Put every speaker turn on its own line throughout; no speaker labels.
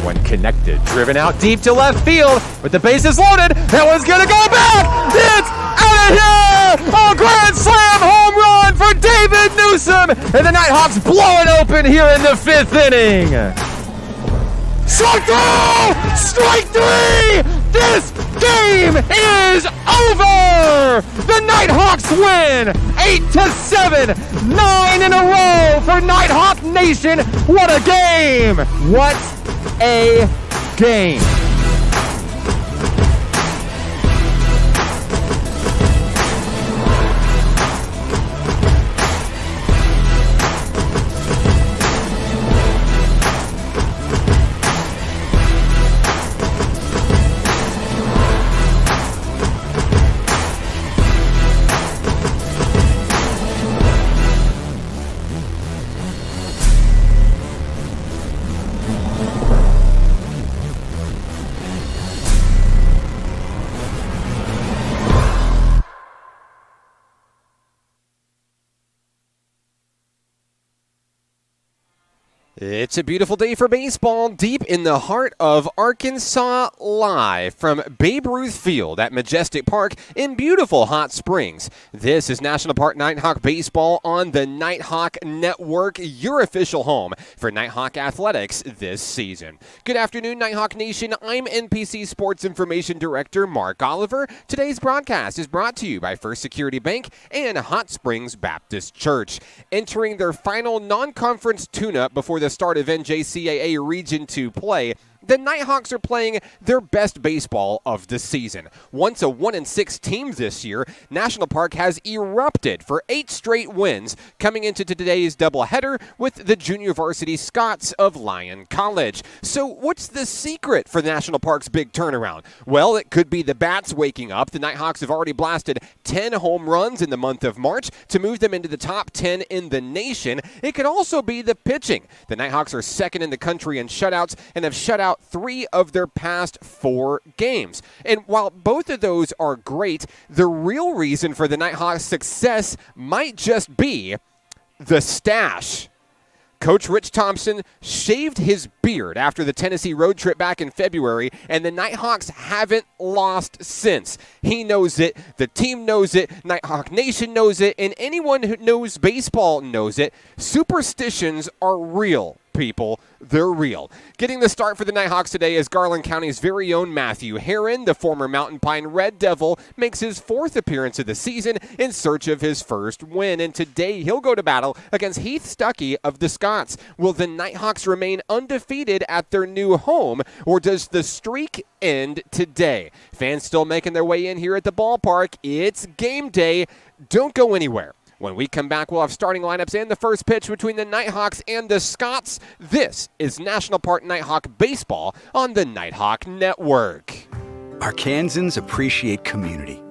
when connected. Driven out deep to left field, with the bases loaded. That one's gonna go back. It's out of here! A grand slam home run for David Newsom, and the Nighthawks blow it open here in the 5th inning. Strike throw! Strike 3! This game is over! The Nighthawks win 8-7, 9 in a row for Nighthawk Nation. What a game! What a game! It's a beautiful day for baseball, deep in the heart of Arkansas, live from Babe Ruth Field at Majestic Park in beautiful Hot Springs. This is National Park Nighthawk Baseball on the Nighthawk Network, your official home for Nighthawk Athletics this season. Good afternoon, Nighthawk Nation. I'm NPC Sports Information Director Mark Oliver. Today's broadcast is brought to you by First Security Bank and Hot Springs Baptist Church. Entering their final non-conference tune-up before the start of NJCAA Region 2 play, the Nighthawks are playing their best baseball of the season. Once a 1-6 team this year, National Park has erupted for 8 straight wins coming into today's doubleheader with the junior varsity Scots of Lyon College. So what's the secret for National Park's big turnaround? Well, it could be the bats waking up. The Nighthawks have already blasted 10 home runs in the month of March to move them into the top 10 in the nation. It could also be the pitching. The Nighthawks are second in the country in shutouts and have shut out 3 of their past 4 games. And while both of those are great, the real reason for the Nighthawks' success might just be the stash. Coach Rich Thompson shaved his beard after the Tennessee road trip back in February, and the Nighthawks haven't lost since. He knows it, the team knows it, Nighthawk Nation knows it, and anyone who knows baseball knows it. Superstitions are real, people. They're real. Getting the start for the Nighthawks today is Garland County's very own Matthew Herron. The former Mountain Pine Red Devil makes his 4th appearance of the season in search of his first win, and today he'll go to battle against Heath Stuckey of the Scots. Will the Nighthawks remain undefeated at their new home, or does the streak end today? Fans still making their way in here at the ballpark. It's game day. Don't go anywhere. When we come back, we'll have starting lineups and the first pitch between the Nighthawks and the Scots. This is National Park Nighthawk Baseball on the Nighthawk Network.
Arkansans appreciate community.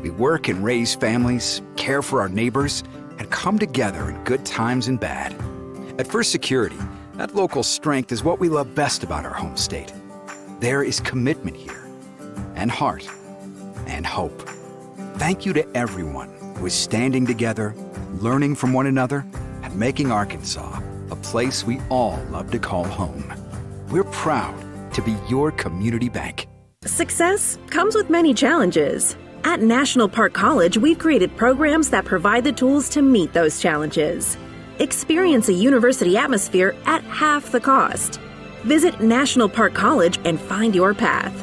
We work and raise families, care for our neighbors, and come together in good times and bad. At First Security, that local strength is what we love best about our home state. There is commitment here, and heart, and hope. Thank you to everyone who is standing together, learning from one another, and making Arkansas a place we all love to call home. We're proud to be your community bank.
Success comes with many challenges. At National Park College, we've created programs that provide the tools to meet those challenges. Experience a university atmosphere at half the cost. Visit National Park College and find your path.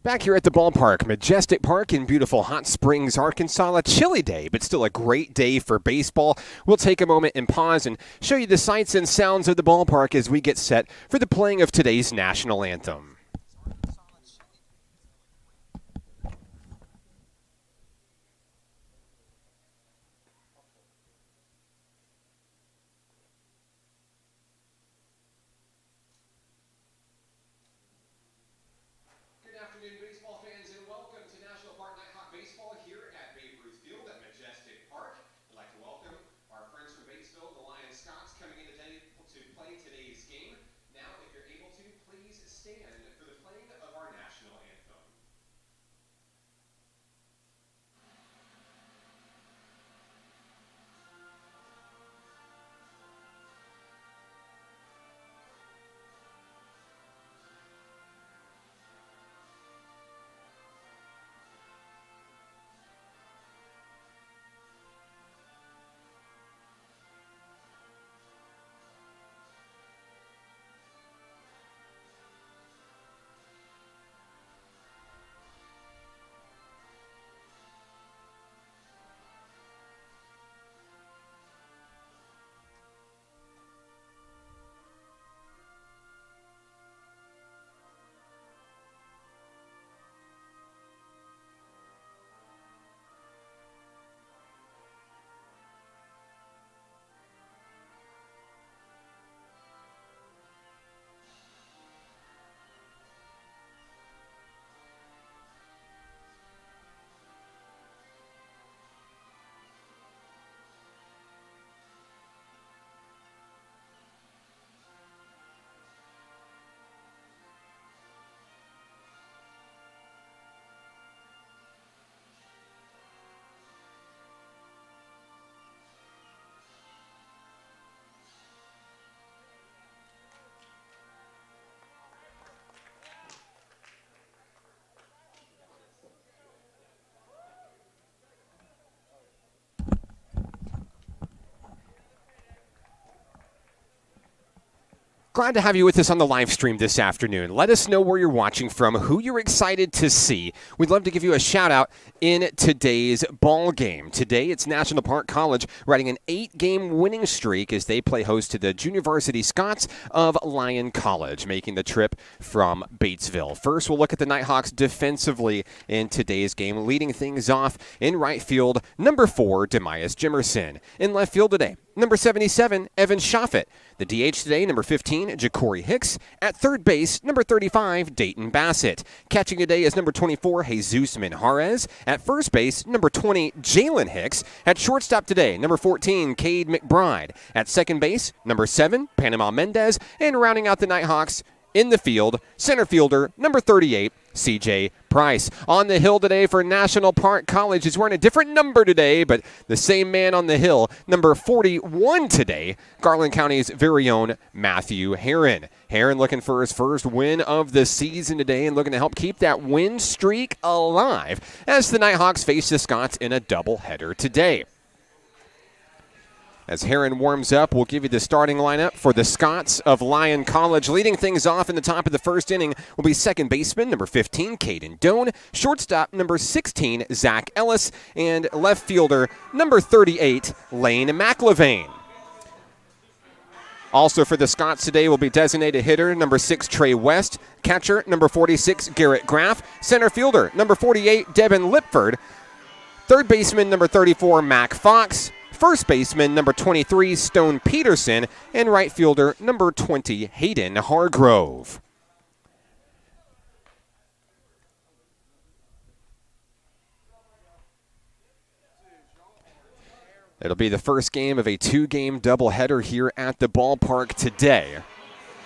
Back here at the ballpark, Majestic Park in beautiful Hot Springs, Arkansas. A chilly day, but still a great day for baseball. We'll take a moment and pause and show you the sights and sounds of the ballpark as we get set for the playing of today's national anthem.
Baseball fans, and welcome to National Park Nighthawk Baseball here at Babe Ruth Field at Majestic Park. I'd like to welcome our friends from Batesville, the Lyon Scots, coming in today to play today's game. Now, if you're able to, please stand for the playing of our national anthem.
Glad to have you with us on the live stream this afternoon. Let us know where you're watching from, who you're excited to see. We'd love to give you a shout out in today's ball game. Today, it's National Park College riding an 8-game winning streak as they play host to the Junior Varsity Scots of Lyon College, making the trip from Batesville. First, we'll look at the Nighthawks defensively in today's game, leading things off in right field, number 4, Demias Jimerson. In left field today, number 77, Evan Schaffet. The DH today, number 15, Ja'Cory Hicks. At third base, number 35, Dayton Bassett. Catching today is number 24, Jesus Minjarez. At first base, number 20, Jalen Hicks. At shortstop today, number 14, Cade McBride. At second base, number 7, Panama Mendez. And rounding out the Nighthawks in the field, center fielder, number 38, C.J. Price. On the hill today for National Park College. He's wearing a different number today, but the same man on the hill, number 41 today, Garland County's very own Matthew Herron. Herron looking for his first win of the season today and looking to help keep that win streak alive as the Nighthawks face the Scots in a doubleheader today. As Herron warms up, we'll give you the starting lineup for the Scots of Lyon College. Leading things off in the top of the first inning will be second baseman, number 15, Caden Doan. Shortstop, number 16, Zach Ellis. And left fielder, number 38, Lane McLevane. Also for the Scots today will be designated hitter, number 6, Trey West. Catcher, number 46, Garrett Graff. Center fielder, number 48, Devin Lipford. Third baseman, number 34, Mac Fox. First baseman, number 23, Stone Peterson, and right fielder, number 20, Hayden Hargrove. It'll be the first game of a 2-game doubleheader here at the ballpark today.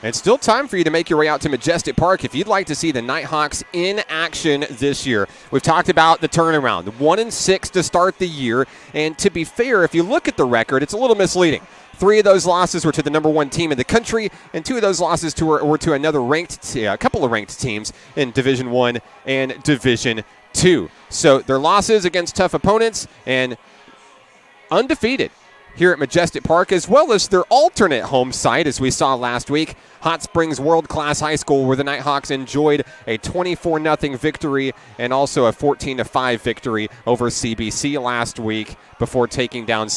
It's still time for you to make your way out to Majestic Park if you'd like to see the Nighthawks in action this year. We've talked about the turnaround, 1-6 to start the year. And to be fair, if you look at the record, it's a little misleading. 3 of those losses were to the number 1 team in the country, and 2 of those losses were to another a couple of ranked teams in Division I and Division II. So their losses against tough opponents and undefeated. here at Majestic Park, as well as their alternate home site, as we saw last week, Hot Springs World-Class High School, where the Nighthawks enjoyed a 24-0 victory and also a 14-5 victory over CBC last week before taking down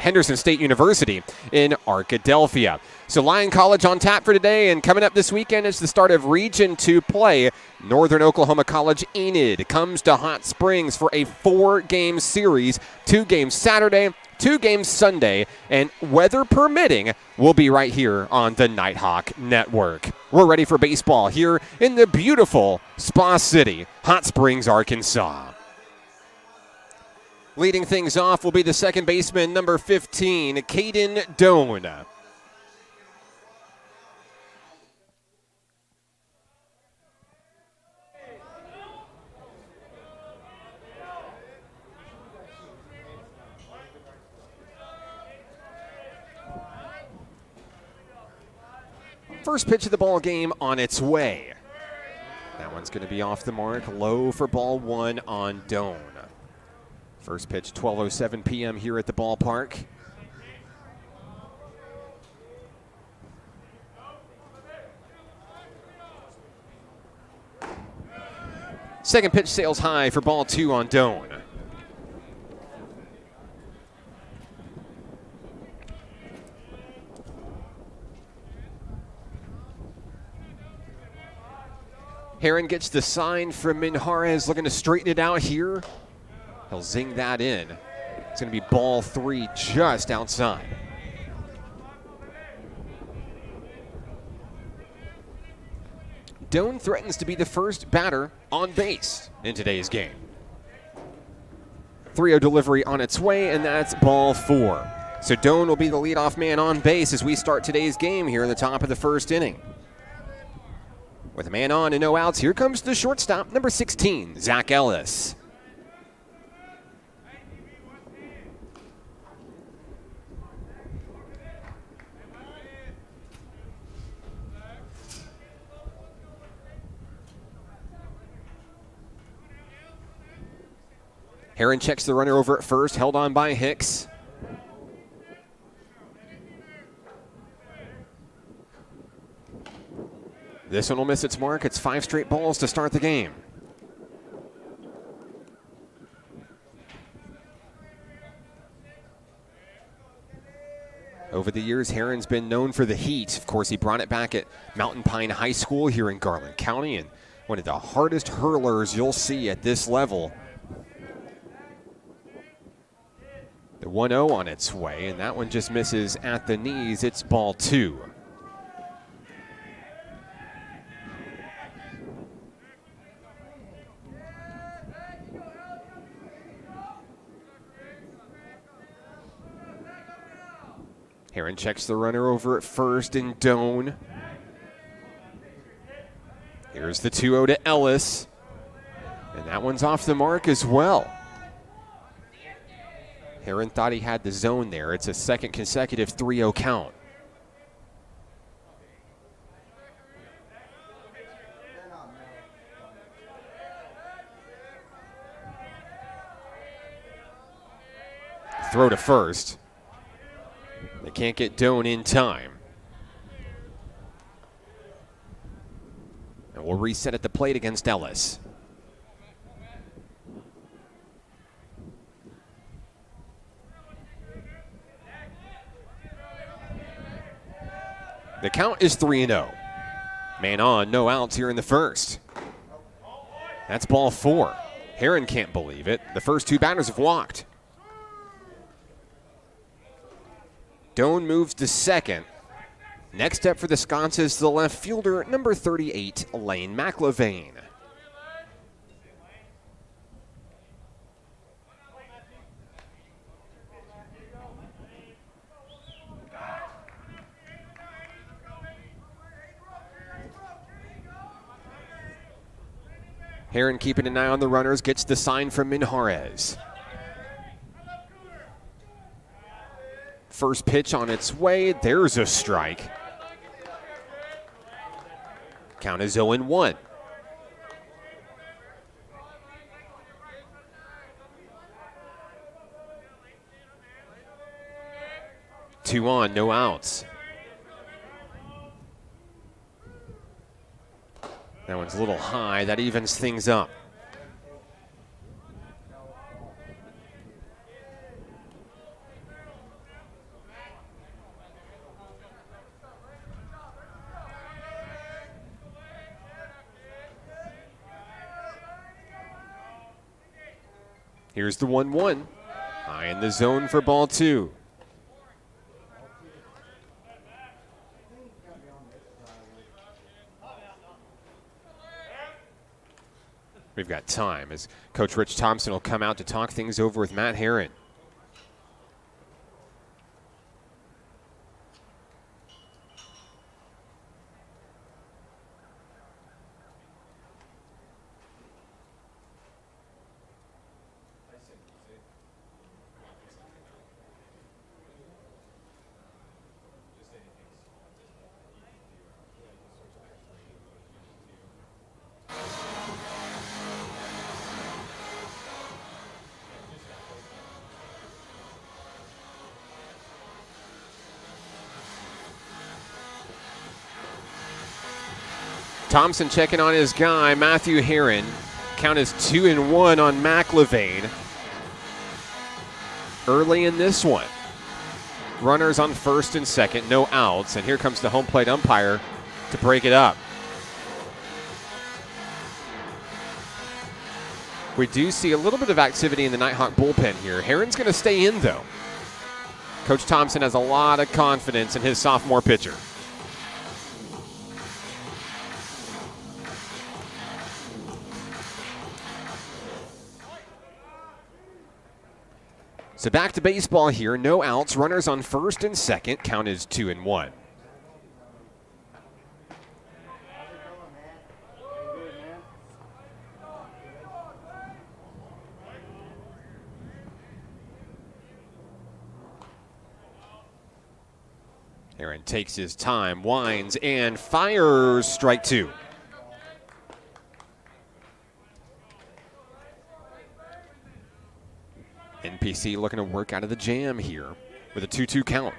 Henderson State University in Arkadelphia. So Lyon College on tap for today, and coming up this weekend is the start of Region 2 play. Northern Oklahoma College Enid comes to Hot Springs for a 4-game series, 2 games Saturday, 2 games Sunday, and weather permitting, we'll be right here on the Nighthawk Network. We're ready for baseball here in the beautiful Spa City, Hot Springs, Arkansas. Leading things off will be the second baseman, number 15, Caden Doan. First pitch of the ball game on its way. That one's going to be off the mark, low for ball 1 on Doan. First pitch, 12:07 p.m. here at the ballpark. Second pitch sails high for ball 2 on Doan. Heron gets the sign from Minjarez, looking to straighten it out here. He'll zing that in. It's going to be ball 3 just outside. Doan threatens to be the first batter on base in today's game. 3-0 delivery on its way, and that's ball 4. So Doan will be the leadoff man on base as we start today's game here in the top of the first inning. With a man on and no outs, here comes the shortstop, number 16, Zach Ellis. Heron checks the runner over at first, held on by Hicks. This one will miss its mark. It's 5 straight balls to start the game. Over the years, Heron's been known for the heat. Of course, he brought it back at Mountain Pine High School here in Garland County, and one of the hardest hurlers you'll see at this level. The 1-0 on its way, and that one just misses at the knees. It's ball 2. Heron checks the runner over at first in Doan. Here's the 2-0 to Ellis. And that one's off the mark as well. Heron thought he had the zone there. It's a second consecutive 3-0 count. Throw to first. They can't get Doan in time. And we'll reset at the plate against Ellis. The count is 3-0. Man on, no outs here in the first. That's ball 4. Heron can't believe it. The first 2 batters have walked. Doan moves to second. Next up for the Scots is the left fielder, number 38, Lane McIlvaine. Heron keeping an eye on the runners, gets the sign from Minjarez. First pitch on its way. There's a strike. Count is 0-1. 2 on, no outs. That one's a little high. That evens things up. Here's the 1-1. High in the zone for ball 2. We've got time as Coach Rich Thompson will come out to talk things over with Matt Herron. Thompson checking on his guy, Matthew Herron. Count is 2-1 on McLevain. Early in this one. Runners on first and second, no outs. And here comes the home plate umpire to break it up. We do see a little bit of activity in the Nighthawk bullpen here. Herron's going to stay in, though. Coach Thompson has a lot of confidence in his sophomore pitcher. So back to baseball here. No outs. Runners on first and second. Count is 2-1. Aaron takes his time, winds, and fires. Strike 2. NPC looking to work out of the jam here with a 2-2 count.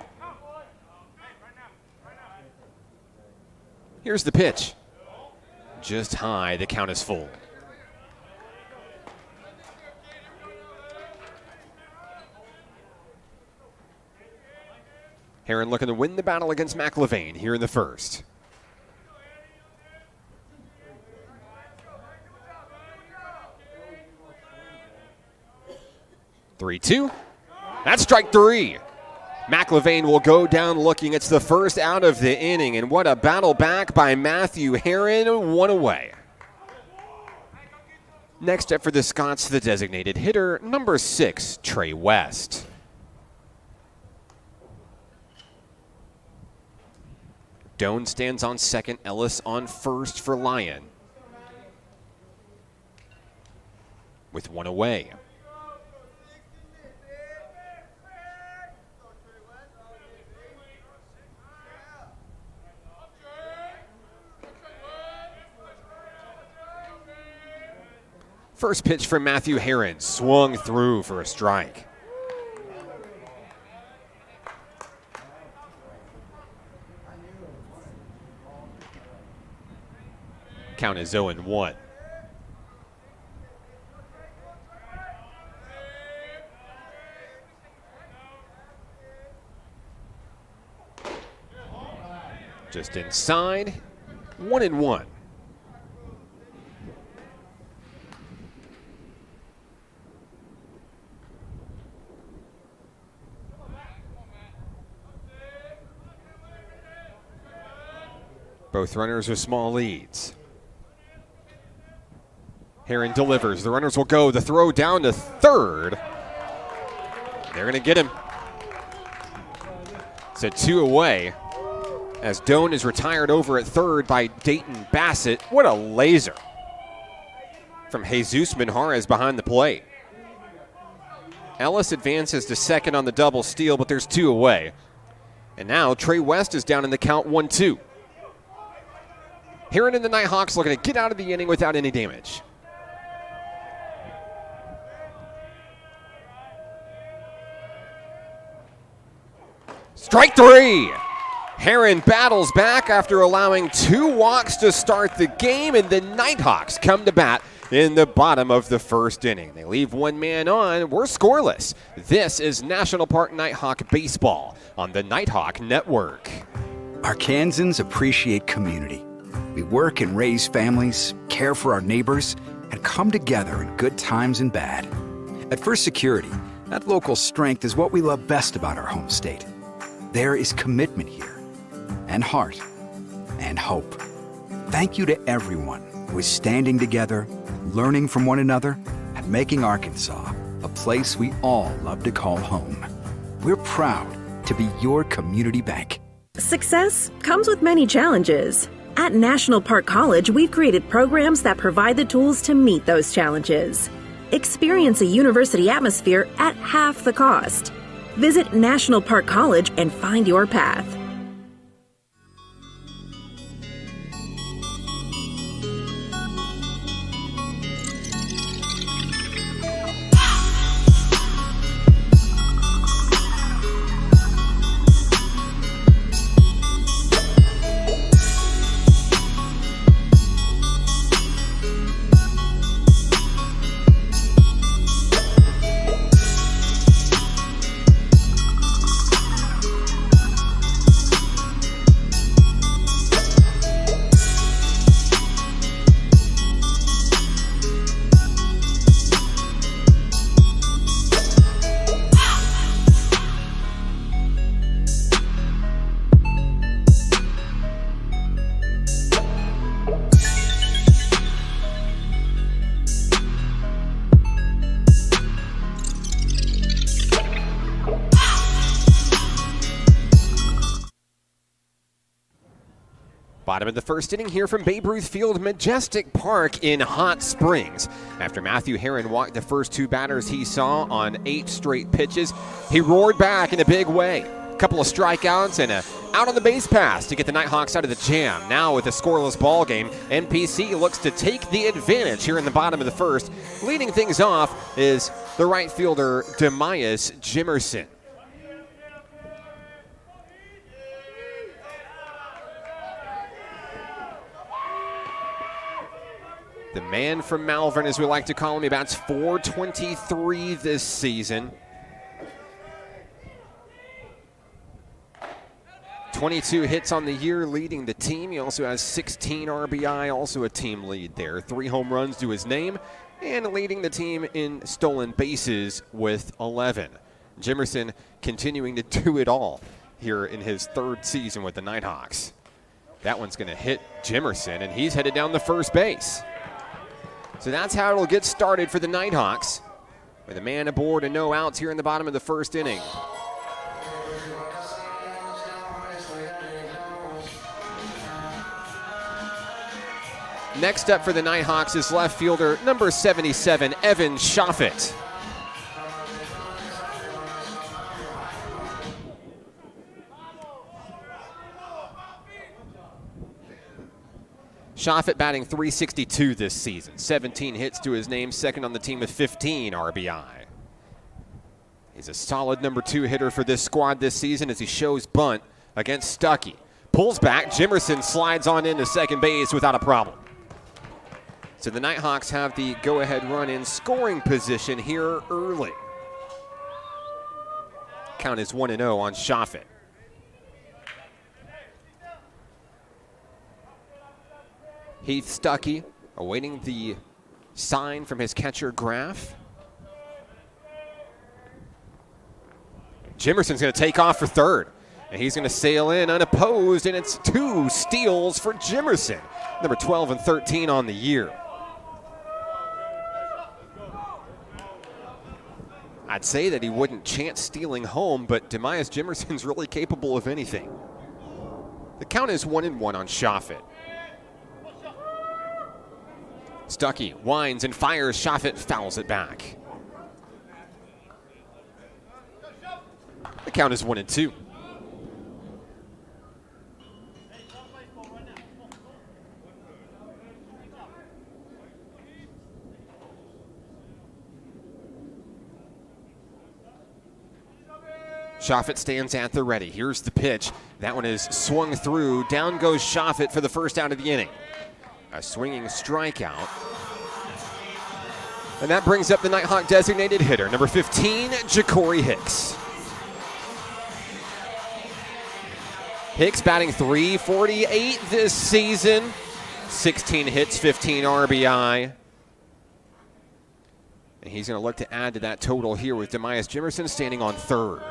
Here's the pitch. Just high, the count is full. Herron looking to win the battle against McLevain here in the first. 3-2. That's strike 3. McLevain will go down looking. It's the first out of the inning, and what a battle back by Matthew Herron. One away. Next up for the Scots, the designated hitter, number 6, Trey West. Doan stands on second, Ellis on first for Lyon. With one away. First pitch from Matthew Herron, swung through for a strike. Count is 0-1. Just inside, 1-1. Both runners with small leads. Herron delivers. The runners will go. The throw down to third. They're going to get him. It's a 2 away as Doan is retired over at third by Dayton Bassett. What a laser from Jesus Minjarez behind the plate. Ellis advances to second on the double steal, but there's 2 away. And now Trey West is down in the count 1-2. Herron and the Nighthawks looking to get out of the inning without any damage. Strike three. Heron battles back after allowing 2 walks to start the game, and the Nighthawks come to bat in the bottom of the first inning. They leave 1 man on. We're scoreless. This is National Park Nighthawk Baseball on the Nighthawk Network.
Arkansans appreciate community. We work and raise families, care for our neighbors, and come together in good times and bad. At First Security, that local strength is what we love best about our home state. There is commitment here, and heart, and hope. Thank you to everyone who is standing together, learning from one another, and making Arkansas a place we all love to call home. We're proud to be your community bank.
Success comes with many challenges. At National Park College, we've created programs that provide the tools to meet those challenges. Experience a university atmosphere at half the cost. Visit National Park College and find your path.
Bottom of the first inning here from Babe Ruth Field, Majestic Park in Hot Springs. After Matthew Heron walked the first 2 batters he saw on 8 straight pitches, he roared back in a big way. A couple of strikeouts and a out on the base pass to get the Nighthawks out of the jam. Now with a scoreless ball game, NPC looks to take the advantage here in the bottom of the first. Leading things off is the right fielder, Demias Jimerson. The man from Malvern, as we like to call him, he bats .423 this season. 22 hits on the year, leading the team. He also has 16 RBI, also a team lead there. 3 home runs to his name, and leading the team in stolen bases with 11. Jimerson continuing to do it all here in his 3rd season with the Nighthawks. That one's going to hit Jimerson, and he's headed down the first base. So that's how it'll get started for the Nighthawks, with a man aboard and no outs here in the bottom of the first inning. Next up for the Nighthawks is left fielder number 77, Evan Shoffett. Shoffett batting .362 this season. 17 hits to his name, second on the team with 15 RBI. He's a solid number 2 hitter for this squad this season as he shows bunt against Stuckey. Pulls back, Jimerson slides on into second base without a problem. So the Nighthawks have the go-ahead run in scoring position here early. Count is 1-0 on Shoffett. Heath Stuckey awaiting the sign from his catcher, Graff. Jimerson's going to take off for third, and he's going to sail in unopposed, and it's 2 steals for Jimerson, number 12 and 13 on the year. I'd say that he wouldn't chance stealing home, but Demias Jimerson's really capable of anything. The count is 1-1 on Shoffett. Stuckey winds and fires. Shoffett fouls it back. The count is 1-2. Shoffett stands at the ready. Here's the pitch. That one is swung through. Down goes Shoffett for the first out of the inning. A swinging strikeout. And that brings up the Nighthawk designated hitter, number 15, Ja'Cory Hicks. Hicks batting .348 this season. 16 hits, 15 RBI. And he's going to look to add to that total here with Demias Jimerson standing on third.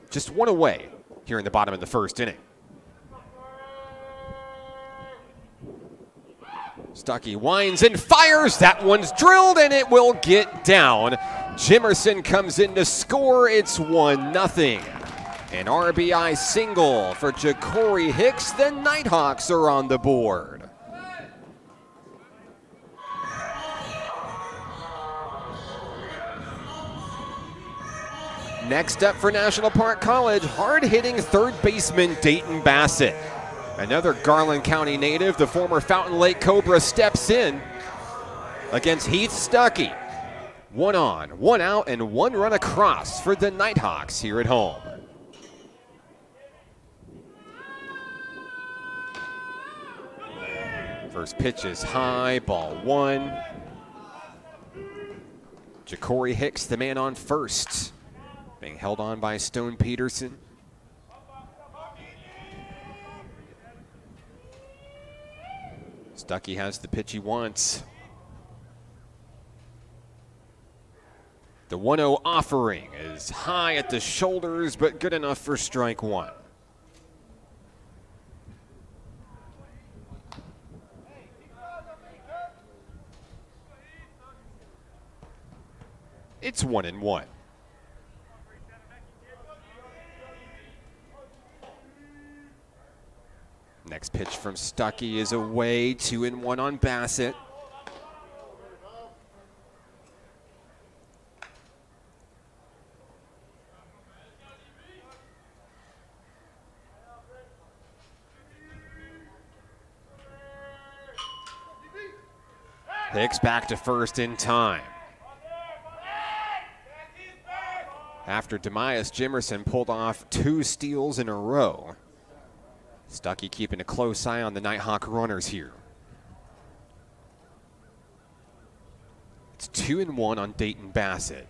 Just one away here in the bottom of the first inning. Stuckey winds and fires. That one's drilled and it will get down. Jimerson comes in to score. It's 1-0. An RBI single for Ja'Cory Hicks. The Nighthawks are on the board. Next up for National Park College, hard-hitting third baseman Dayton Bassett. Another Garland County native, the former Fountain Lake Cobra, steps in against Heath Stuckey. 1 on, 1 out, and 1 run across for the Nighthawks here at home. First pitch is high, ball 1. Ja'Cory Hicks, the man on first, being held on by Stone Peterson. Stuckey has the pitch he wants. The 1-0 offering is high at the shoulders, but good enough for strike 1. It's 1-1. Next pitch from Stuckey is away. 2-1 on Bassett. Hicks back to first in time. After Demias Jimerson pulled off 2 steals in a row. Stuckey keeping a close eye on the Nighthawk runners here. It's 2-1 on Dayton Bassett.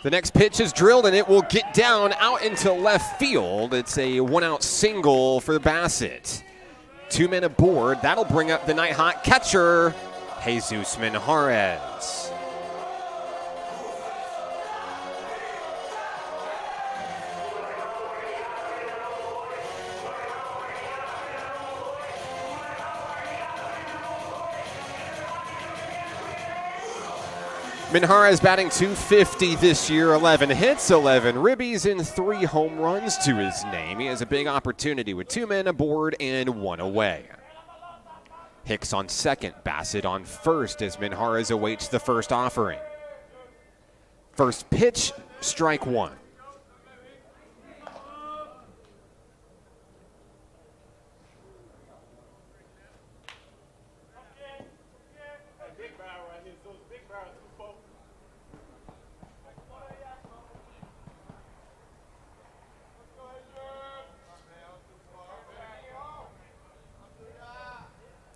The next pitch is drilled and it will get down out into left field. It's a 1-out single for Bassett. 2 men aboard. That'll bring up the Nighthawk catcher, Jesus Minjarez. Minjarez batting .250 this year, 11 hits, 11 ribbies, and 3 home runs to his name. He has a big opportunity with 2 men aboard and 1 away. Hicks on second, Bassett on first as Minjarez awaits the first offering. First pitch, strike 1.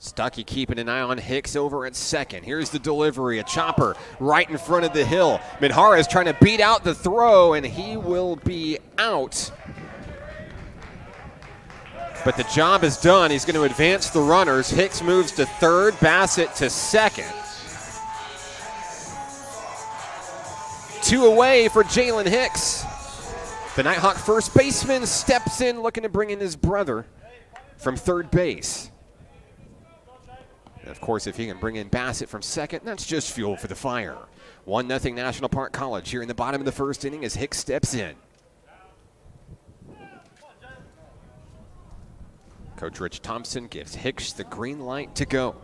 Stuckey keeping an eye on Hicks over at second. Here's the delivery, a chopper right in front of the hill. Minjarez trying to beat out the throw, and he will be out. But the job is done. He's going to advance the runners. Hicks moves to third, Bassett to second. 2 away for Jalen Hicks. The Nighthawk first baseman steps in looking to bring in his brother from third base. And of course, if he can bring in Bassett from second, that's just fuel for the fire. 1-0 National Park College here in the bottom of the first inning as Hicks steps in. Coach Rich Thompson gives Hicks the green light to go.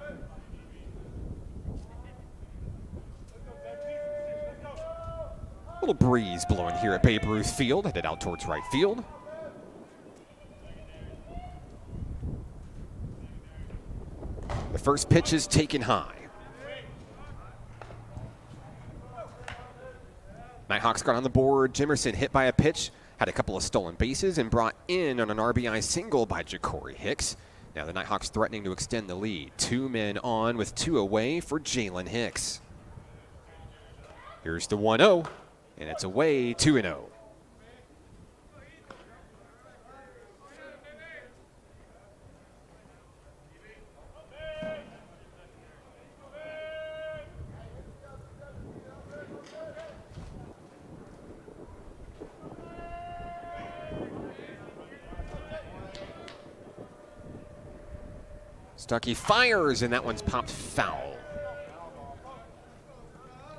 A little breeze blowing here at Babe Ruth Field, headed out towards right field. The first pitch is taken high. Nighthawks got on the board. Jimerson hit by a pitch, had a couple of stolen bases, and brought in on an RBI single by Ja'Cory Hicks. Now the Nighthawks threatening to extend the lead. 2 men on with 2 away for Jalen Hicks. Here's the 1-0, and it's away 2-0. Stuckey fires, and that one's popped foul.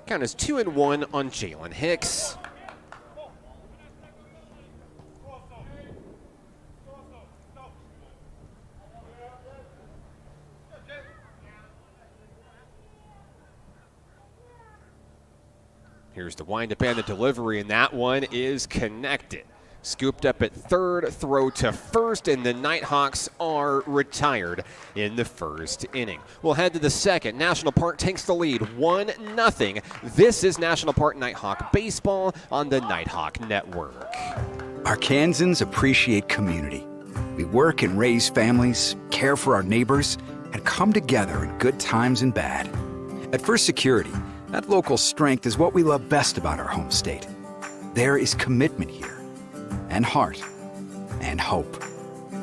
Count is 2-1 on Jalen Hicks. Here's the windup and the delivery, and that one is connected. Scooped up at third, throw to first, and the Nighthawks are retired in the first inning. We'll head to the second. National Park takes the lead 1-0. This is National Park Nighthawk Baseball on the Nighthawk Network.
Arkansans appreciate community. We work and raise families, care for our neighbors, and come together in good times and bad. At First Security, that local strength is what we love best about our home state. There is commitment here, and heart, and hope.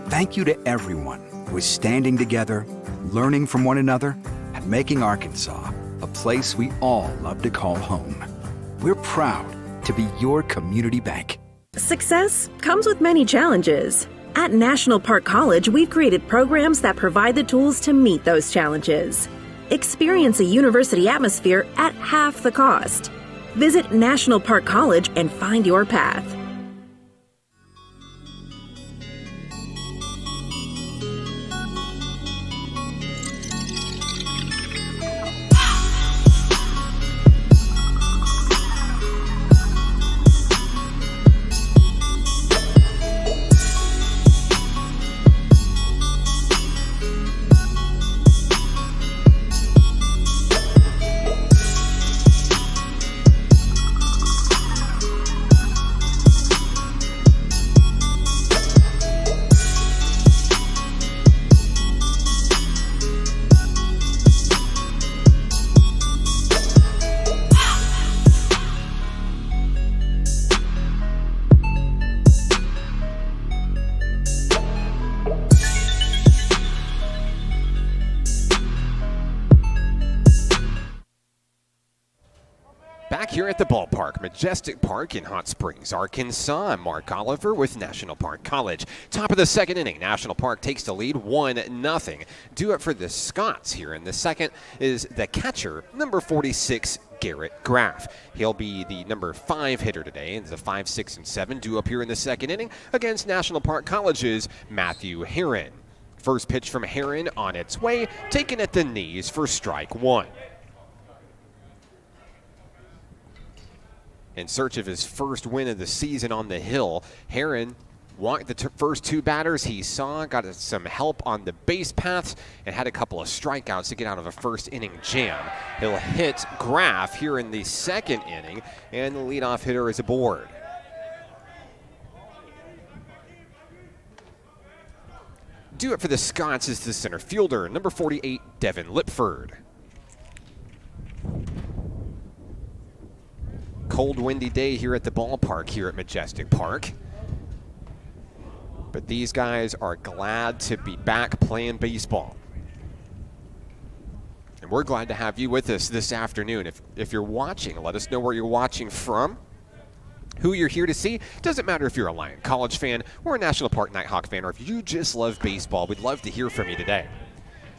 Thank you to everyone who is standing together, learning from one another, and making Arkansas a place we all love to call home. We're proud to be your community bank.
Success comes with many challenges. At National Park College, we've created programs that provide the tools to meet those challenges. Experience a university atmosphere at half the cost. Visit National Park College and find your path.
Back here at the ballpark, Majestic Park in Hot Springs, Arkansas. I'm Mark Oliver with National Park College. Top of the second inning, National Park takes the lead 1-0. Due up for the Scots here in the second is the catcher, number 46, Garrett Graff. He'll be the number 5 hitter today, and the 5, 6, and 7 due up here in the second inning against National Park College's Matthew Herron. First pitch from Herron on its way, taken at the knees for strike 1. In search of his first win of the season on the hill, Herron walked the first 2 batters he saw, got some help on the base paths, and had a couple of strikeouts to get out of a first inning jam. He'll hit Graff here in the second inning, and the leadoff hitter is aboard. Due up for the Scots is the center fielder, number 48, Devin Lipford. Cold, windy day here at the ballpark here at Majestic Park. But these guys are glad to be back playing baseball. And we're glad to have you with us this afternoon. If you're watching, let us know where you're watching from, who you're here to see. Doesn't matter if you're a Lyon College fan or a National Park Nighthawk fan, or if you just love baseball. We'd love to hear from you today.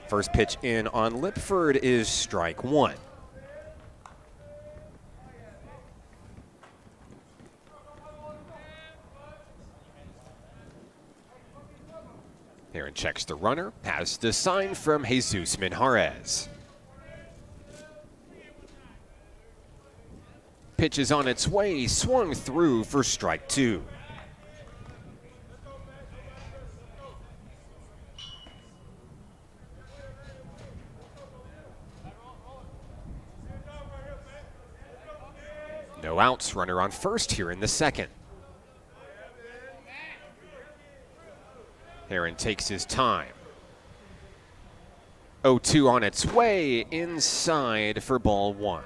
First pitch in on Lipford is strike 1. Herron checks the runner, has the sign from Jesus Minjarez. Pitch is on its way, swung through for strike 2. No outs, runner on first here in the second. Heron takes his time. 0-2 on its way inside for ball one.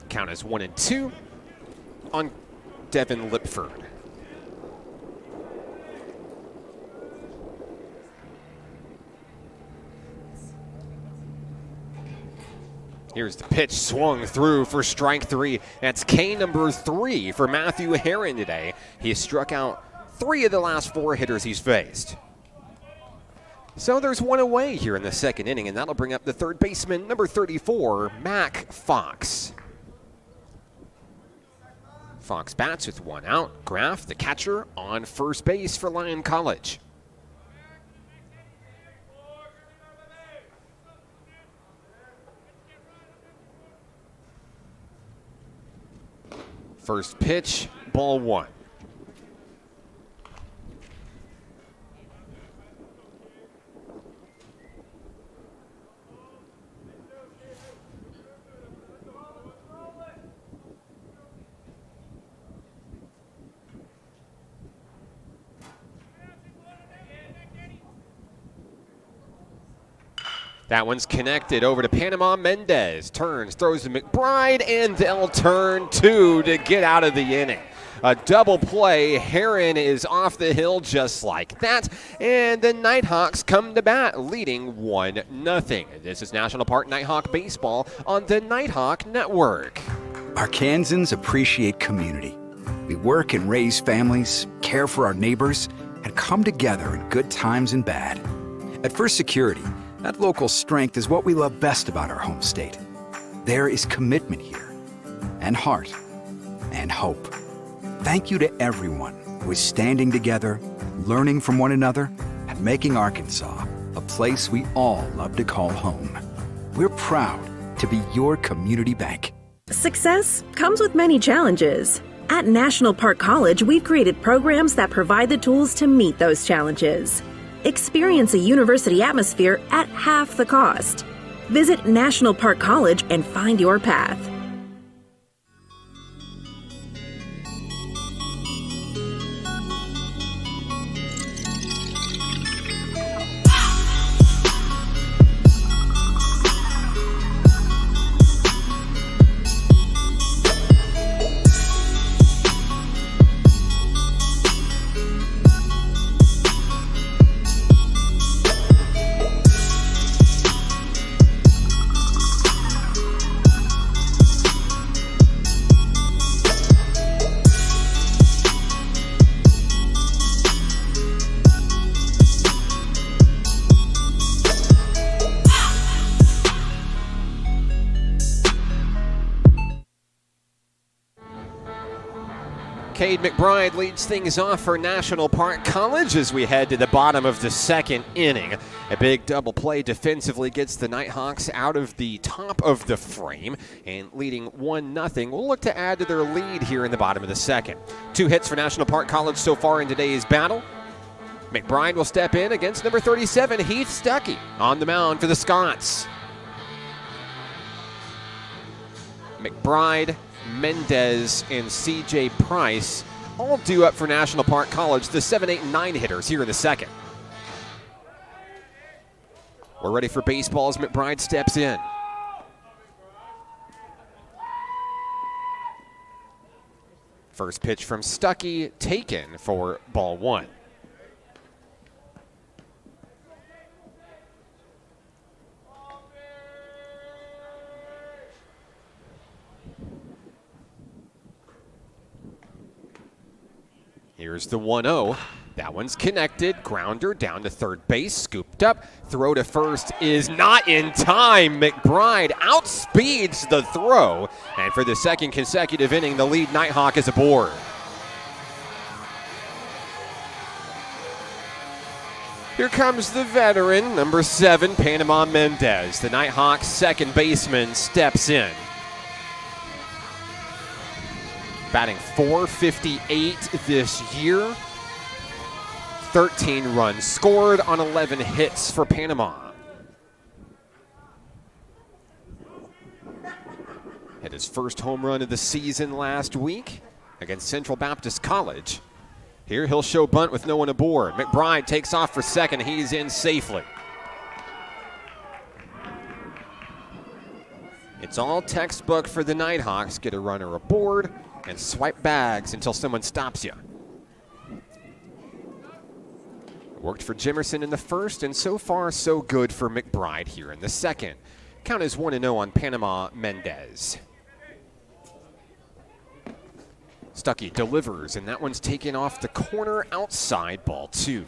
Count is 1-2 on Devin Lipford. Here's the pitch, swung through for strike three. That's K number 3 for Matthew Heron today. He has struck out 3 of the last 4 hitters he's faced. So there's one away here in the second inning, and that'll bring up the third baseman, number 34, Mac Fox. Fox bats with 1 out. Graff, the catcher, on first base for Lyon College. First pitch, ball one. That one's connected over to Panama Mendez. Turns, throws to McBride, and they'll turn 2 to get out of the inning. A double play. Heron is off the hill just like that. And the Nighthawks come to bat, leading 1-0. This is National Park Nighthawk Baseball on the Nighthawk Network.
Arkansans appreciate community. We work and raise families, care for our neighbors, and come together in good times and bad. At First Security, that local strength is what we love best about our home state. There is commitment here, and heart, and hope. Thank you to everyone who is standing together, learning from one another, and making Arkansas a place we all love to call home. We're proud to be your community bank.
Success comes with many challenges. At National Park College, we've created programs that provide the tools to meet those challenges. Experience a university atmosphere at half the cost. Visit National Park College and find your path.
Cade McBride leads things off for National Park College as we head to the bottom of the second inning. A big double play defensively gets the Nighthawks out of the top of the frame and leading 1-0. We'll look to add to their lead here in the bottom of the second. 2 hits for National Park College so far in today's battle. McBride will step in against number 37, Heath Stuckey, on the mound for the Scots. McBride, Mendez, and C.J. Price all due up for National Park College, the 7, 8, and 9 hitters here in the second. We're ready for baseball as McBride steps in. First pitch from Stuckey, taken for ball one. Here's the 1-0. That one's connected. Grounder down to third base. Scooped up. Throw to first is not in time. McBride outspeeds the throw. And for the second consecutive inning, the lead Nighthawk is aboard. Here comes the veteran, number 7, Panama Mendez. The Nighthawks' second baseman steps in. batting .458 this year. 13 runs scored on 11 hits for Panama. Hit his first home run of the season last week against Central Baptist College. Here he'll show bunt with no one aboard. McBride takes off for second. He's in safely. It's all textbook for the Nighthawks. Get a runner aboard and swipe bags until someone stops you. Worked for Jimerson in the first, and so far so good for McBride here in the second. Count is 1-0 on Panama Mendez. Stuckey delivers, and that one's taken off the corner outside, ball 2.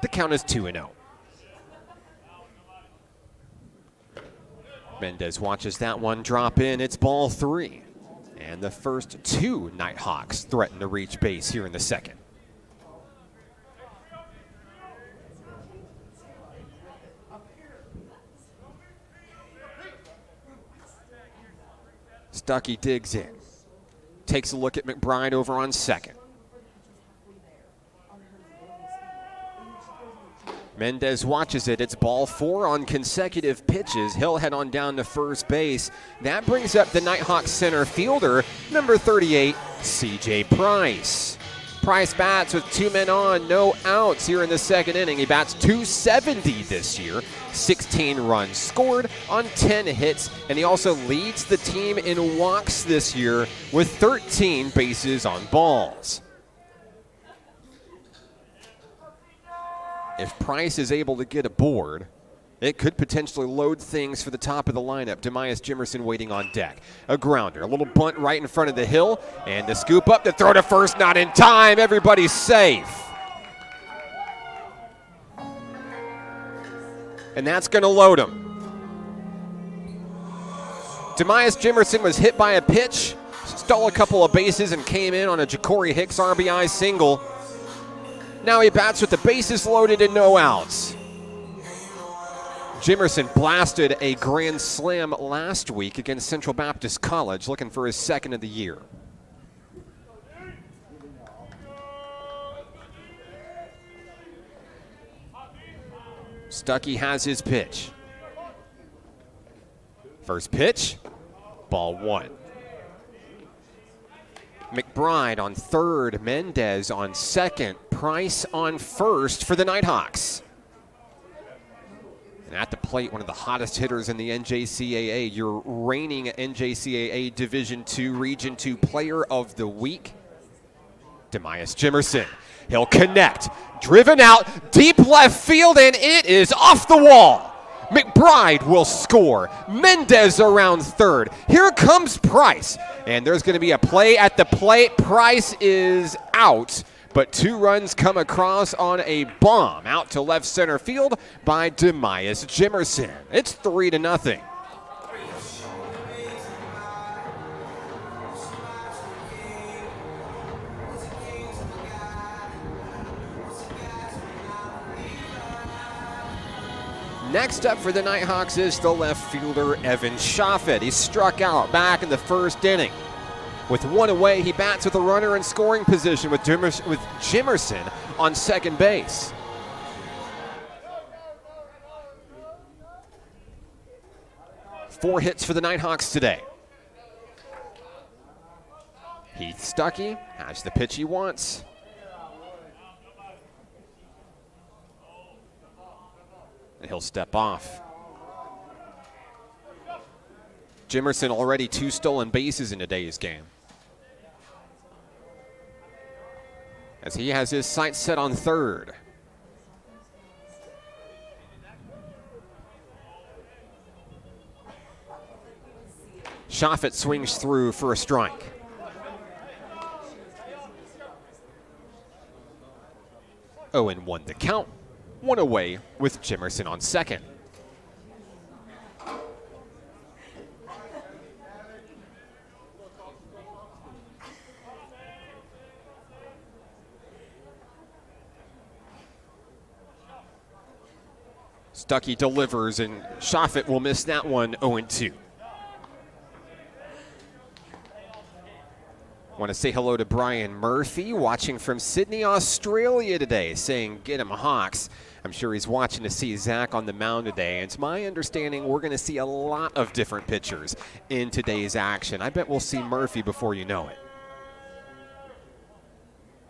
The count is 2-0. Mendez watches that one drop in. It's ball 3. And the first 2 Nighthawks threaten to reach base here in the second. Stuckey digs in. Takes a look at McBride over on second. Mendez watches it. It's ball 4 on consecutive pitches. He'll head on down to first base. That brings up the Nighthawks center fielder, number 38, C.J. Price. Price bats with 2 men on, no outs here in the second inning. He bats .270 this year, 16 runs scored on 10 hits, and he also leads the team in walks this year with 13 bases on balls. If Price is able to get aboard, it could potentially load things for the top of the lineup. Demias Jimerson waiting on deck. A grounder, a little bunt right in front of the hill, and the scoop up to throw to first, not in time. Everybody's safe. And that's going to load him. Demias Jimerson was hit by a pitch, stole a couple of bases, and came in on a Ja'Cory Hicks RBI single. Now he bats with the bases loaded and no outs. Jimerson blasted a grand slam last week against Central Baptist College, looking for his second of the year. Stuckey has his pitch. First pitch, ball 1. McBride on third, Mendez on second, Price on first for the Nighthawks. And at the plate, one of the hottest hitters in the NJCAA, your reigning NJCAA Division II Region II Player of the Week, Demias Jimerson. He'll connect, driven out, deep left field, and it is off the wall. McBride will score. Mendez around third. Here comes Price. And there's going to be a play at the plate. Price is out, but 2 runs come across on a bomb out to left center field by Demias Jimerson. It's 3-0. Next up for the Nighthawks is the left fielder, Evan Schaffet. He struck out back in the first inning. With 1 away, he bats with a runner in scoring position with Jimerson on second base. Four hits for the Nighthawks today. Heath Stuckey has the pitch he wants. And he'll step off. Jimerson already 2 stolen bases in today's game, as he has his sights set on third. Schaffet swings through for a strike. Oh, and 1 to count. 1 away with Jimerson on second. Stuckey delivers, and Schaffet will miss that one 0-2. Want to say hello to Brian Murphy, watching from Sydney, Australia today, saying, "Get him, Hawks." I'm sure he's watching to see Zach on the mound today. And it's my understanding we're going to see a lot of different pitchers in today's action. I bet we'll see Murphy before you know it.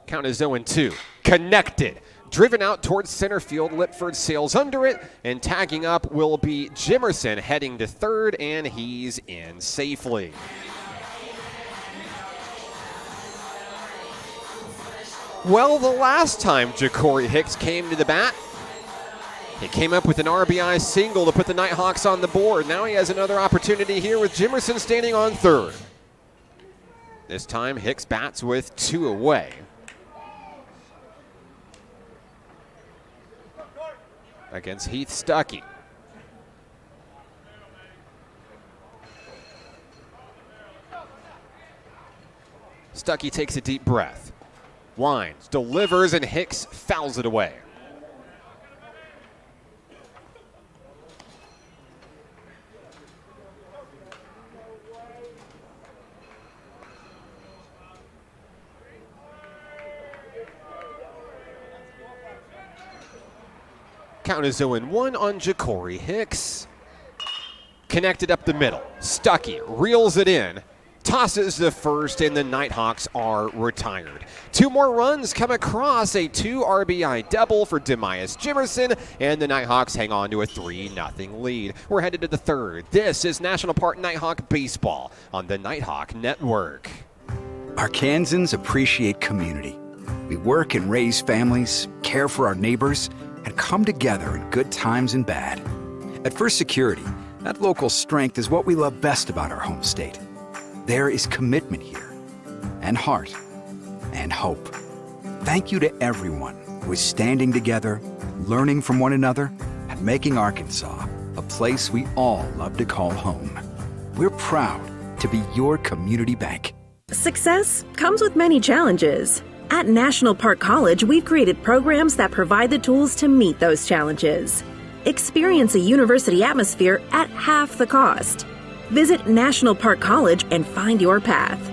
Count is 0-2. Connected. Driven out towards center field. Lipford sails under it, and tagging up will be Jimerson heading to third, and he's in safely. Well, the last time Ja'Cory Hicks came to the bat, he came up with an RBI single to put the Nighthawks on the board. Now he has another opportunity here with Jimerson standing on third. This time, Hicks bats with 2 away. Against Heath Stuckey. Stuckey takes a deep breath. Winds, delivers, and Hicks fouls it away. Count is 0-1 on Ja'Cory Hicks. Connected up the middle. Stuckey reels it in. Tosses the first, and the Nighthawks are retired. 2 more runs come across, a 2 RBI double for Demias Jimerson, and the Nighthawks hang on to a 3-0 lead. We're headed to the third. This is National Park Nighthawk Baseball on the Nighthawk Network.
Arkansans appreciate community. We work and raise families, care for our neighbors, and come together in good times and bad. At First Security, that local strength is what we love best about our home state. There is commitment here, and heart, and hope. Thank you to everyone who is standing together, learning from one another, and making Arkansas a place we all love to call home. We're proud to be your community bank.
Success comes with many challenges. At National Park College, we've created programs that provide the tools to meet those challenges. Experience a university atmosphere at half the cost. Visit National Park College and find your path.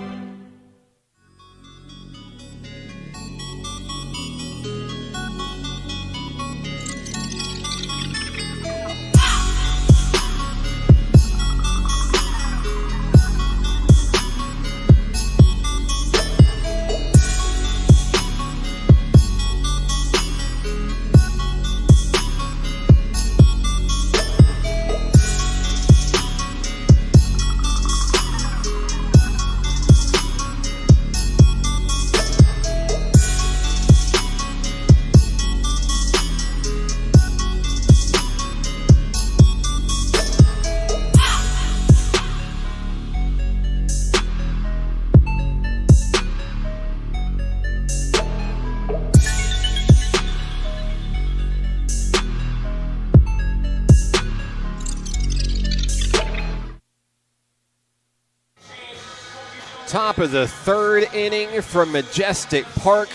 Top of the third inning from Majestic Park,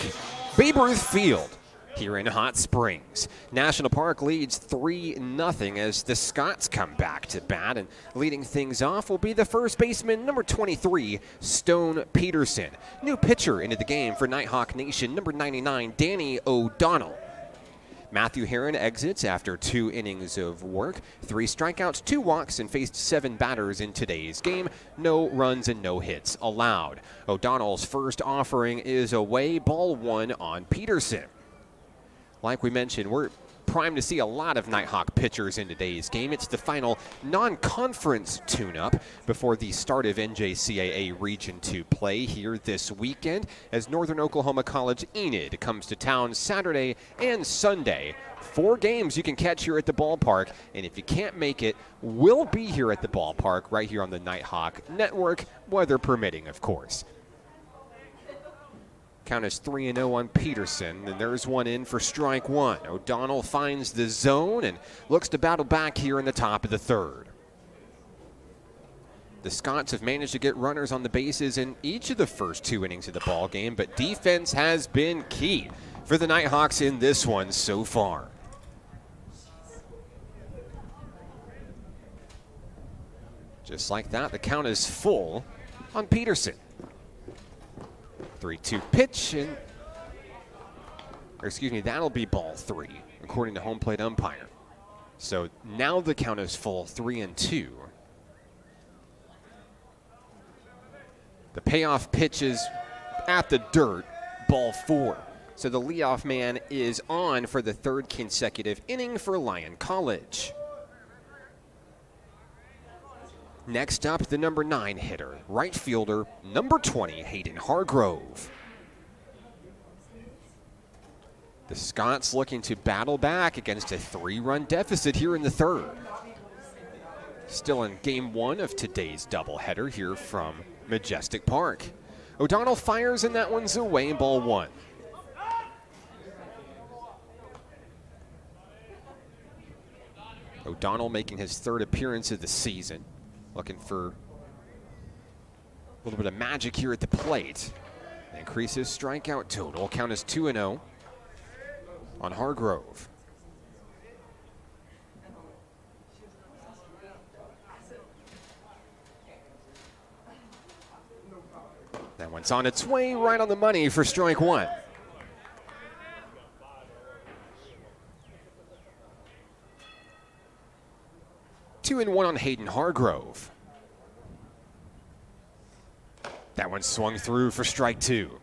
Babe Ruth Field here in Hot Springs. National Park leads 3-0 as the Scots come back to bat, and leading things off will be the first baseman, number 23, Stone Peterson. New pitcher into the game for Nighthawk Nation, number 99, Danny O'Donnell. Matthew Herron exits after 2 innings of work, 3 strikeouts, 2 walks, and faced 7 batters in today's game. No runs and no hits allowed. O'Donnell's first offering is away, ball 1 on Peterson. Like we mentioned, we're primed to see a lot of Nighthawk pitchers in today's game. It's the final non-conference tune-up before the start of NJCAA Region 2 play here this weekend as Northern Oklahoma College Enid comes to town Saturday and Sunday. 4 games you can catch here at the ballpark, and if you can't make it, we'll be here at the ballpark right here on the Nighthawk Network, weather permitting, of course. Count is 3-0 on Peterson, and there's one in for strike 1. O'Donnell finds the zone and looks to battle back here in the top of the third. The Scots have managed to get runners on the bases in each of the first 2 innings of the ball game, but defense has been key for the Nighthawks in this one so far. Just like that, the count is full on Peterson. 3-2 pitch, and that'll be ball 3, according to home plate umpire. So now the count is full, 3-2. The payoff pitch is at the dirt, ball 4. So the leadoff man is on for the 3rd consecutive inning for Lyon College. Next up, the number 9 hitter, right fielder, number 20, Hayden Hargrove. The Scots looking to battle back against a 3-run deficit here in the 3rd. Still in game 1 of today's doubleheader here from Majestic Park. O'Donnell fires and that one's away, ball 1. O'Donnell making his 3rd appearance of the season. Looking for a little bit of magic here at the plate. Increase his strikeout total. Count is 2-0 on Hargrove. That one's on its way, right on the money for strike 1. Two and 1 on Hayden Hargrove. That one swung through for strike 2.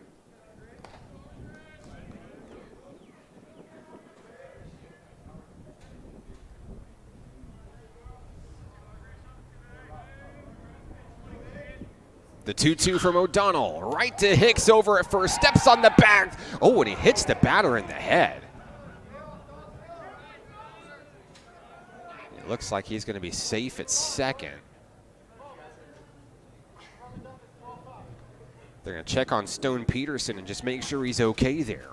The 2-2 from O'Donnell. Right to Hicks over at first. Steps on the back. Oh, and he hits the batter in the head. It looks like he's going to be safe at second. They're going to check on Stone Peterson and just make sure he's okay there.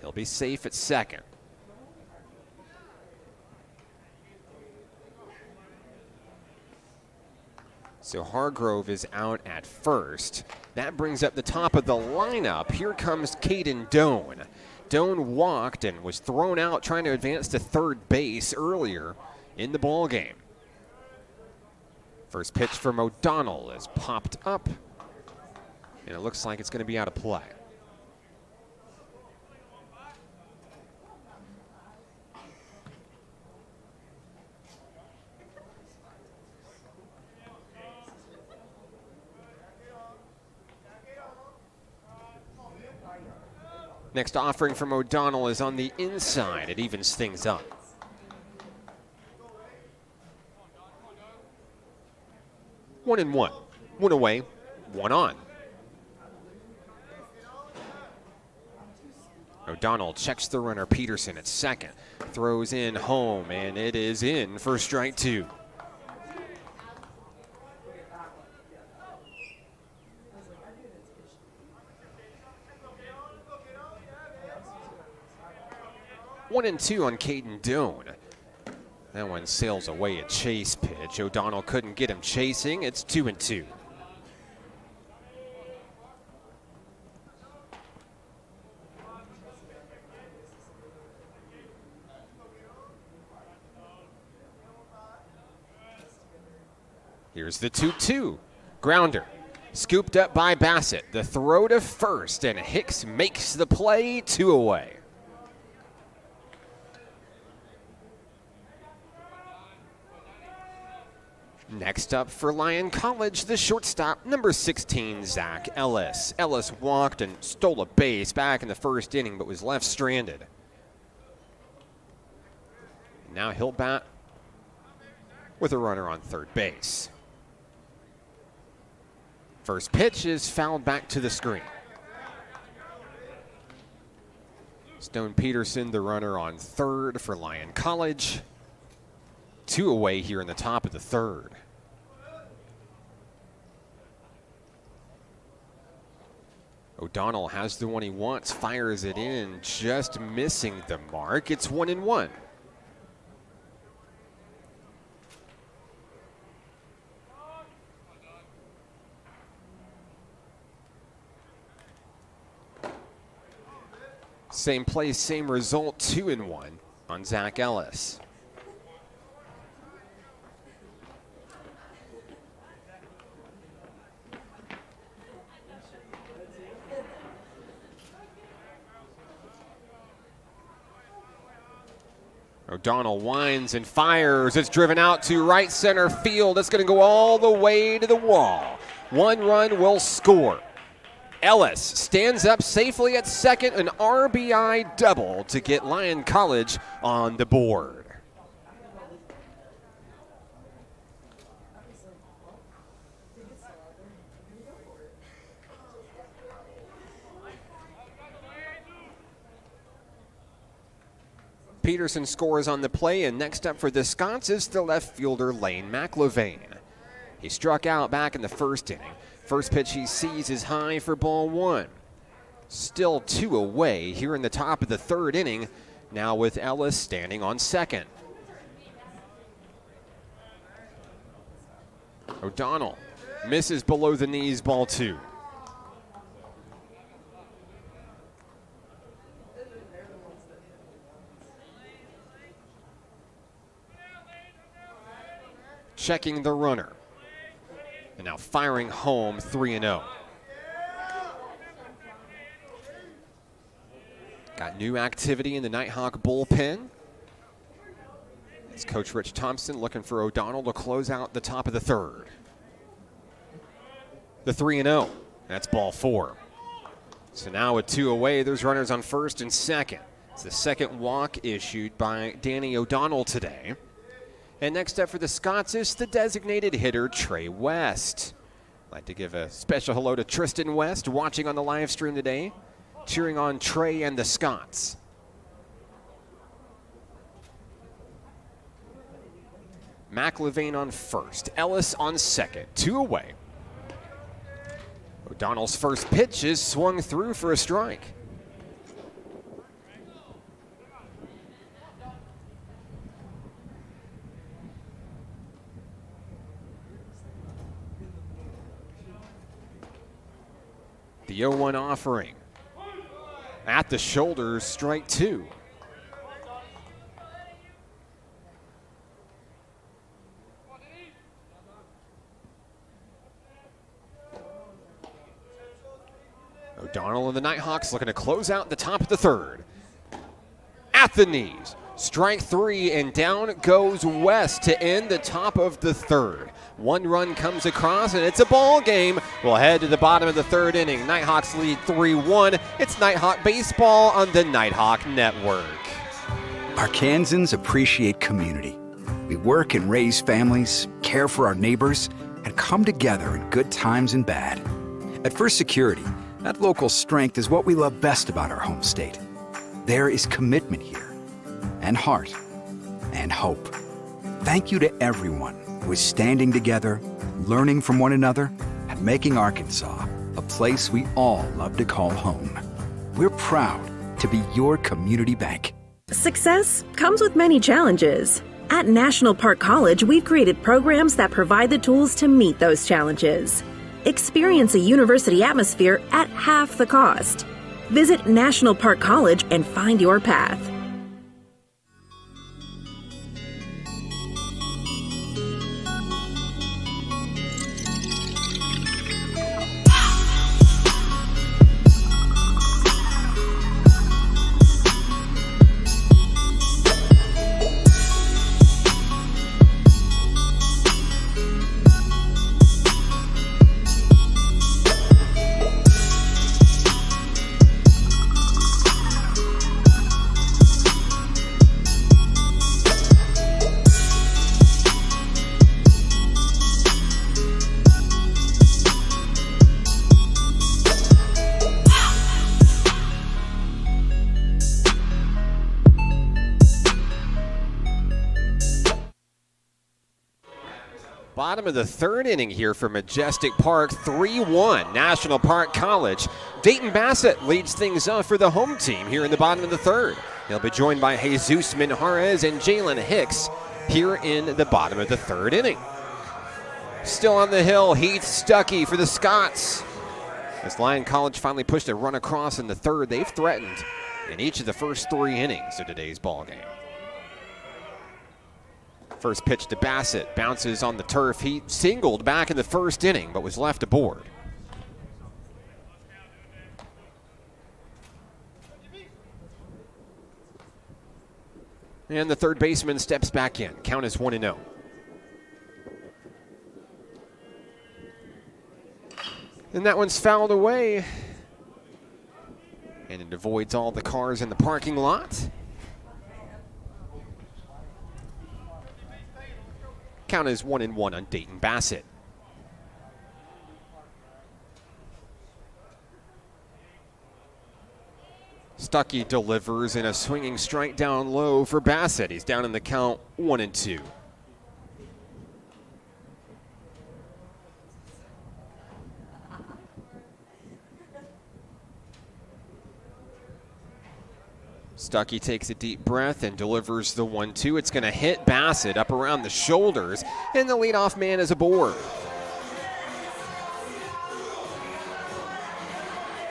He'll be safe at second. So Hargrove is out at first. That brings up the top of the lineup. Here comes Caden Doan. Doan walked and was thrown out trying to advance to third base earlier in the ball game. First pitch from O'Donnell is popped up, and it looks like it's going to be out of play. Next offering from O'Donnell is on the inside. It evens things up. One and one. One away, one on. O'Donnell checks the runner Peterson at second. Throws in home, and it is in for strike 2. One and 2 on Caden Doan. That one sails away a chase pitch. O'Donnell couldn't get him chasing. It's 2 and 2. Here's the 2-2. Grounder. Scooped up by Bassett. The throw to first, and Hicks makes the play. 2 away. Next up for Lyon College, the shortstop, number 16, Zach Ellis. Ellis walked and stole a base back in the first inning, but was left stranded. Now he'll bat with a runner on third base. First pitch is fouled back to the screen. Stone Peterson, the runner on third for Lyon College. 2 away here in the top of the third. O'Donnell has the one he wants, fires it in, just missing the mark. It's 1 and 1. Same play, same result, 2 and 1 on Zach Ellis. O'Donnell winds and fires. It's driven out to right center field. It's going to go all the way to the wall. 1 run will score. Ellis stands up safely at second, an RBI double to get Lyon College on the board. Peterson scores on the play, and next up for the Scots is the left fielder Lane McIlvaine. He struck out back in the first inning. First pitch he sees is high for ball 1. Still 2 away here in the top of the third inning, now with Ellis standing on second. O'Donnell misses below the knees, ball 2. Checking the runner. And now firing home, 3-0. Got new activity in the Nighthawk bullpen. It's Coach Rich Thompson looking for O'Donnell to close out the top of the third. The 3-0. That's ball 4. So now with 2 away, there's runners on first and second. It's the second walk issued by Danny O'Donnell today. And next up for the Scots is the designated hitter, Trey West. I'd like to give a special hello to Tristan West watching on the live stream today, cheering on Trey and the Scots. McIlvaine on first, Ellis on second, 2 away. O'Donnell's first pitch is swung through for a strike. The 0-1 offering. At the shoulders, strike 2. O'Donnell and the Nighthawks looking to close out the top of the third. At the knees, strike 3, and down goes West to end the top of the third. 1 run comes across, and it's a ball game. We'll head to the bottom of the third inning. Nighthawks lead 3-1. It's Nighthawk baseball on the Nighthawk Network.
Arkansans appreciate community. We work and raise families, care for our neighbors, and come together in good times and bad. At First Security, that local strength is what we love best about our home state. There is commitment here, and heart, and hope. Thank you to everyone who is standing together, learning from one another, and making Arkansas a place we all love to call home. We're proud to be your community bank.
Success comes with many challenges. At National Park College, we've created programs that provide the tools to meet those challenges. Experience a university atmosphere at half the cost. Visit National Park College and find your path.
Bottom of the third inning here for Majestic Park, 3-1, National Park College. Dayton Bassett leads things off for the home team here in the bottom of the third. He'll be joined by Jesus Minjarez and Jalen Hicks here in the bottom of the third inning. Still on the hill, Heath Stuckey for the Scots. As Lyon College finally pushed a run across in the third, they've threatened in each of the first 3 innings of today's ball game. First pitch to Bassett, bounces on the turf. He singled back in the first inning, but was left aboard. And the third baseman steps back in. Count is 1-0. And that one's fouled away. And it avoids all the cars in the parking lot. Count is 1-1 on Dayton Bassett. Stuckey delivers in a swinging strike down low for Bassett. He's down in the count 1-2. Stuckey takes a deep breath and delivers the 1-2. It's going to hit Bassett up around the shoulders, and the leadoff man is aboard.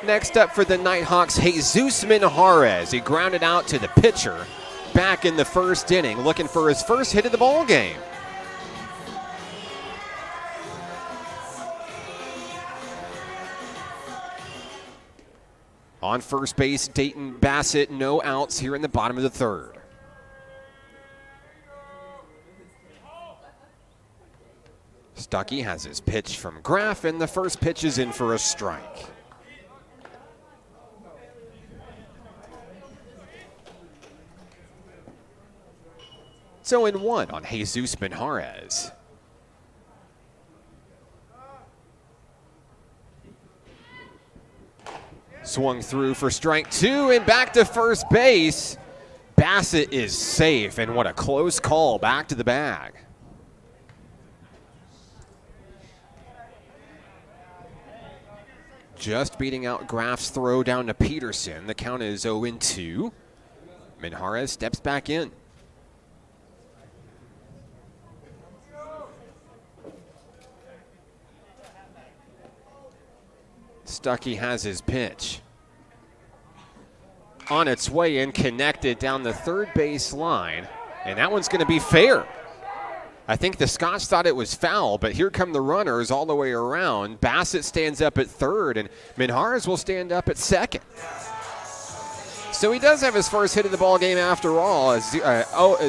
Next up for the Nighthawks, Jesus Minjarez. He grounded out to the pitcher back in the first inning, looking for his first hit of the ball game. On first base, Dayton Bassett, no outs here in the bottom of the third. Stuckey has his pitch from Graff, and the first pitch is in for a strike. So 0-1 on Jesus Minjarez. Swung through for strike 2 and back to first base. Bassett is safe, and what a close call back to the bag. Just beating out Graff's throw down to Peterson. The count is 0-2. Minjarez steps back in. Stuckey has his pitch. On its way in, connected down the third base line, and that one's going to be fair. I think the Scots thought it was foul, but here come the runners all the way around. Bassett stands up at third, and Minjarez will stand up at second. So he does have his first hit of the ball game after all. A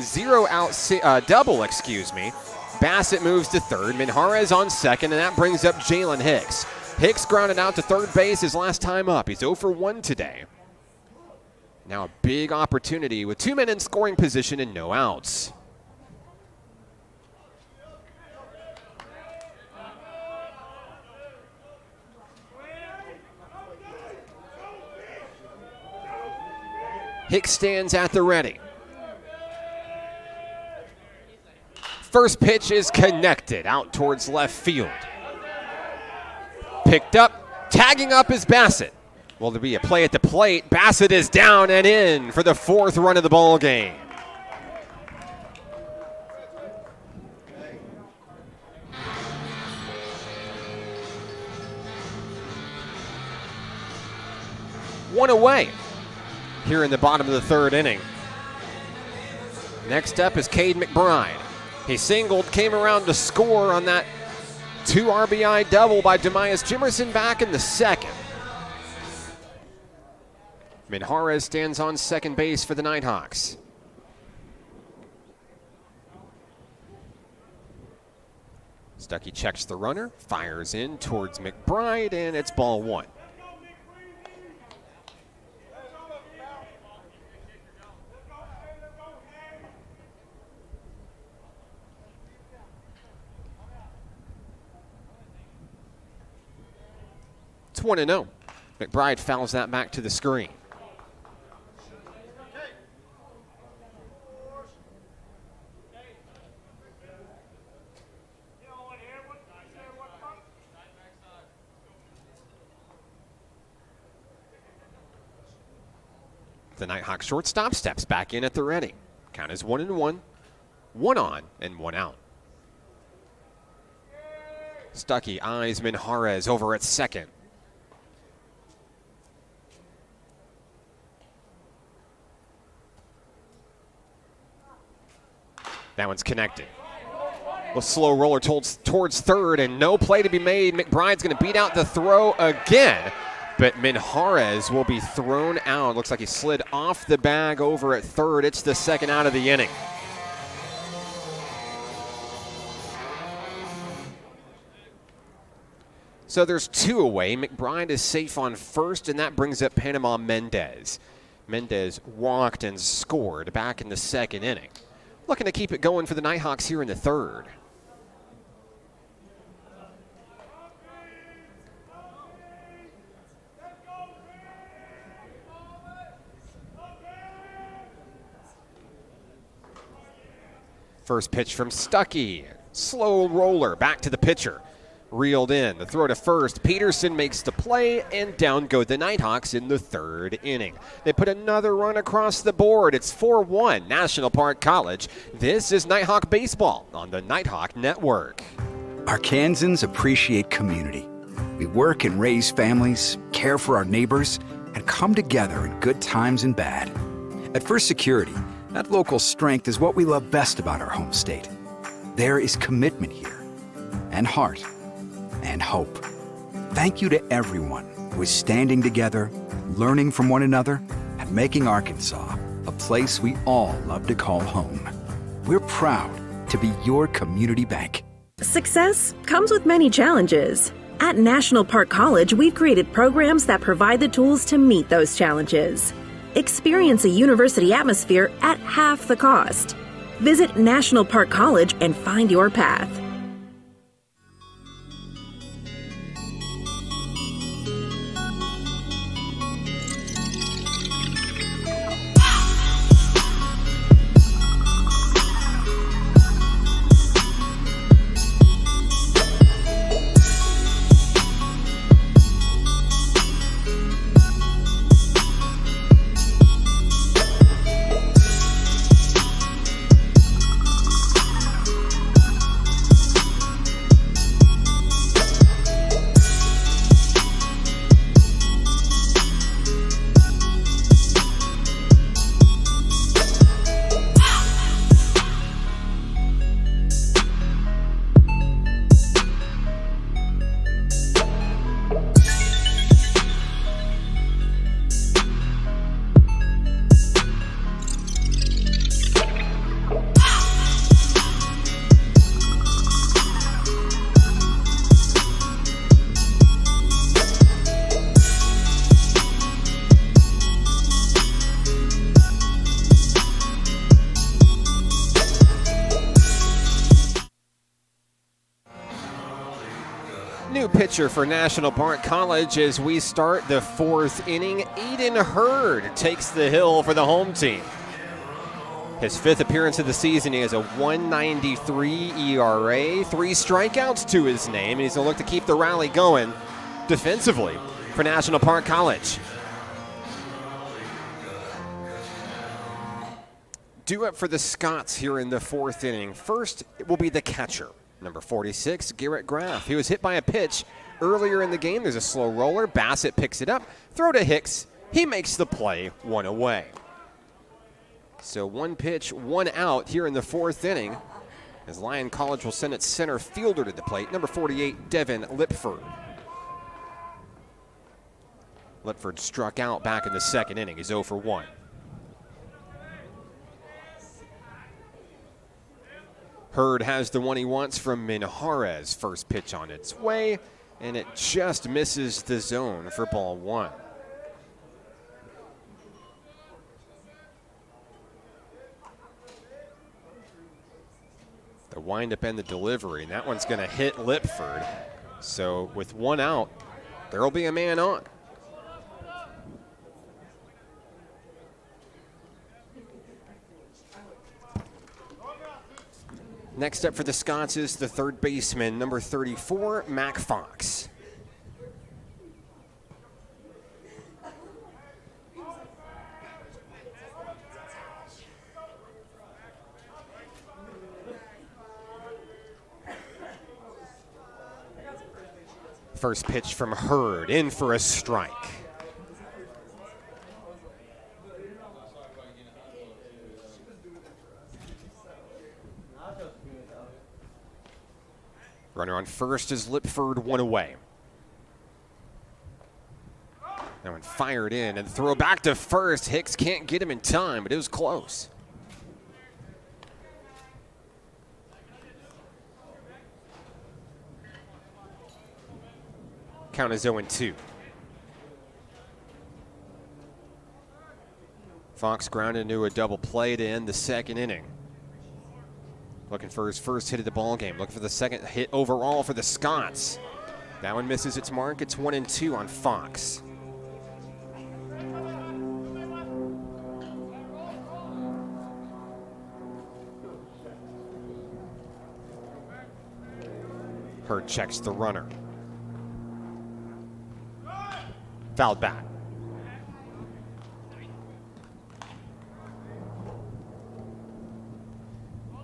zero-out double, excuse me. Bassett moves to third, Minjarez on second, and that brings up Jalen Hicks. Hicks grounded out to third base his last time up. He's 0 for 1 today. Now a big opportunity with 2 men in scoring position and no outs. Hicks stands at the ready. First pitch is connected out towards left field. Picked up, tagging up is Bassett. Will there be a play at the plate? Bassett is down and in for the 4th run of the ball game. One away here in the bottom of the third inning. Next up is Cade McBride. He singled, came around to score on that 2 RBI double by Demias Jimerson back in the second. Minjarez stands on second base for the Nighthawks. Stuckey checks the runner, fires in towards McBride, and it's ball 1. It's 1-0. McBride fouls that back to the screen. The Nighthawk shortstop steps back in at the ready. Count is 1-1. 1 on and 1 out. Stuckey eyes Minjarez over at second. That one's connected. A slow roller towards third, and no play to be made. McBride's going to beat out the throw again. But Minjarez will be thrown out. Looks like he slid off the bag over at third. It's the second out of the inning. So there's 2 away. McBride is safe on first, and that brings up Panama Mendez. Mendez walked and scored back in the second inning. Looking to keep it going for the Nighthawks here in the third. First pitch from Stuckey. Slow roller back to the pitcher. Reeled in. The throw to first. Peterson makes the play, and down go the Nighthawks in the third inning. They put another run across the board. It's 4-1 National Park College. This is Nighthawk Baseball on the Nighthawk Network.
Arkansans appreciate community. We work and raise families, care for our neighbors, and come together in good times and bad. At First Security, that local strength is what we love best about our home state. There is commitment here, and heart, and hope. Thank you to everyone who is standing together, learning from one another, and making Arkansas a place we all love to call home. We're proud to be your community bank.
Success comes with many challenges. At National Park College, we've created programs that provide the tools to meet those challenges. Experience a university atmosphere at half the cost. Visit National Park College and find your path.
New pitcher for National Park College as we start the fourth inning. Aiden Hurd takes the hill for the home team. His 5th appearance of the season, he has a 1.93 ERA, 3 strikeouts to his name, and he's going to look to keep the rally going defensively for National Park College. Due up for the Scots here in the 4th inning. First, it will be the catcher, number 46, Garrett Graff. He was hit by a pitch earlier in the game. There's a slow roller. Bassett picks it up. Throw to Hicks. He makes the play, 1 away. So 1 pitch, 1 out here in the 4th inning as Lyon College will send its center fielder to the plate, number 48, Devin Lipford. Lipford struck out back in the 2nd inning. He's 0 for 1. Hurd has the one he wants from Minjarez. First pitch on its way, and it just misses the zone for ball 1. The windup and the delivery, and that one's going to hit Lipford. So with 1 out, there will be a man on. Next up for the Scots is the 3rd baseman, number 34, Mac Fox. First pitch from Hurd, in for a strike. Runner on first is Lipford, 1 away. That one fired in and throw back to first. Hicks can't get him in time, but it was close. Count is 0-2. Fox grounded into a double play to end the second inning. Looking for his first hit of the ball game. Looking for the second hit overall for the Scots. That one misses its mark. It's 1-2 on Fox. Hurd checks the runner. Fouled back.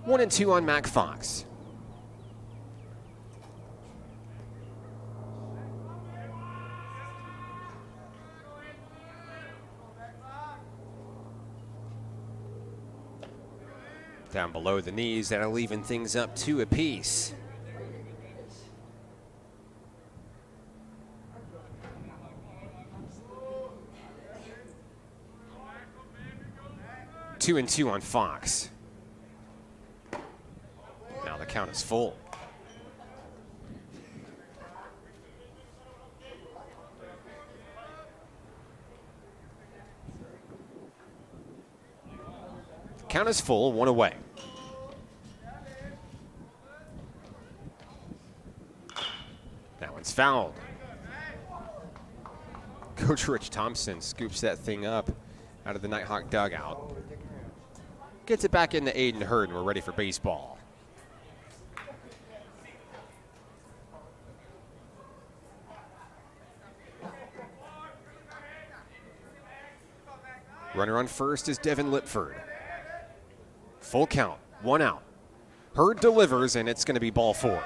One and two on Mac Fox. Down below the knees, that'll even things up 2 apiece. Two and two on Fox. Now the count is full. Count is full, 1 away. That one's fouled. Coach Rich Thompson scoops that thing up out of the Nighthawk dugout. Gets it back into Aiden Hurd, and we're ready for baseball. Runner on first is Devin Lipford. Full count, 1 out. Hurd delivers, and it's going to be ball 4.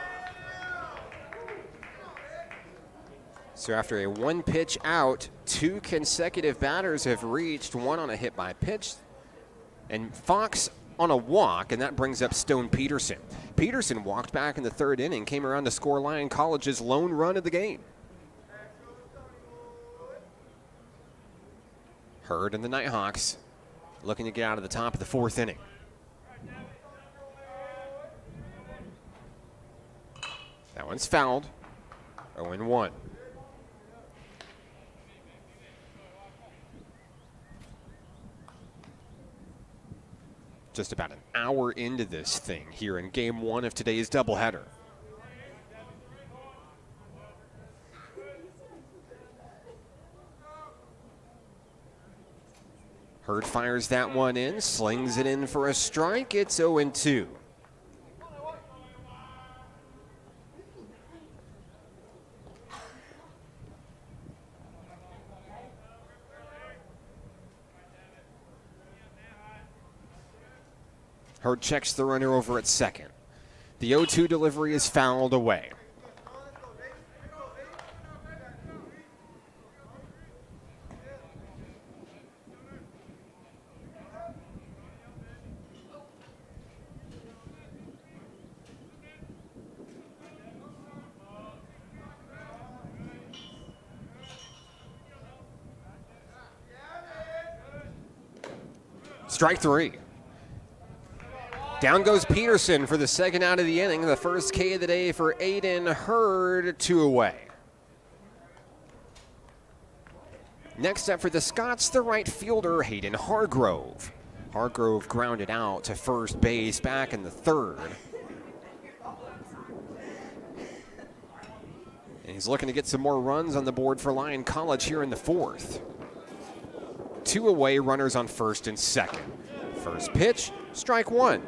So after a 1-pitch out, 2 consecutive batters have reached, 1 on a hit by pitch, and Fox on a walk, and that brings up Stone Peterson. Peterson walked back in the 3rd inning, came around to score Lyon College's lone run of the game. Hurd and the Nighthawks looking to get out of the top of the 4th inning. That one's fouled. 0-1. Just about an hour into this thing here in Game 1 of today's doubleheader. Hurd fires that one in, slings it in for a strike. It's 0-2. Hurd checks the runner over at second. The 0-2 delivery is fouled away. Strike 3. Down goes Peterson for the second out of the inning. The first K of the day for Aiden Hurd, 2 away. Next up for the Scots, the right fielder, Hayden Hargrove. Hargrove grounded out to first base back in the 3rd. And he's looking to get some more runs on the board for Lyon College here in the 4th. 2 away, runners on first and second. First pitch, strike 1.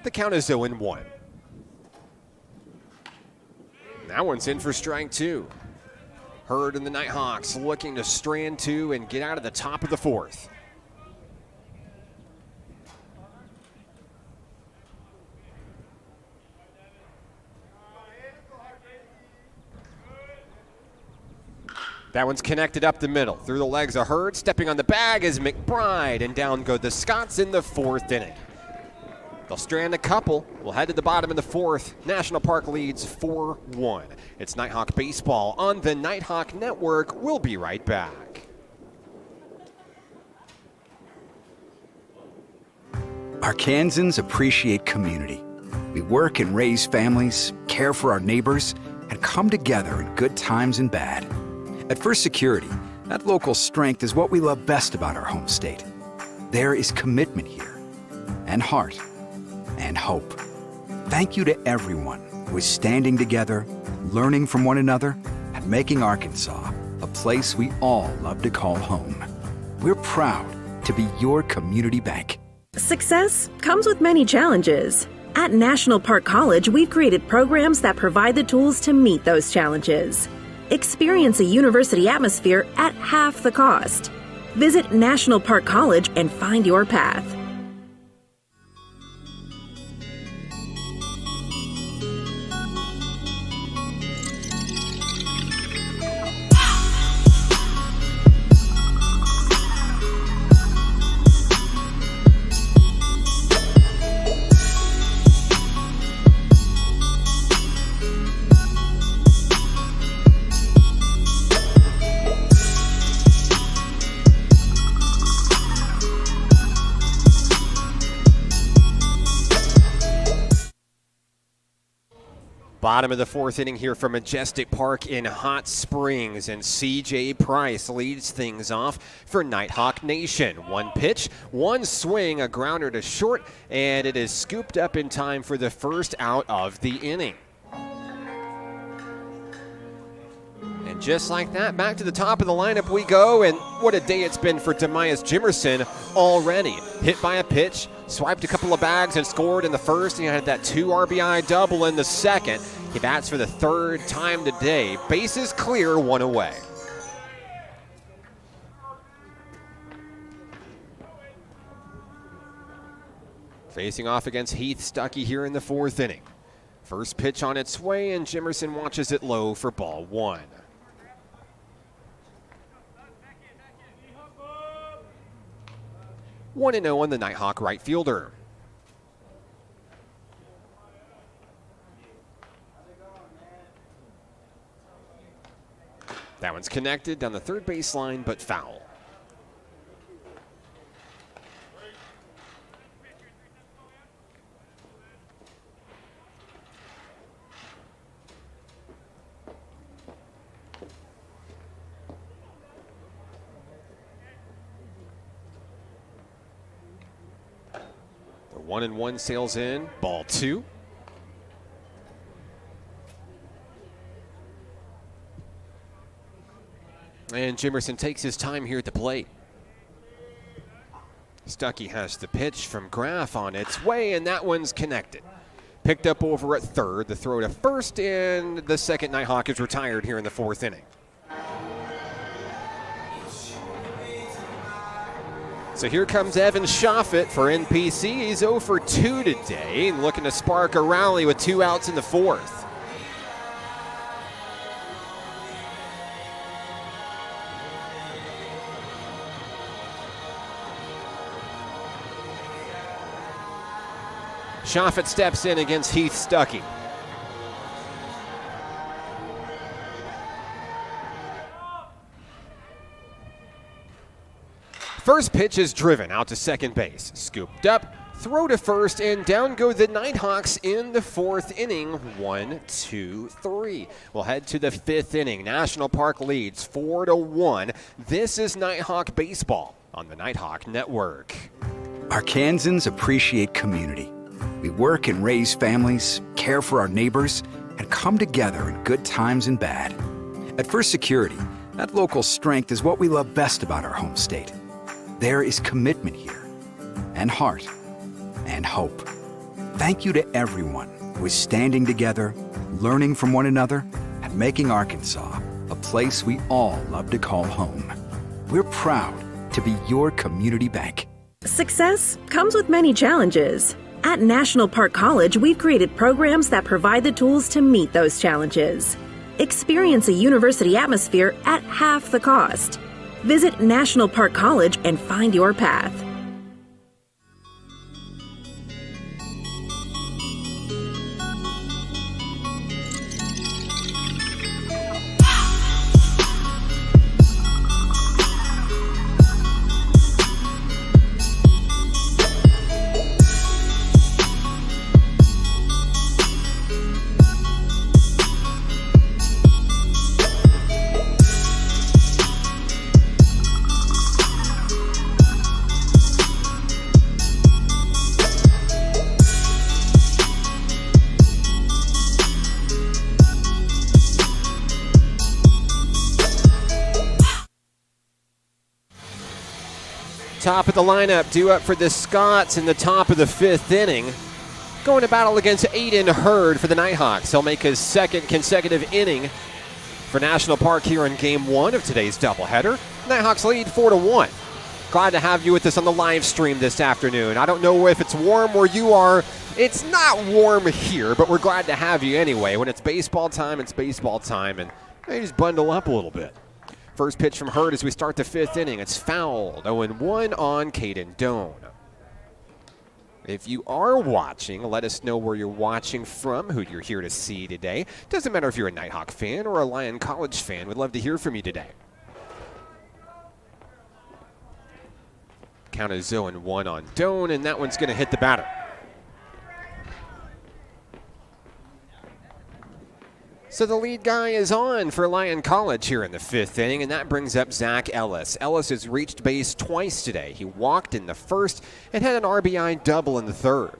The count is 0-1. That one's in for strike 2. Hurd and the Nighthawks looking to strand 2 and get out of the top of the 4th. That one's connected up the middle. Through the legs of Hurd. Stepping on the bag is McBride, and down go the Scots in the fourth inning. They'll strand a couple. We'll head to the bottom of the fourth. National Park leads 4-1. It's Nighthawk Baseball on the Nighthawk Network. We'll be right back.
Arkansans appreciate community. We work and raise families, care for our neighbors, and come together in good times and bad. At First Security, that local strength is what we love best about our home state. There is commitment here, and heart, and hope. Thank you to everyone who is standing together, learning from one another, and making Arkansas a place we all love to call home. We're proud to be your community bank.
Success comes with many challenges. At National Park College, we've created programs that provide the tools to meet those challenges. Experience a university atmosphere at half the cost. Visit National Park College and find your path.
Bottom of the fourth inning here from Majestic Park in Hot Springs, and C.J. Price leads things off for Nighthawk Nation. One pitch, one swing, a grounder to short, and it is scooped up in time for the first out of the inning. And just like that, back to the top of the lineup we go, and what a day it's been for Demias Jimerson already. Hit by a pitch, swiped a couple of bags and scored in the first. He had that 2 RBI double in the second. He bats for the third time today. Bases clear, one away. Facing off against Heath Stuckey here in the fourth inning. First pitch on its way, and Jimerson watches it low for ball one. One and 0 on the Nighthawk right fielder. That one's connected down the third baseline, but foul. The 1-1 sails in, ball two. And Jimerson takes his time here at the plate. Stuckey has the pitch from Graff on its way, and that one's connected. Picked up over at third, the throw to first, and the second Nighthawk is retired here in the fourth inning. So here comes Evan Schaffet for NPC. He's 0 for 2 today, and looking to spark a rally with 2 outs in the fourth. Schaffet steps in against Heath Stuckey. First pitch is driven out to second base. Scooped up, throw to first, and down go the Nighthawks in the fourth inning. 1, 2, 3. We'll head to the fifth inning. National Park leads 4-1. This is Nighthawk Baseball on the Nighthawk Network.
Arkansans appreciate community. We work and raise families, care for our neighbors, and come together in good times and bad. At First Security, that local strength is what we love best about our home state. There is commitment here, and heart, and hope. Thank you to everyone who is standing together, learning from one another, and making Arkansas a place we all love to call home. We're proud to be your community bank.
Success comes with many challenges. At National Park College, we've created programs that provide the tools to meet those challenges. Experience a university atmosphere at half the cost. Visit National Park College and find your path.
Top of the lineup due up for the Scots in the top of the 5th inning. Going to battle against Aiden Hurd for the Nighthawks. He'll make his 2nd consecutive inning for National Park here in Game 1 of today's doubleheader. Nighthawks lead 4-1. Glad to have you with us on the live stream this afternoon. I don't know if it's warm where you are. It's not warm here, but we're glad to have you anyway. When it's baseball time, and they just bundle up a little bit. First pitch from Hurd as we start the 5th inning. It's fouled. 0-1 on Caden Doan. If you are watching, let us know where you're watching from, who you're here to see today. Doesn't matter if you're a Nighthawk fan or a Lyon College fan. We'd love to hear from you today. Count is 0-1 on Doan, and that one's going to hit the batter. So the lead guy is on for Lyon College here in the 5th inning, and that brings up Zach Ellis. Ellis has reached base twice today. He walked in the 1st and had an RBI double in the 3rd.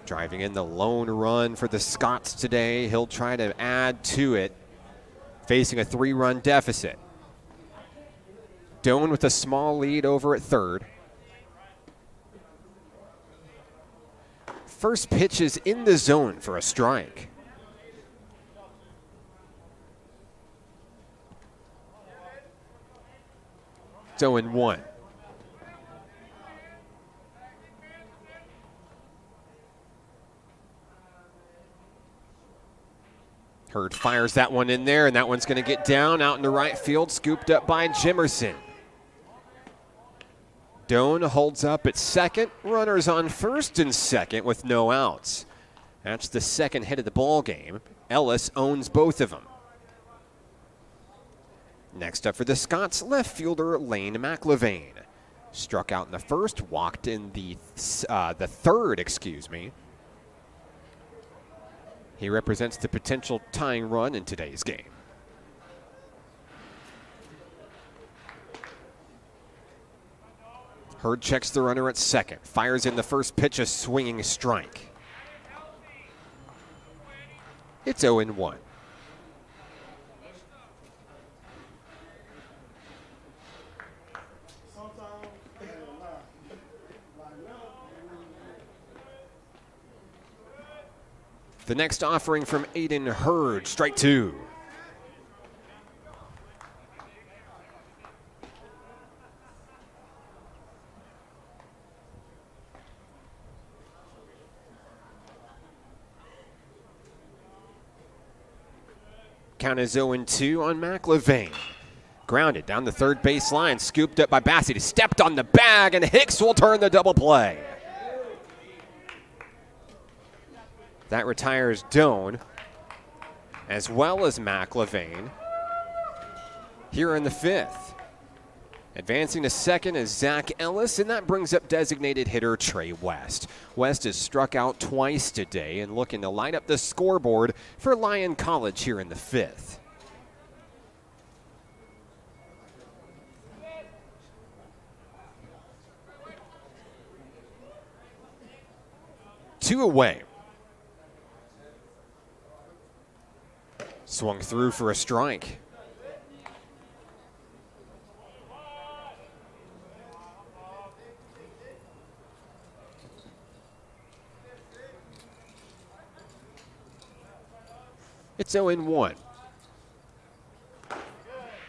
Driving in the lone run for the Scots today. He'll try to add to it, facing a 3-run deficit. Doan with a small lead over at 3rd. First pitch is in the zone for a strike. It's 0-1. Hurd fires that one in there, and that one's going to get down out in the right field, scooped up by Jimerson. Doan holds up at 2nd. Runners on 1st and 2nd with no outs. That's the 2nd hit of the ball game. Ellis owns both of them. Next up for the Scots, left fielder Lane McLevane. Struck out in the 1st, walked in the 3rd, He represents the potential tying run in today's game. Hurd checks the runner at 2nd, fires in the first pitch, a swinging strike. It's 0-1. The next offering from Aiden Hurd, strike 2. Count is 0-2 on McLevane. Grounded down the 3rd base line, scooped up by Bassett. He stepped on the bag, and Hicks will turn the double play. That retires Doan, as well as McLevane, here in the 5th. Advancing to 2nd is Zach Ellis, and that brings up designated hitter Trey West. West has struck out twice today and looking to light up the scoreboard for Lyon College here in the 5th. Two away. Swung through for a strike. It's 0-1.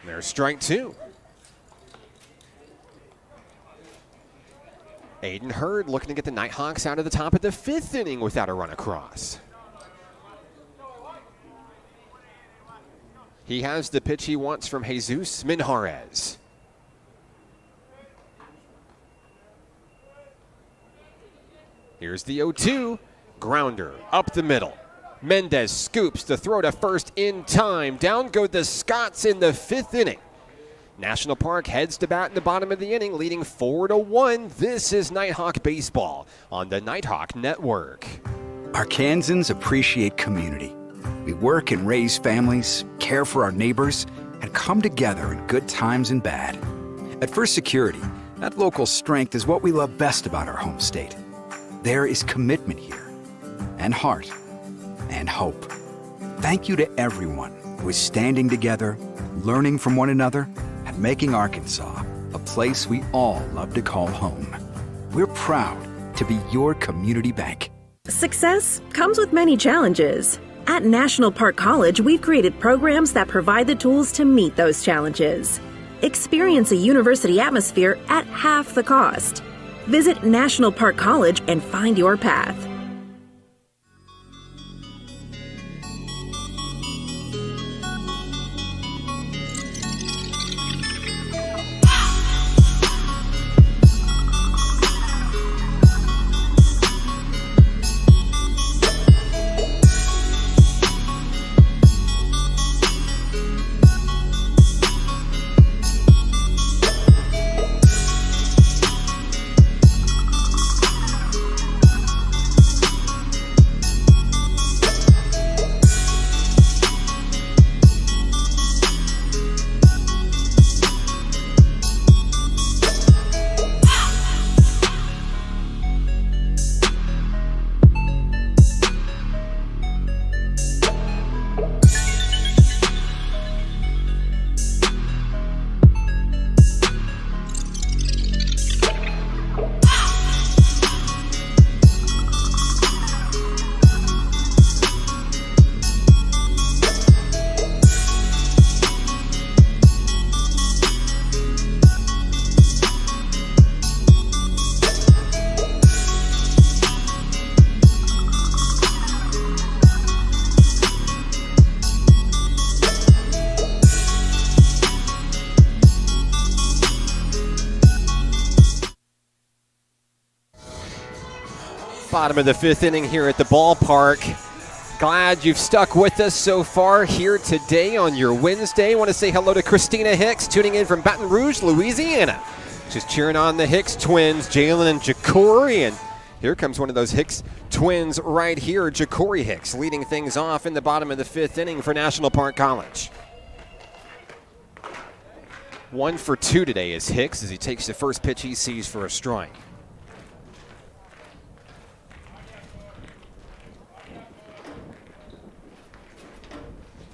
There's strike 2. Aiden Hurd looking to get the Nighthawks out of the top of the 5th inning without a run across. He has the pitch he wants from Jesus Minjarez. Here's the 0-2. Grounder up the middle. Mendez scoops the throw to first in time. Down go the Scots in the 5th inning. National Park heads to bat in the bottom of the inning, leading 4-1. This is Nighthawk Baseball on the Nighthawk Network.
Arkansans appreciate community. We work and raise families, care for our neighbors, and come together in good times and bad. At First Security, that local strength is what we love best about our home state. There is commitment here, and heart, and hope. Thank you to everyone who is standing together, learning from one another, and making Arkansas a place we all love to call home. We're proud to be your community bank.
Success comes with many challenges. At National Park College, we've created programs that provide the tools to meet those challenges. Experience a university atmosphere at half the cost. Visit National Park College and find your path.
Bottom of the 5th inning here at the ballpark. Glad you've stuck with us so far here today on your Wednesday. Want to say hello to Christina Hicks, tuning in from Baton Rouge, Louisiana. She's cheering on the Hicks twins, Jalen and Ja'Cory. And here comes one of those Hicks twins right here, Ja'Cory Hicks, leading things off in the bottom of the 5th inning for National Park College. 1 for 2 today is Hicks as he takes the first pitch he sees for a strike.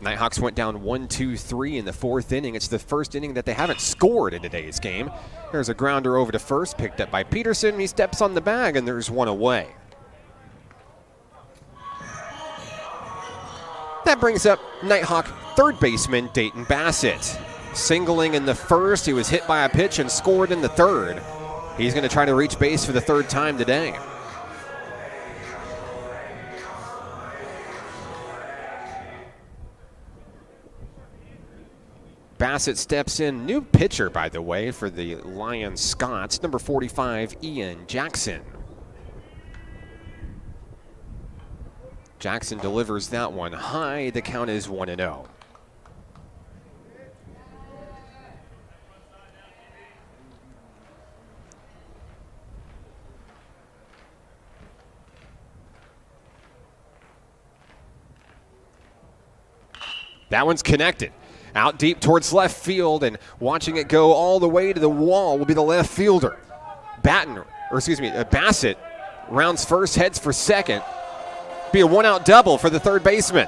Nighthawks went down 1-2-3 in the 4th inning. It's the first inning that they haven't scored in today's game. There's a grounder over to first, picked up by Peterson. He steps on the bag, and there's one away. That brings up Nighthawk third baseman Dayton Bassett. Singling in the first, he was hit by a pitch and scored in the third. He's going to try to reach base for the 3rd time today. Bassett steps in. New pitcher, by the way, for the Lyon Scots, number 45, Ian Jackson. Jackson delivers that one high. The count is 1-0. That one's connected. Out deep towards left field, and watching it go all the way to the wall will be the left fielder. Bassett rounds first, heads for second. Be a one-out double for the third baseman.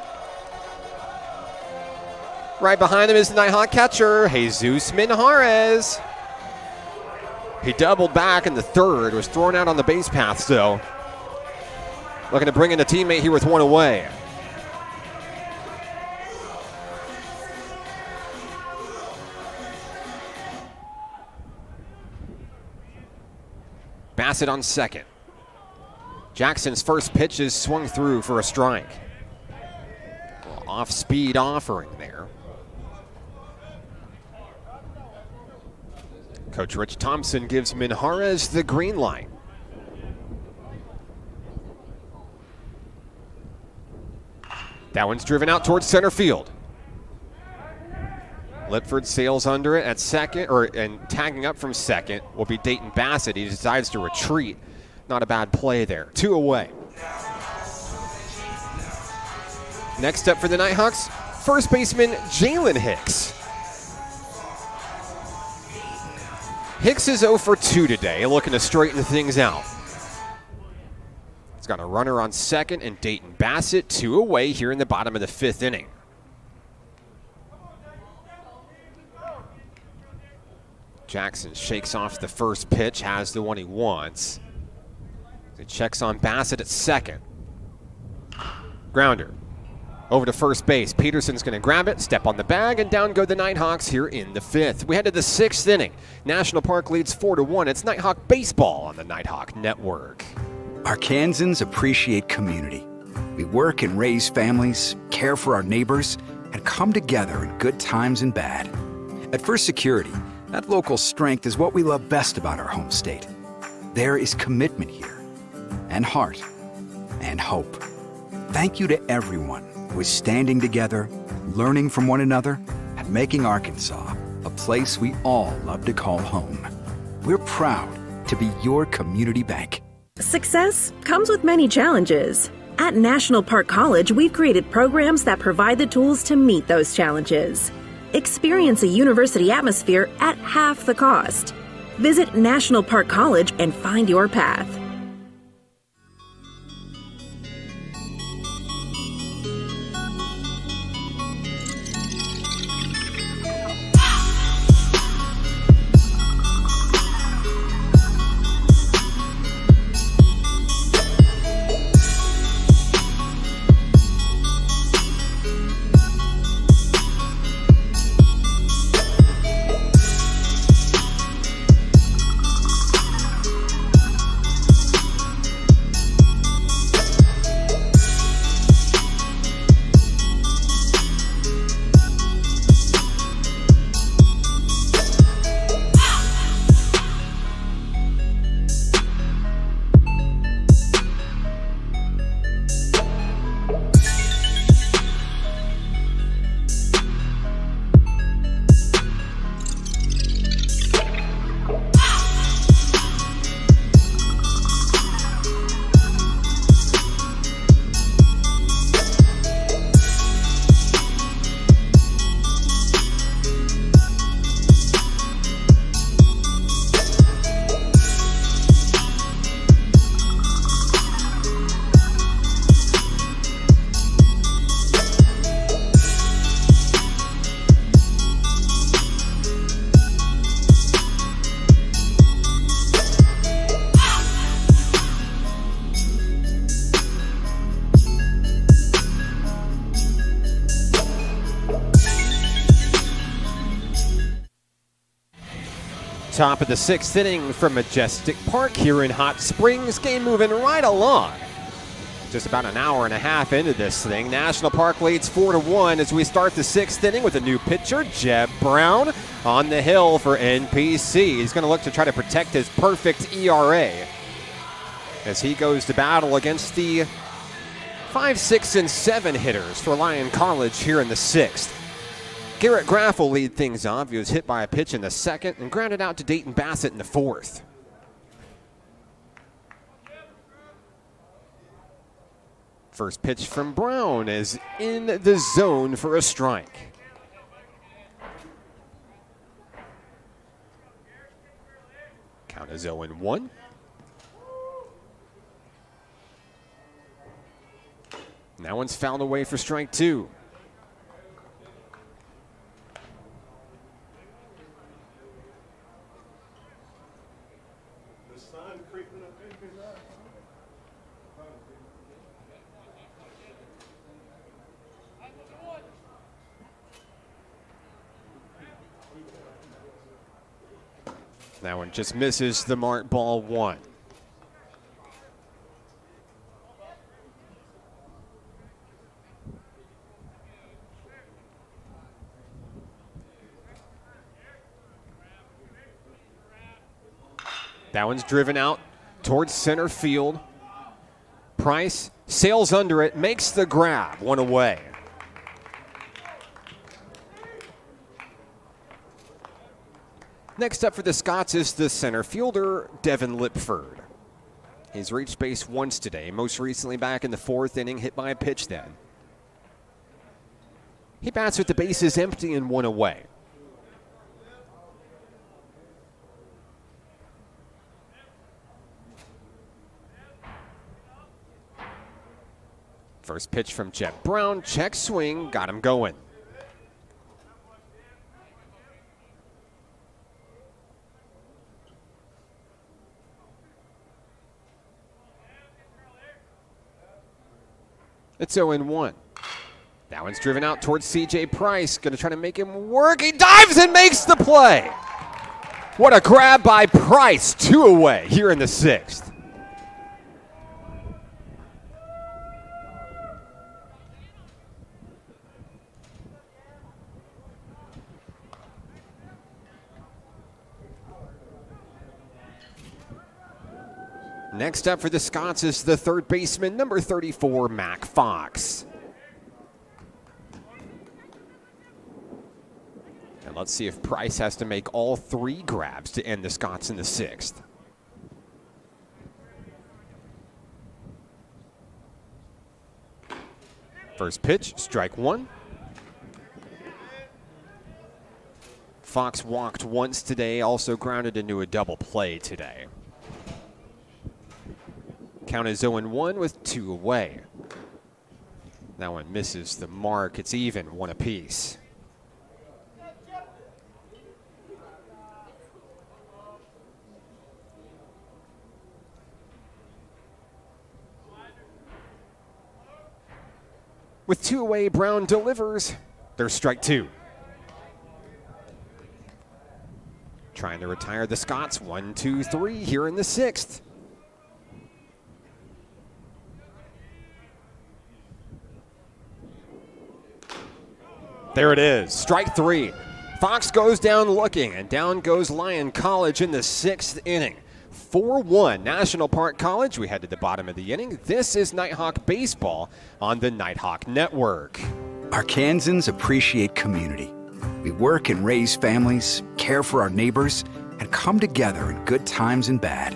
Right behind him is the Nighthawk catcher, Jesus Minjarez. He doubled back in the third, was thrown out on the base paths, though. Looking to bring in a teammate here with one away. Bassett on second. Jackson's first pitch is swung through for a strike. Off-speed offering there. Coach Rich Thompson gives Minjarez the green light. That one's driven out towards center field. Litford sails under it at second, and tagging up from second will be Dayton Bassett. He decides to retreat. Not a bad play there. 2 away. Next up for the Nighthawks, first baseman Jalen Hicks. Hicks is 0 for 2 today, looking to straighten things out. He's got a runner on second, and Dayton Bassett 2 away here in the bottom of the 5th inning. Jackson shakes off the first pitch, has the one he wants. He checks on Bassett at second. Grounder. Over to first base. Peterson's going to grab it, step on the bag, and down go the Nighthawks here in the 5th. We head to the 6th inning. National Park leads 4-1. It's Nighthawk baseball on the Nighthawk Network.
Arkansans appreciate community. We work and raise families, care for our neighbors, and come together in good times and bad. At First Security, that local strength is what we love best about our home state. There is commitment here, and heart, and hope. Thank you to everyone who is standing together, learning from one another, and making Arkansas a place we all love to call home. We're proud to be your community bank.
Success comes with many challenges. At National Park College, we've created programs that provide the tools to meet those challenges. Experience a university atmosphere at half the cost. Visit National Park College and find your path. Top of the 6th inning from Majestic Park here in Hot Springs. Game moving right along. Just about an hour and a half into this thing. National Park leads 4-1 as we start the 6th inning with a new pitcher, Jeb Brown, on the hill for NPC. He's going to look to try to protect his perfect ERA as he goes to battle against the 5, 6, and 7 hitters for Lyon College here in the 6th. Garrett Graff will lead things off. He was hit by a pitch in the 2nd and grounded out to Dayton Bassett in the 4th. First pitch from Brown is in the zone for a strike. Count is 0-1. That one's fouled away for strike 2. That one just misses the mark, ball 1.
That one's driven out towards center field. Price sails under it, makes the grab, one away. Next up for the Scots is the center fielder, Devin Lipford. He's reached base once today, most recently back in the 4th inning, hit by a pitch then. He bats with the bases empty and one away. First pitch from Jet Brown, check swing, got him going. It's 0-1. That one's driven out towards C.J. Price. Going to try to make him work. He dives and makes the play. What a grab by Price. 2 away here in the 6th. Next up for the Scots is the third baseman, number 34, Mac Fox. And let's see if Price has to make all 3 grabs to end the Scots in the 6th. First pitch, strike 1. Fox walked once today, also grounded into a double play today. Count is 0-1 with 2 away. That one misses the mark. It's even, 1 apiece. With 2 away, Brown delivers. There's strike 2. Trying to retire the Scots. 1, 2, 3 here in the 6th. There it is, strike 3. Fox goes down looking, and down goes Lyon College in the 6th inning. 4-1 National Park College. We head to the bottom of the inning. This is Nighthawk Baseball on the Nighthawk Network.
Arkansans appreciate community. We work and raise families, care for our neighbors, and come together in good times and bad.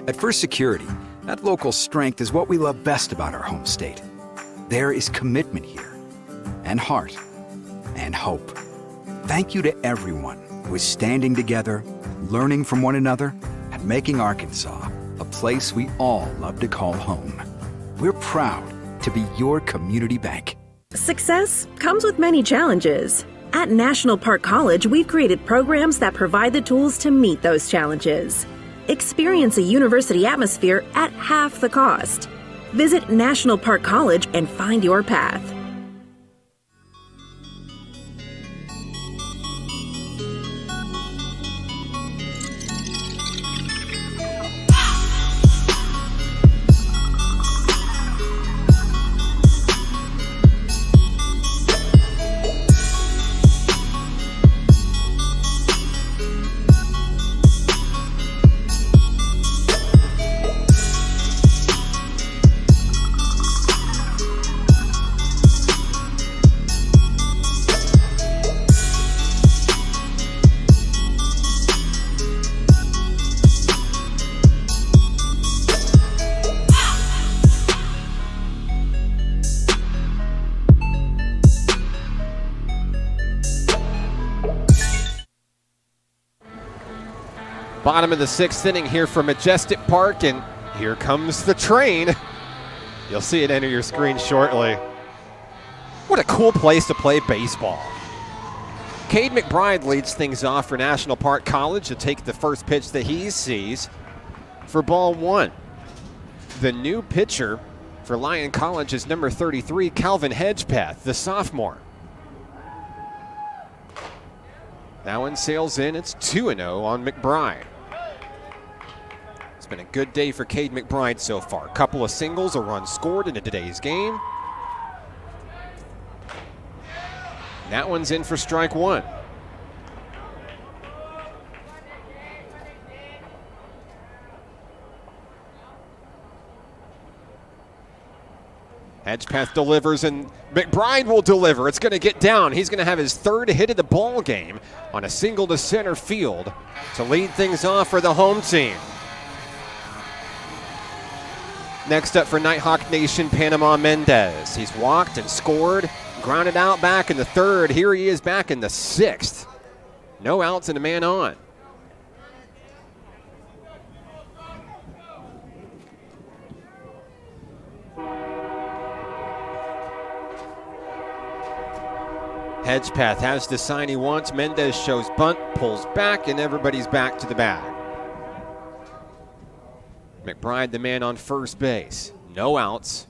At First Security, that local strength is what we love best about our home state. There is commitment here, and heart, and hope. Thank you to everyone who is standing together, learning from one another, and making Arkansas a place we all love to call home. We're proud to be your community bank.
Success comes with many challenges. At National Park College, we've created programs that provide the tools to meet those challenges. Experience a university atmosphere at half the cost. Visit National Park College and find your path.
Bottom of the 6th inning here from Majestic Park, and here comes the train. You'll see it enter your screen shortly. What a cool place to play baseball. Cade McBride leads things off for National Park College to take the first pitch that he sees for ball 1. The new pitcher for Lyon College is number 33, Calvin Hedgepeth, the sophomore. That one sails in. It's 2-0 on McBride. It's been a good day for Cade McBride so far. Couple of singles, a run scored into today's game. That one's in for strike 1. Hedgepeth delivers, and McBride will deliver. It's going to get down. He's going to have his third hit of the ball game on a single to center field to lead things off for the home team. Next up for Nighthawk Nation, Panama Mendez. He's walked and scored, grounded out back in the third. Here he is back in the sixth. No outs and a man on. Hedgepeth has the sign he wants. Mendez shows bunt, pulls back, and everybody's back to the bag. McBride, the man on first base. No outs.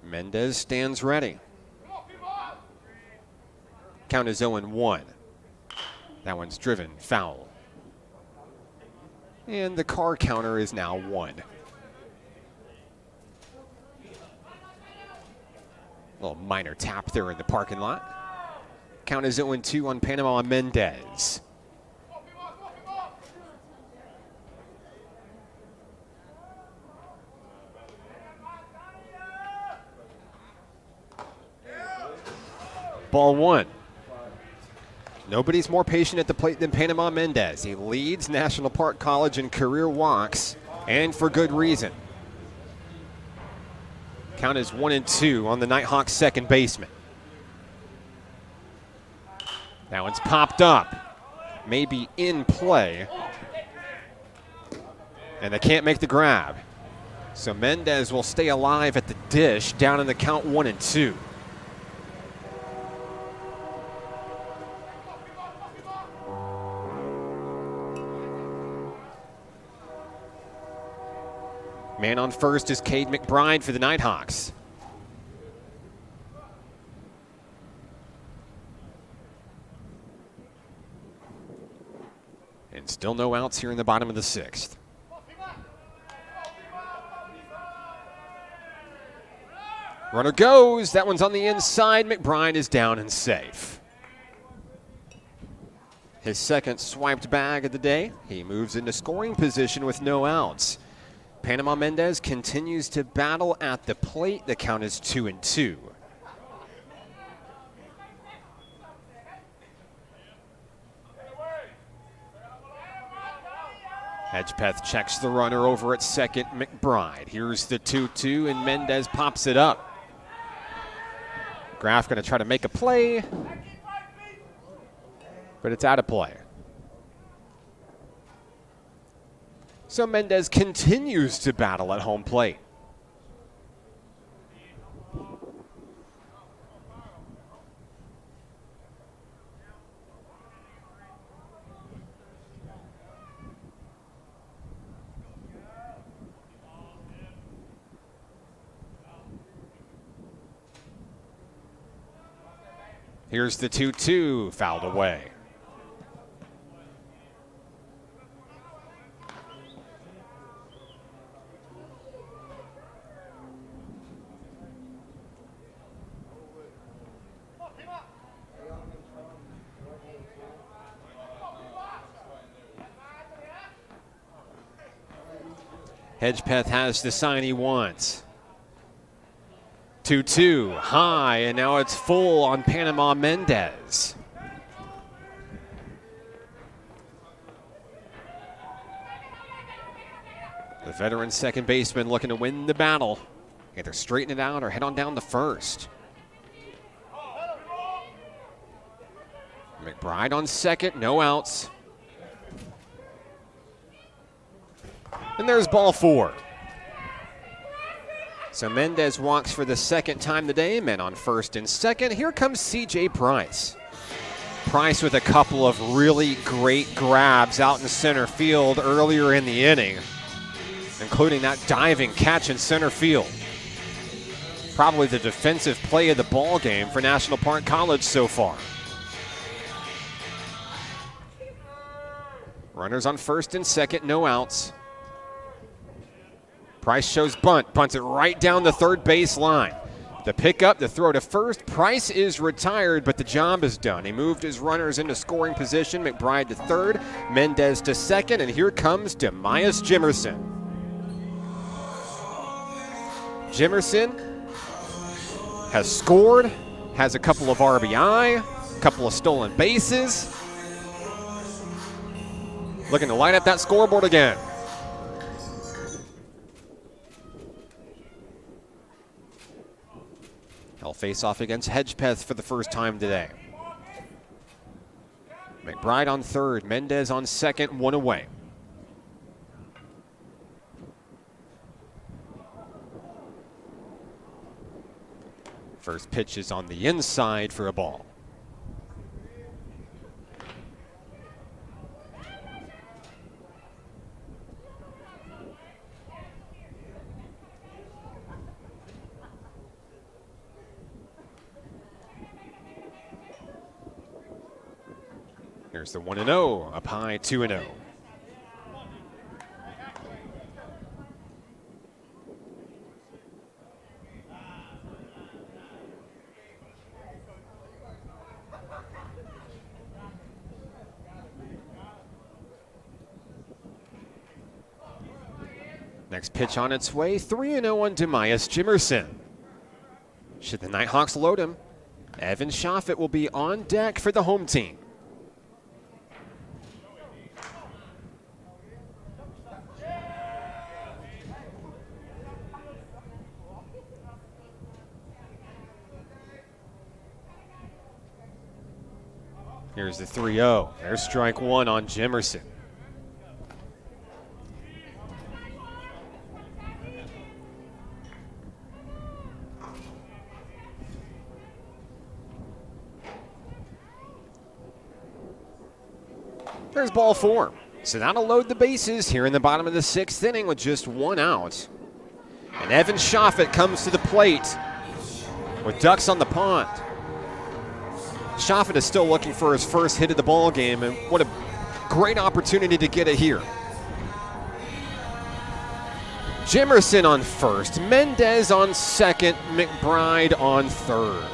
Mendez stands ready. Count is 0-1. That one's driven foul. And the car counter is now 1. A little minor tap there in the parking lot. Count is 0-2 on Panama Mendez. Ball 1. Nobody's more patient at the plate than Panama Mendez. He leads National Park College in career walks, and for good reason. Count is 1-2 on the Nighthawks second baseman. That one's popped up. Maybe in play. And they can't make the grab. So Mendez will stay alive at the dish, down in the count 1-2. Man on first is Cade McBride for the Nighthawks. And still no outs here in the bottom of the sixth. Runner goes. That one's on the inside. McBride is down and safe. His second swiped bag of the day. He moves into scoring position with no outs. Panama Mendez continues to battle at the plate. The count is 2-2. Hedgepeth checks the runner over at second, McBride. Here's the 2-2, and Mendez pops it up. Graff going to try to make a play, but it's out of play. So Mendez continues to battle at home plate. Here's the 2-2, fouled away. Hedgepeth has the sign he wants. 2-2, high, and now it's full on Panama Mendez. The veteran second baseman looking to win the battle. Either straighten it out or head on down the first. McBride on second, no outs. And there's ball 4. So Mendez walks for the second time today. Men on first and second. Here comes C.J. Price. Price with a couple of really great grabs out in center field earlier in the inning, including that diving catch in center field. Probably the defensive play of the ball game for National Park College so far. Runners on first and second, no outs. Price shows bunt, bunts it right down the third base line. The pickup, the throw to first. Price is retired, but the job is done. He moved his runners into scoring position. McBride to third, Mendez to second, and here comes Demias Jimerson. Jimerson has scored, has a couple of RBI, a couple of stolen bases. Looking to light up that scoreboard again. He'll face off against Hedgepeth for the first time today. McBride on third, Mendez on second, one away. First pitch is on the inside for a ball. Here's the 1-0, up high 2-0. Next pitch on its way, 3-0 on Demias Jimerson. Should the Nighthawks load him, Evan Schaffet will be on deck for the home team. Here's the 3-0. There's strike one on Jimerson. There's ball four. So that'll load the bases here in the bottom of the sixth inning with just one out. And Evan Schaffet comes to the plate with ducks on the pond. Schaffet is still looking for his first hit of the ball game, and what a great opportunity to get it here. Jimerson on first, Mendez on second, McBride on third.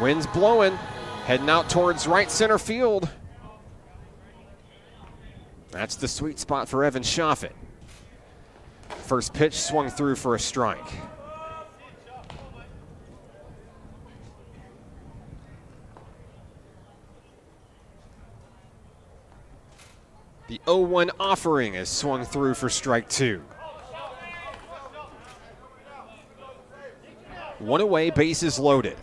Wind's blowing, heading out towards right center field. That's the sweet spot for Evan Schaffet. First pitch swung through for a strike. The 0-1 offering is swung through for strike two. One away, bases loaded.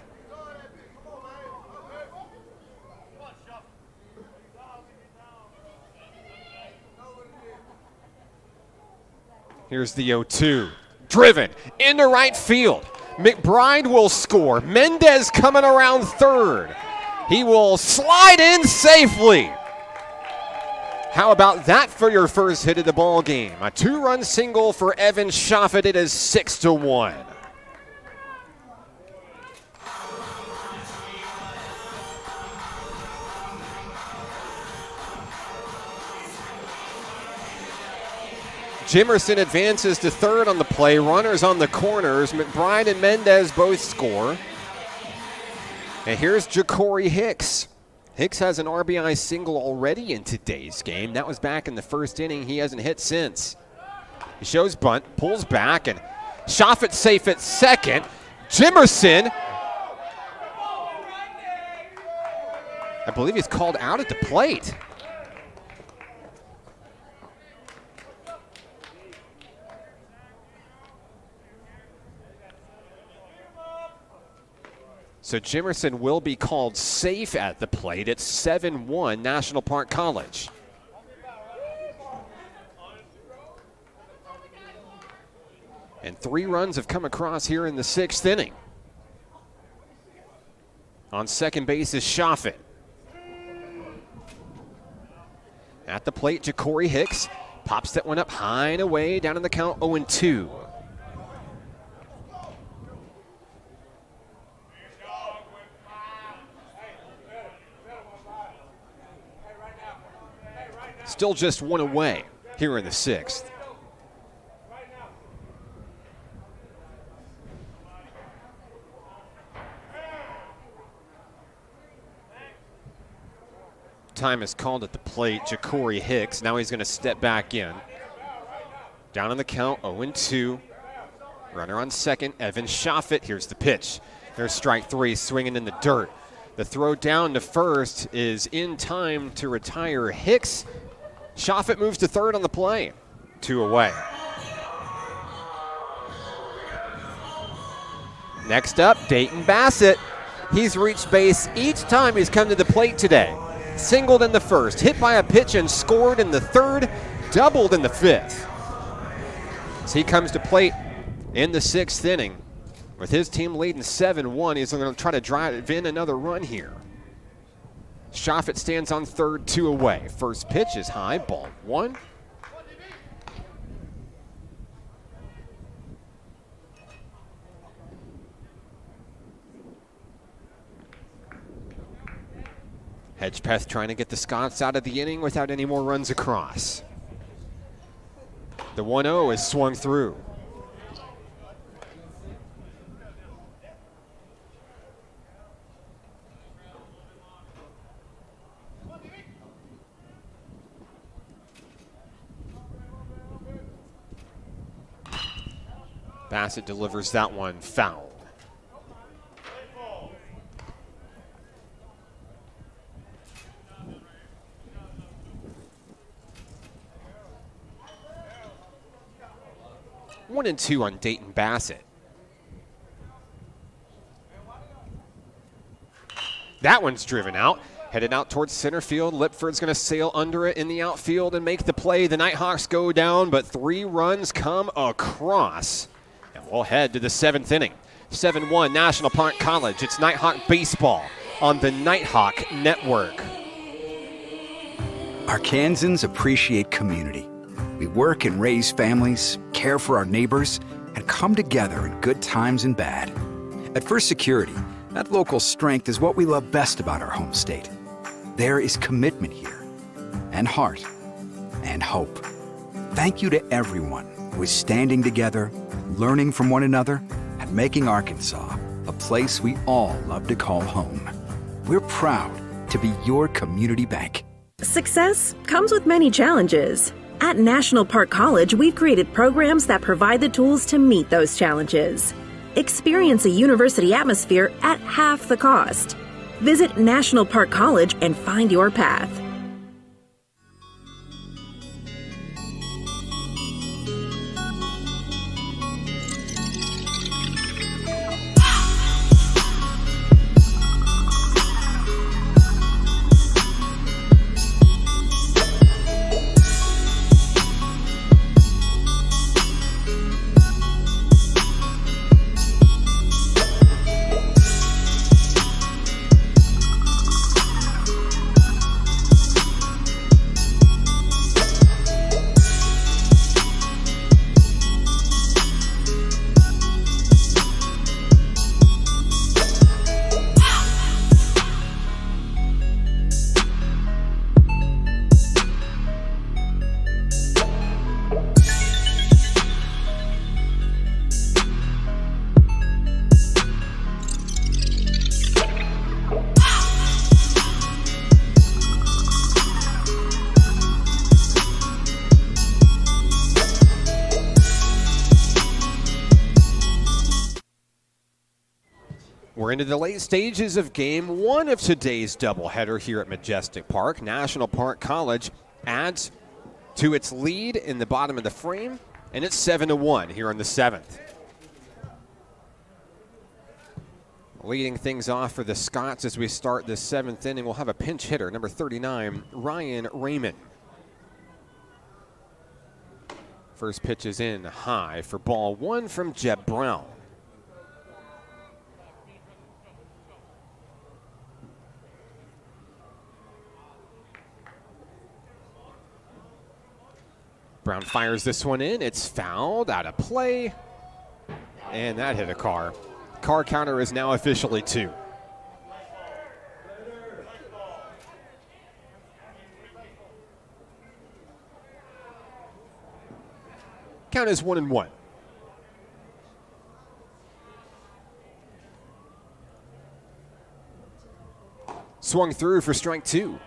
Here's the 0-2. Driven into right field. McBride will score. Mendez coming around third. He will slide in safely. How about that for your first hit of the ball game? A two-run single for Evan Schaffet. It is 6-1. Jimerson advances to third on the play. Runners on the corners. McBride and Mendez both score. And here's Ja'Cory Hicks. Hicks has an RBI single already in today's game. That was back in the first inning. He hasn't hit since. He shows bunt, pulls back, and Schaffet safe at second. Jimerson, I believe he's called out at the plate. So Jimerson will be called safe at the plate. It's 7-1 National Park College. And 3 runs have come across here in the 6th inning. On second base is Schaffet. At the plate, Ja'Cory Hicks pops that one up high and away, down in the count 0-2. Still just one away here in the 6th. Time is called at the plate. Ja'Cory Hicks. Now he's going to step back in. Down on the count, 0-2. Runner on second, Evan Shoffett. Here's the pitch. There's strike three, swinging in the dirt. The throw down to first is in time to retire Hicks. Shoffett moves to third on the play. 2 away. Next up, Dayton Bassett. He's reached base each time he's come to the plate today. Singled in the first, hit by a pitch and scored in the third, doubled in the fifth. As he comes to plate in the sixth inning, with his team leading 7-1, he's going to try to drive in another run here. Shoffett stands on third, 2 away. First pitch is high, ball 1. Hedgepeth trying to get the Scots out of the inning without any more runs across. The 1-0 is swung through. Bassett delivers that one foul. One and two on Dayton Bassett. That one's driven out. Headed out towards center field. Lipford's going to sail under it in the outfield and make the play. The Nighthawks go down, but 3 runs come across. And we'll head to the 7th inning. 7-1 National Park College. It's Nighthawk baseball on the Nighthawk Network.
Arkansans appreciate community. We work and raise families, care for our neighbors, and come together in good times and bad. At First Security, that local strength is what we love best about our home state. There is commitment here, and heart, and hope. Thank you to everyone who is standing together, learning from one another, and making Arkansas a place we all love to call home. We're proud to be your community bank.
Success comes with many challenges. At National Park College, we've created programs that provide the tools to meet those challenges. Experience a university atmosphere at half the cost. Visit National Park College and find your path.
We're into the late stages of game 1 of today's doubleheader here at Majestic Park. National Park College adds to its lead in the bottom of the frame, and it's 7-1 here on the 7th. Leading things off for the Scots as we start the 7th inning, we'll have a pinch hitter, number 39, Ryan Raymond. First pitch is in high for ball 1 from Jeb Brown. Brown fires this one in. It's fouled, out of play, and that hit a car. Car counter is now officially 2. Count is 1-1. Swung through for strike 2.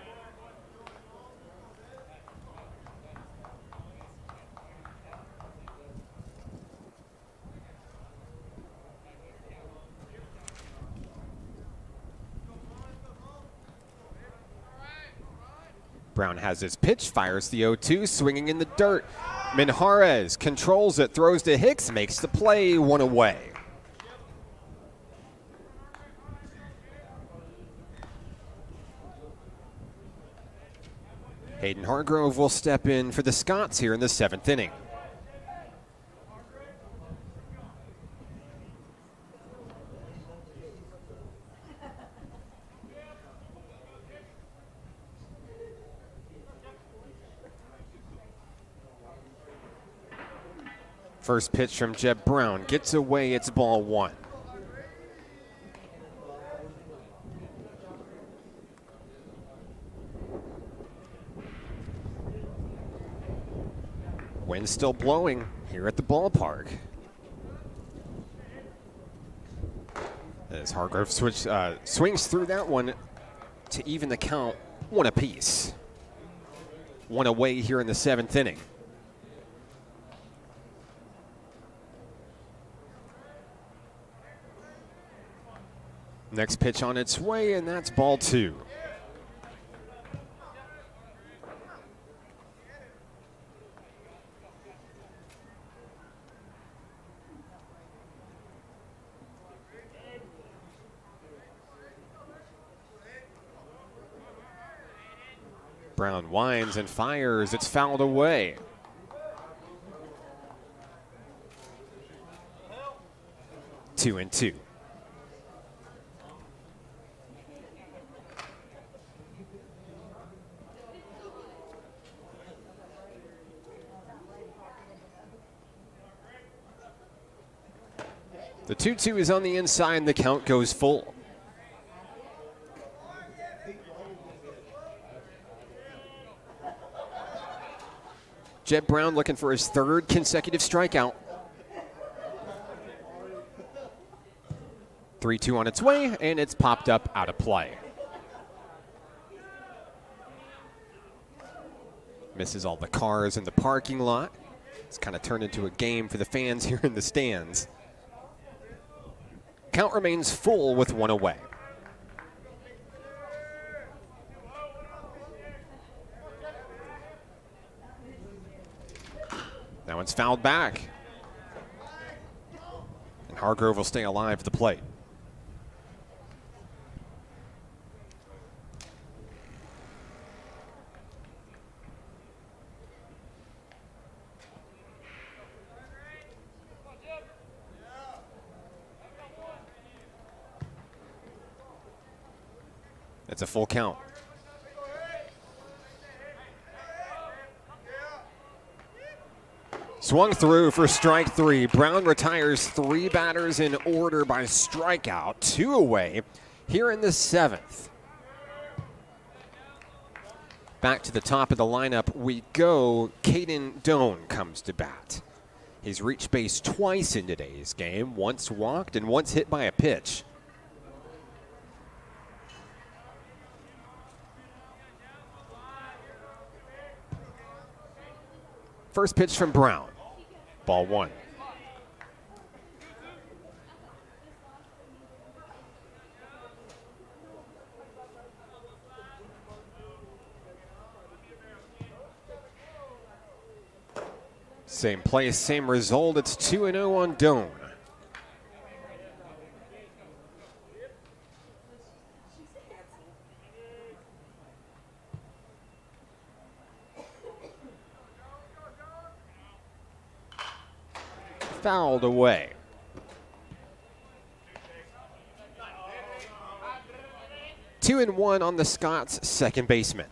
Brown has his pitch, fires the 0-2, swinging in the dirt. Minjarez controls it, throws to Hicks, makes the play, 1 away. Hayden Hargrove will step in for the Scots here in the 7th inning. First pitch from Jeb Brown gets away, it's ball 1. Wind's still blowing here at the ballpark. As Hargrove swings through that one to even the count, 1 apiece. 1 away here in the 7th inning. Next pitch on its way, and that's ball 2. Brown winds and fires. It's fouled away. Two and two. The 2-2 is on the inside, and the count goes full. Jeb Brown looking for his 3rd consecutive strikeout. 3-2 on its way, and it's popped up out of play. Misses all the cars in the parking lot. It's kind of turned into a game for the fans here in the stands. Count remains full with 1 away. That one's fouled back. And Hargrove will stay alive at the plate. It's a full count. Swung through for strike 3. Brown retires 3 batters in order by strikeout. 2 away here in the 7th. Back to the top of the lineup we go. Caden Doan comes to bat. He's reached base twice in today's game. Once walked and once hit by a pitch. First pitch from Brown. Ball 1. Same place, same result. It's 2-0 on Doan. Fouled away. Two and one on the Scots' second baseman.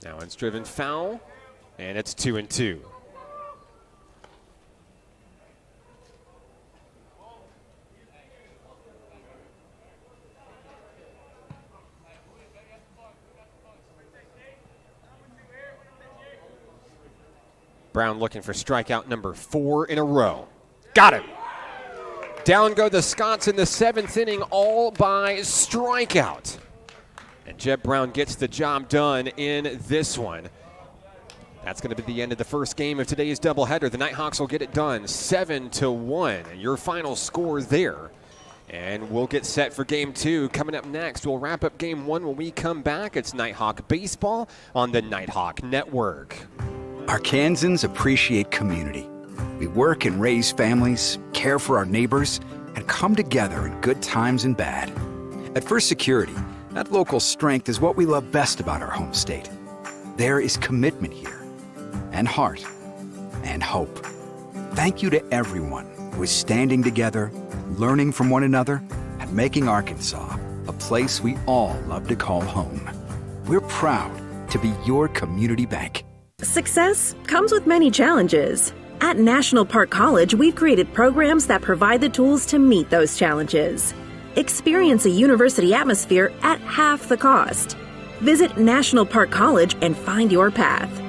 Now it's driven foul, and it's 2-2. Brown looking for strikeout number 4 in a row. Got him. Down go the Scots in the 7th inning, all by strikeout. And Jeb Brown gets the job done in this one. That's going to be the end of the first game of today's doubleheader. The Nighthawks will get it done 7-1. Your final score there. And we'll get set for game 2 coming up next. We'll wrap up game 1 when we come back. It's Nighthawk Baseball on the Nighthawk Network.
Arkansans appreciate community. We work and raise families, care for our neighbors, and come together in good times and bad. At First Security, that local strength is what we love best about our home state. There is commitment here, and heart, and hope. Thank you to everyone who is standing together, learning from one another, and making Arkansas a place we all love to call home. We're proud to be your community bank.
Success comes with many challenges. At National Park College, we've created programs that provide the tools to meet those challenges. Experience a university atmosphere at half the cost. Visit National Park College and find your path.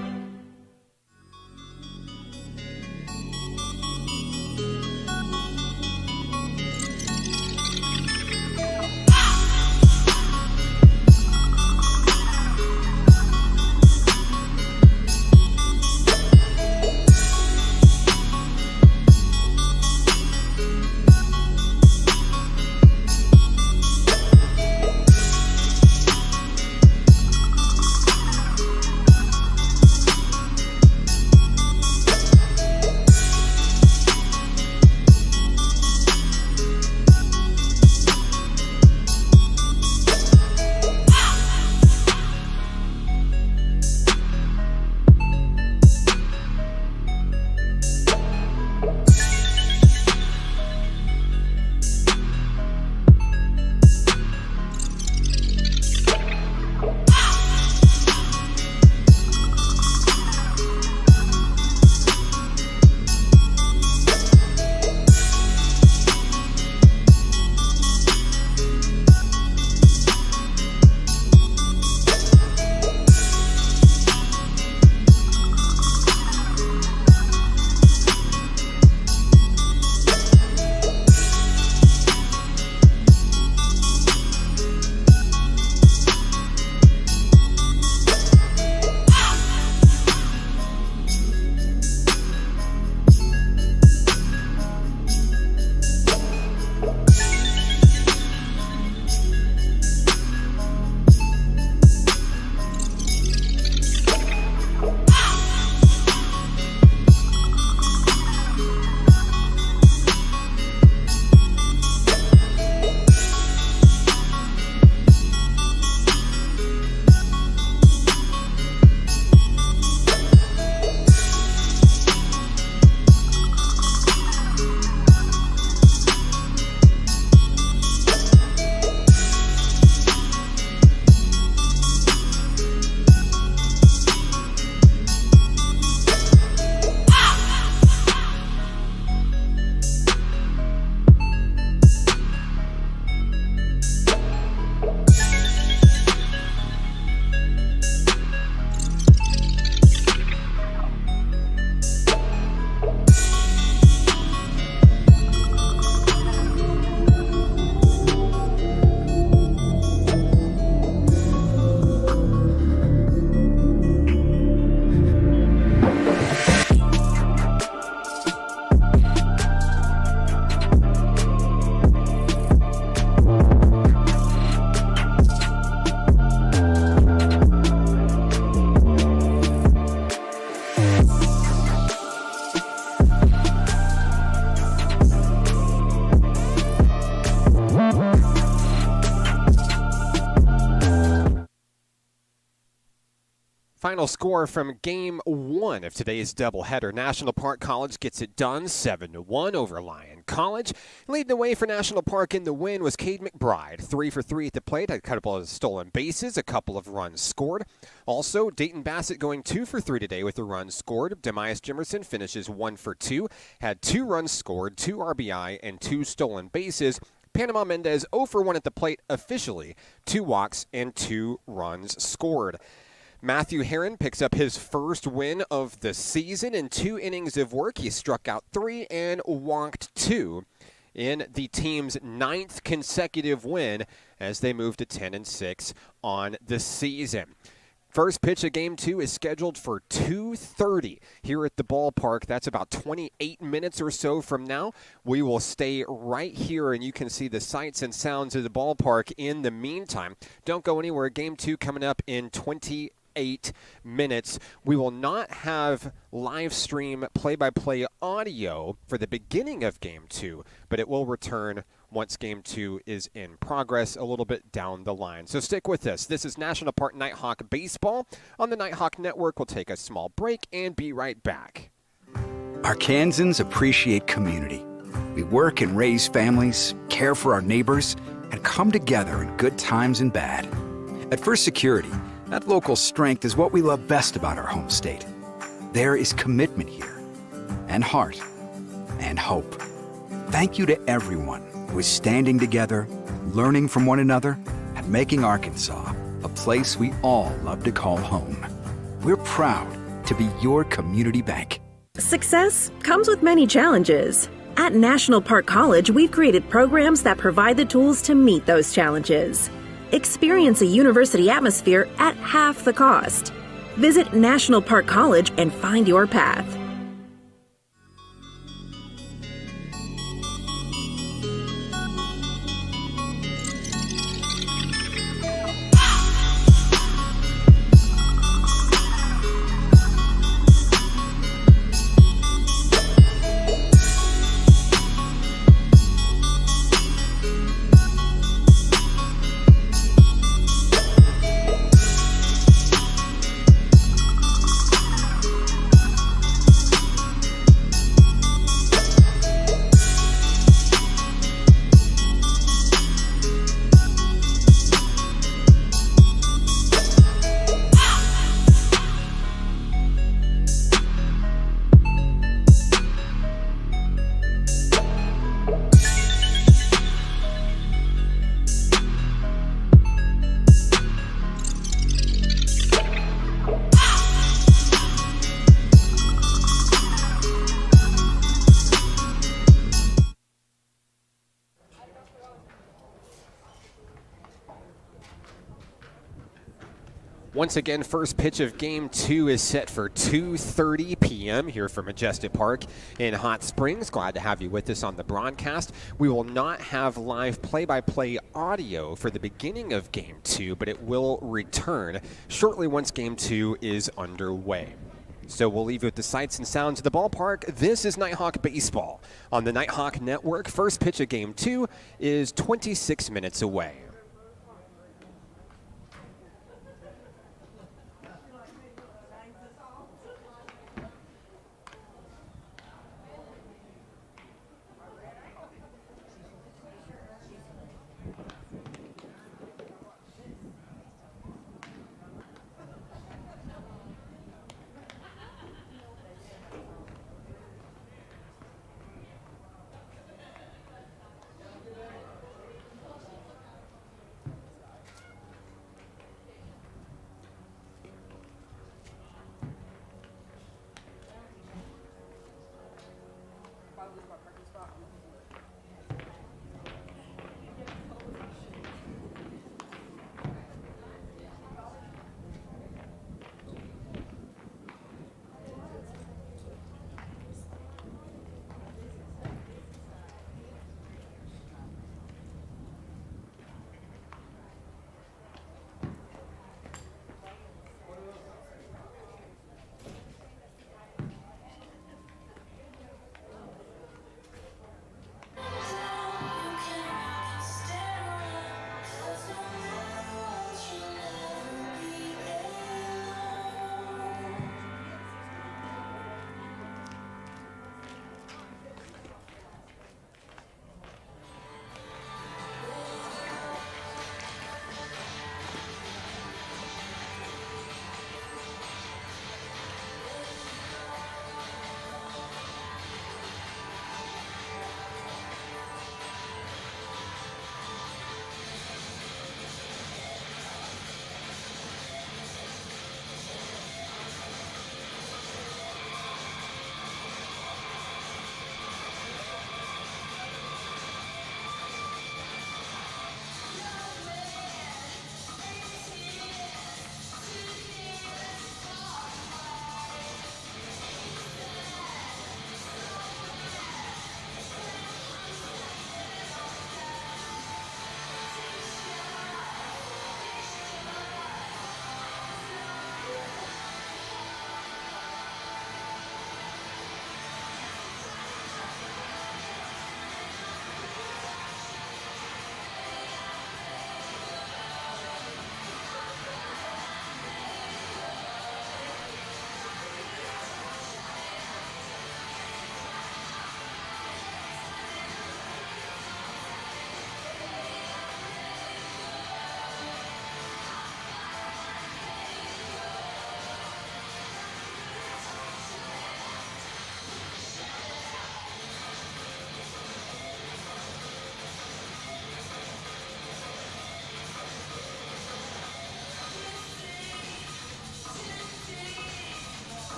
Final score from Game 1 of today's doubleheader. National Park College gets it done 7-1 over Lyon College. Leading the way for National Park in the win was Cade McBride. 3 for 3 at the plate, had a couple of stolen bases, a couple of runs scored. Also, Dayton Bassett going 2 for 3 today with a run scored. Demias Jimerson finishes 1 for 2, had 2 runs scored, 2 RBI, and 2 stolen bases. Panama Mendez 0 for 1 at the plate officially, 2 walks and 2 runs scored. Matthew Herron picks up his first win of the season in 2 innings of work. He struck out 3 and walked 2 in the team's 9th consecutive win as they move to 10-6 on the season. First pitch of Game 2 is scheduled for 2:30 here at the ballpark. That's about 28 minutes or so from now. We will stay right here, and you can see the sights and sounds of the ballpark in the meantime. Don't go anywhere. Game 2 coming up in 28 minutes. We will not have live stream play-by-play audio for the beginning of Game 2, but it will return once Game 2 is in progress a little bit down the line. So stick with us. This is National Park Nighthawk Baseball on the Nighthawk Network. We'll take a small break and be right back.
Arkansans appreciate community. We work and raise families, care for our neighbors, and come together in good times and bad. At First Security, that local strength is what we love best about our home state. There is commitment here, and heart, and hope. Thank you to everyone who is standing together, learning from one another, and making Arkansas a place we all love to call home. We're proud to be your community bank.
Success comes with many challenges. At National Park College, we've created programs that provide the tools to meet those challenges. Experience a university atmosphere at half the cost. Visit National Park College and find your path.
Once again, first pitch of Game 2 is set for 2:30 p.m. here from Majestic Park in Hot Springs. Glad to have you with us on the broadcast. We will not have live play-by-play audio for the beginning of Game 2, but it will return shortly once Game 2 is underway. So we'll leave you with the sights and sounds of the ballpark. This is Nighthawk Baseball on the Nighthawk Network. First pitch of Game 2 is 26 minutes away.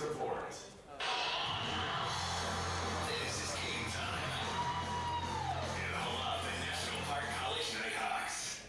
support. This is game time. In the home of the National Park College Nighthawks.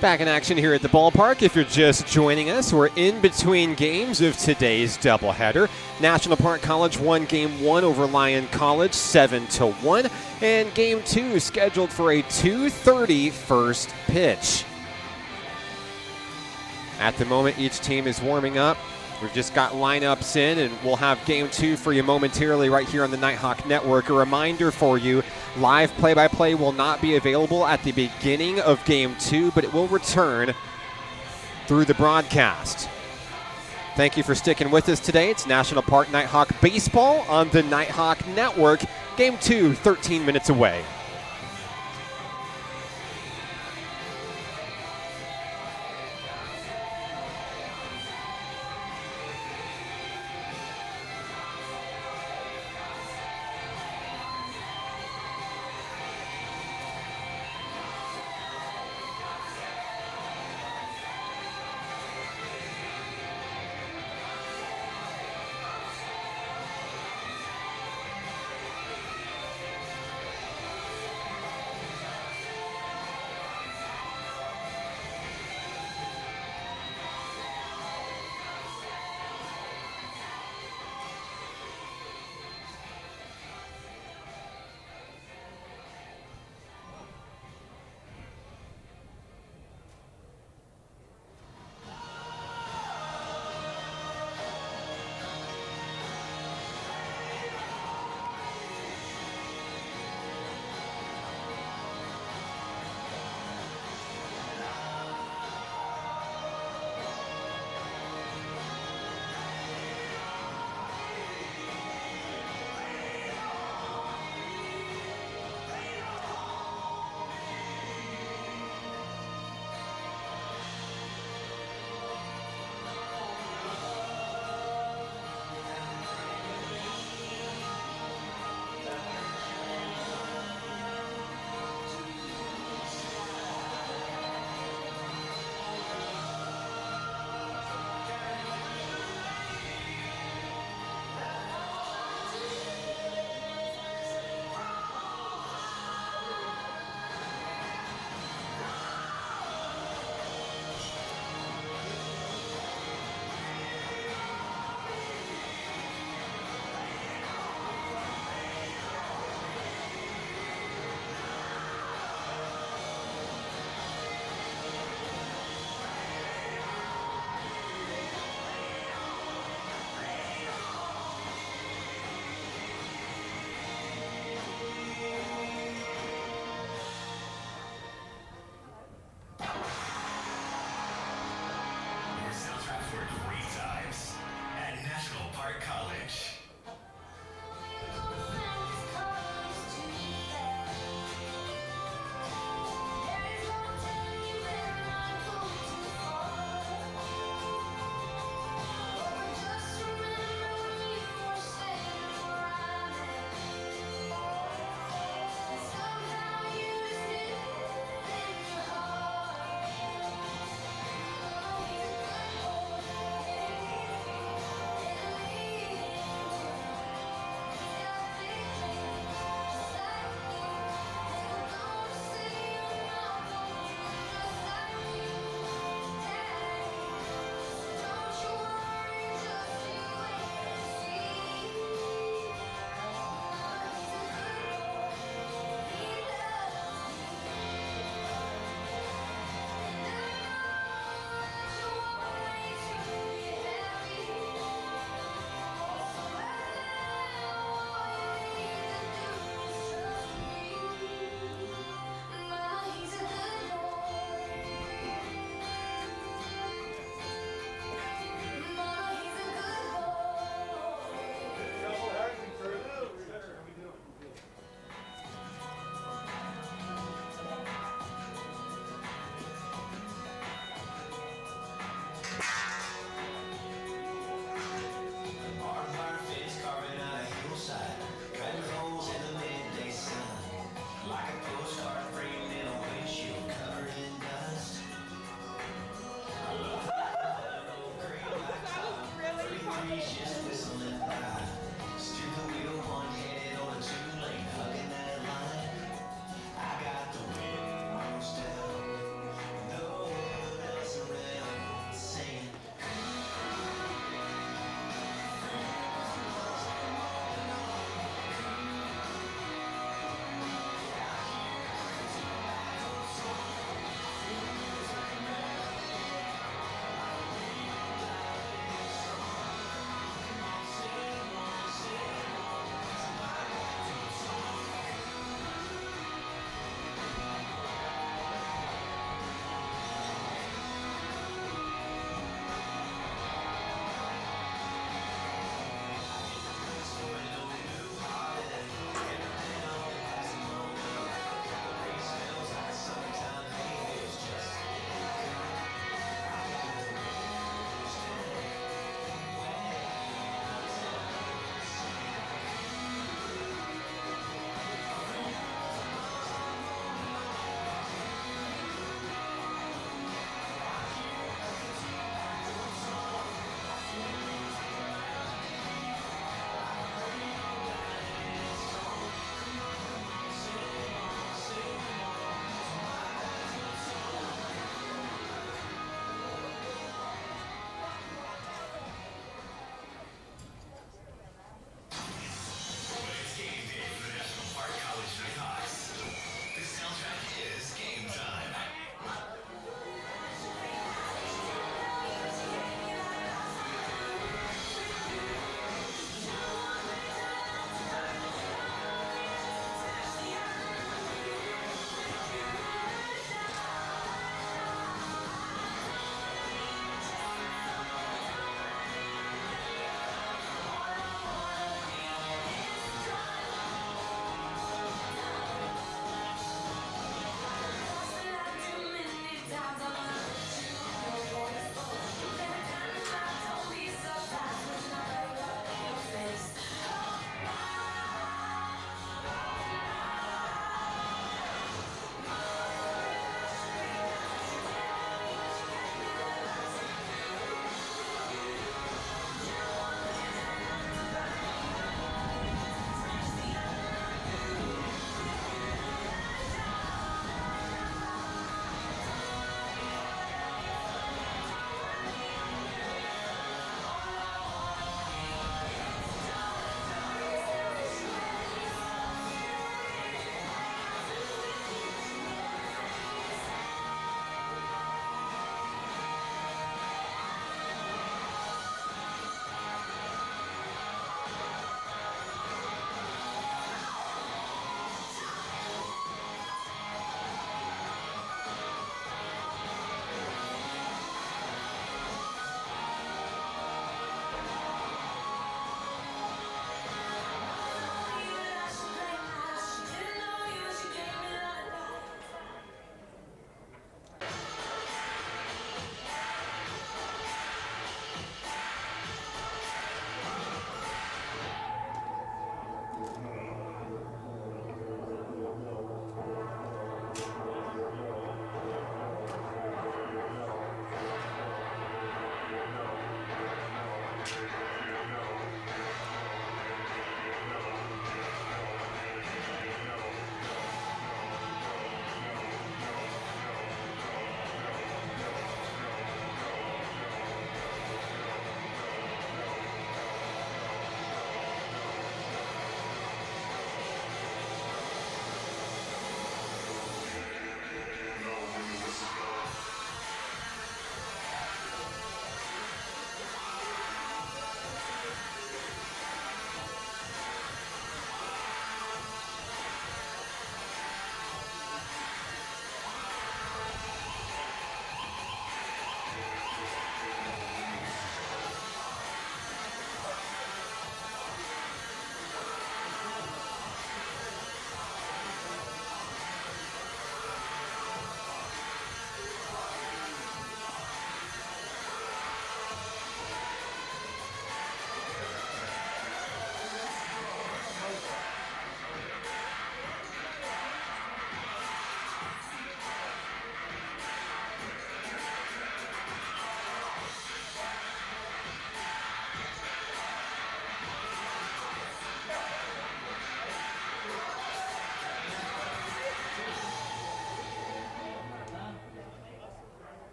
Back in action here at the ballpark. If you're just joining us, we're in between games of today's doubleheader. National Park College won Game 1 over Lyon College 7-1, and Game 2 scheduled for a 2:30 first pitch. At the moment, each team is warming up. We've just got lineups in, and we'll have Game 2 for you momentarily right here on the Nighthawk Network. A reminder for you, live play-by-play will not be available at the beginning of Game 2, but it will return through the broadcast. Thank you for sticking with us today. It's National Park Nighthawk Baseball on the Nighthawk Network. Game 2, 13 minutes away.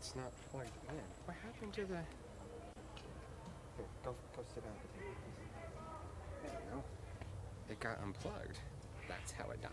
it's not plugged in. What happened to the... Here, go sit down. There you go. It got unplugged. That's how it died.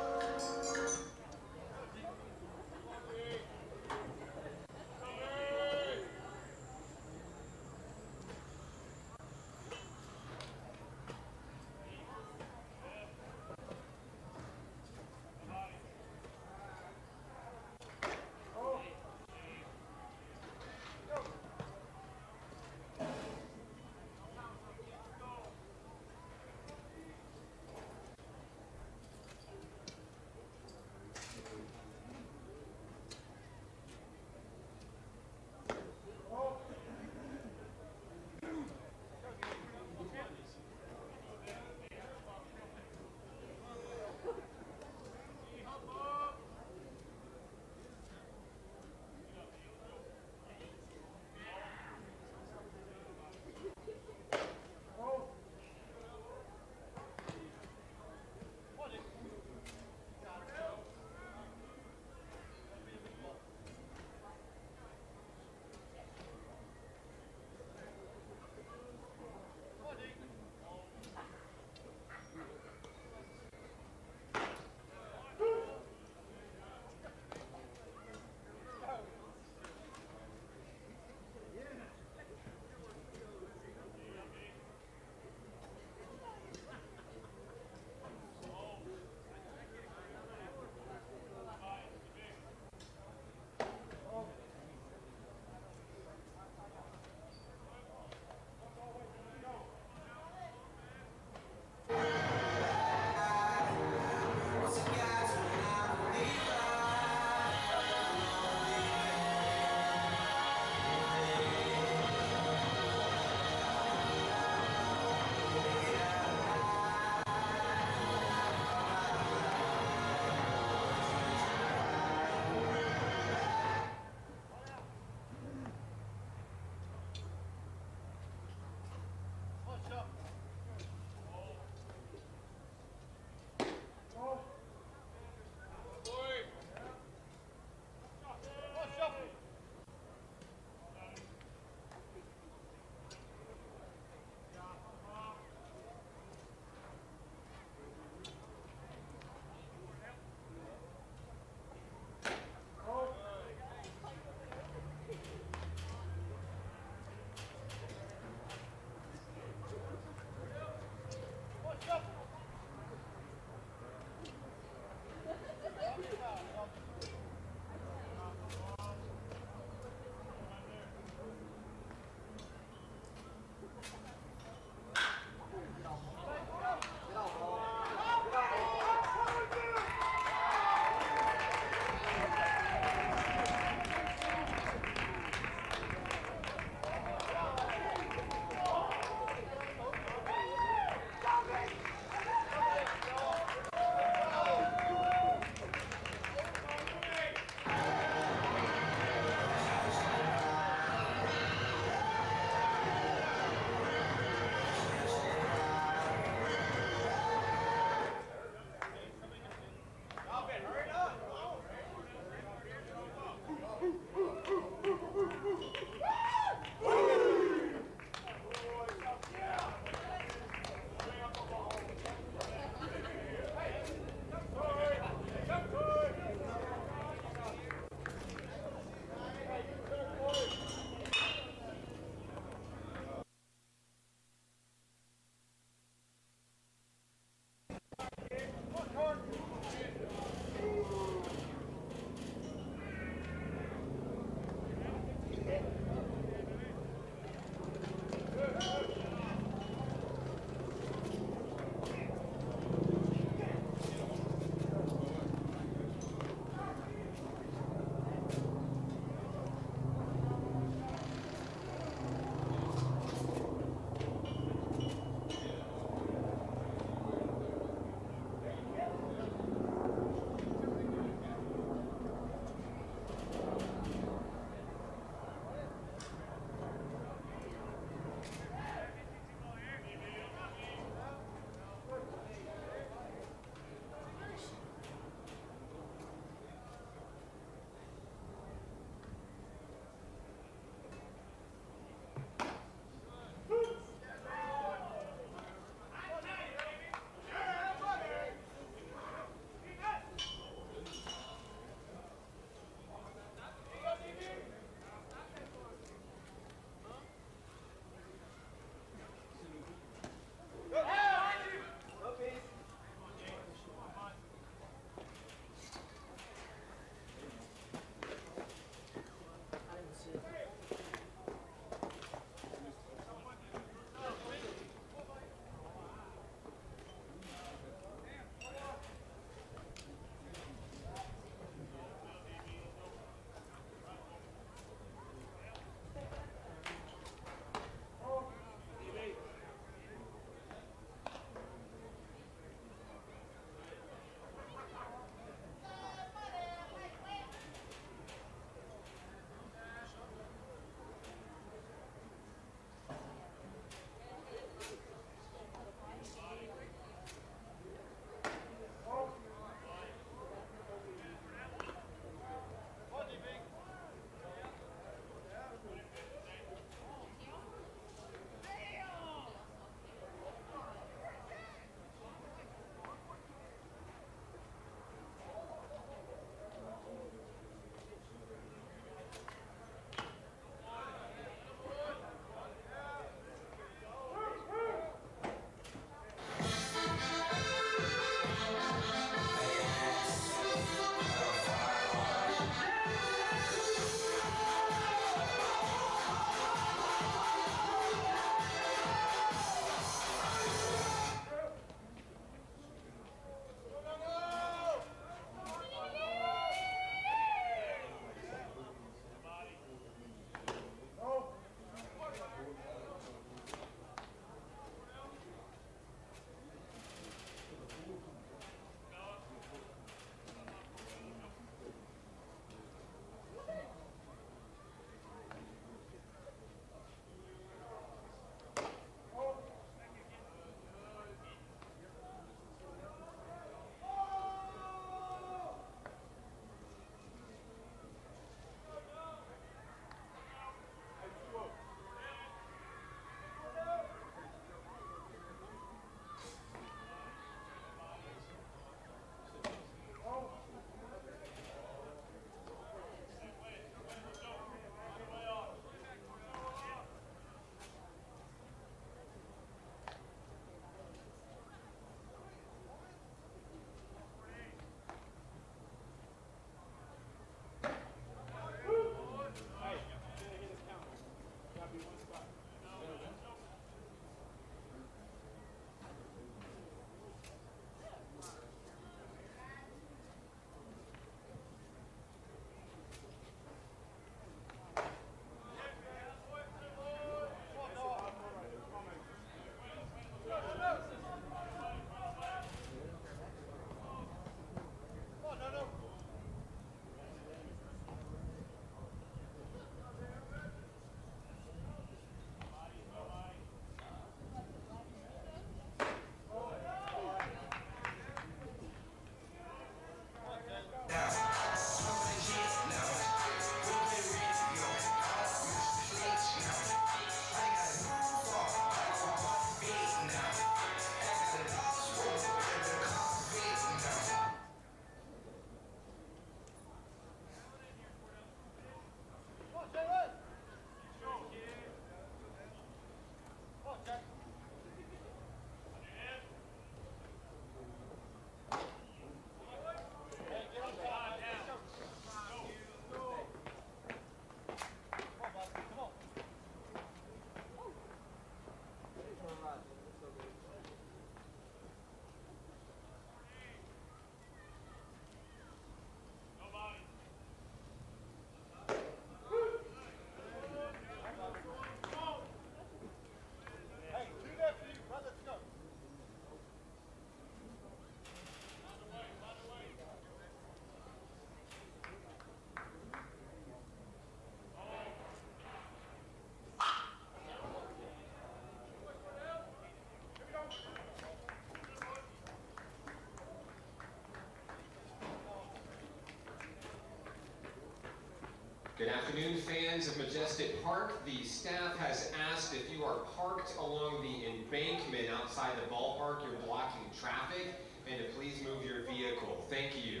Good afternoon, fans of Majestic Park. The staff has asked if you are parked along the embankment outside the ballpark, you're blocking traffic, and to please move your vehicle. Thank you.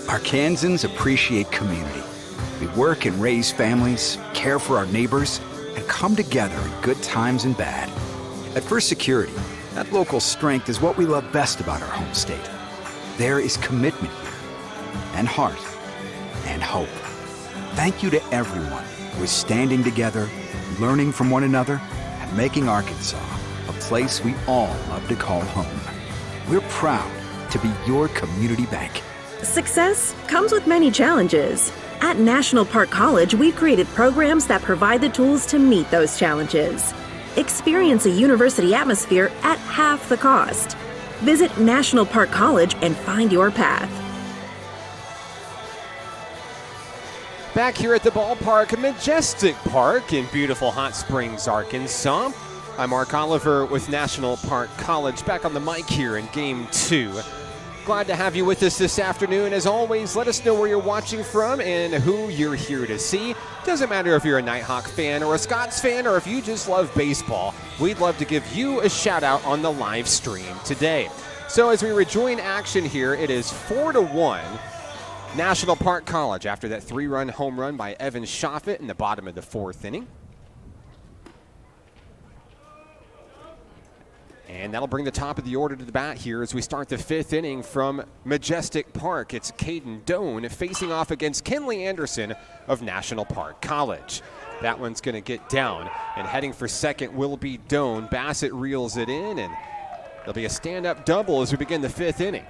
Arkansans appreciate community. We work and raise families, care for our neighbors, and come together in good times and bad. At First Security, that local strength is what we love best about our home state. There is commitment here, and heart, and hope. Thank you to everyone who is standing together, learning from one another, and making Arkansas a place we all love to call home. We're proud to be your community bank.
Success comes with many challenges. At National Park College, we've created programs that provide the tools to meet those challenges. Experience a university atmosphere at half the cost. Visit National Park College and find your path.
Back here at the ballpark, Majestic Park in beautiful Hot Springs, Arkansas. I'm Mark Oliver with National Park College, back on the mic here in Game 2. Glad to have you with us this afternoon. As always, let us know where you're watching from and who you're here to see. Doesn't matter if you're a Nighthawk fan or a Scots fan or if you just love baseball. We'd love to give you a shout out on the live stream today. So as we rejoin action here, it is 4-1 National Park College after that 3-run home run by Evan Shoffett in the bottom of the 4th inning. And that'll bring the top of the order to the bat here as we start the 5th inning from Majestic Park. It's Caden Doan facing off against Kenley Anderson of National Park College. That one's going to get down, and heading for second will be Doan. Bassett reels it in, and there'll be a stand-up double as we begin the 5th inning.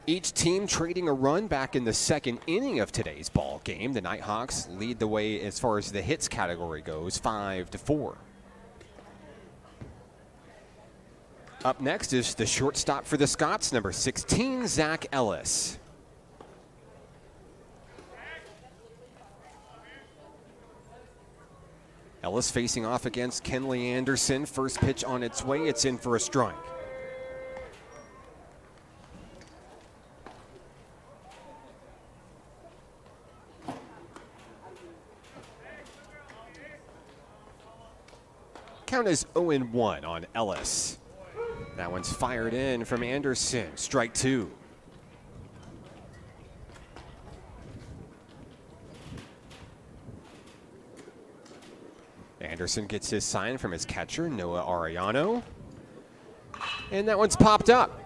Each team trading a run back in the 2nd inning of today's ball game. The Nighthawks lead the way as far as the hits category goes, 5-4. Up next is the shortstop for the Scots, number 16, Zach Ellis. Ellis facing off against Kenley Anderson. First pitch on its way. It's in for a strike. Count is 0-1 on Ellis. That one's fired in from Anderson. Strike 2. Anderson gets his sign from his catcher, Noah Arellano. And that one's popped up.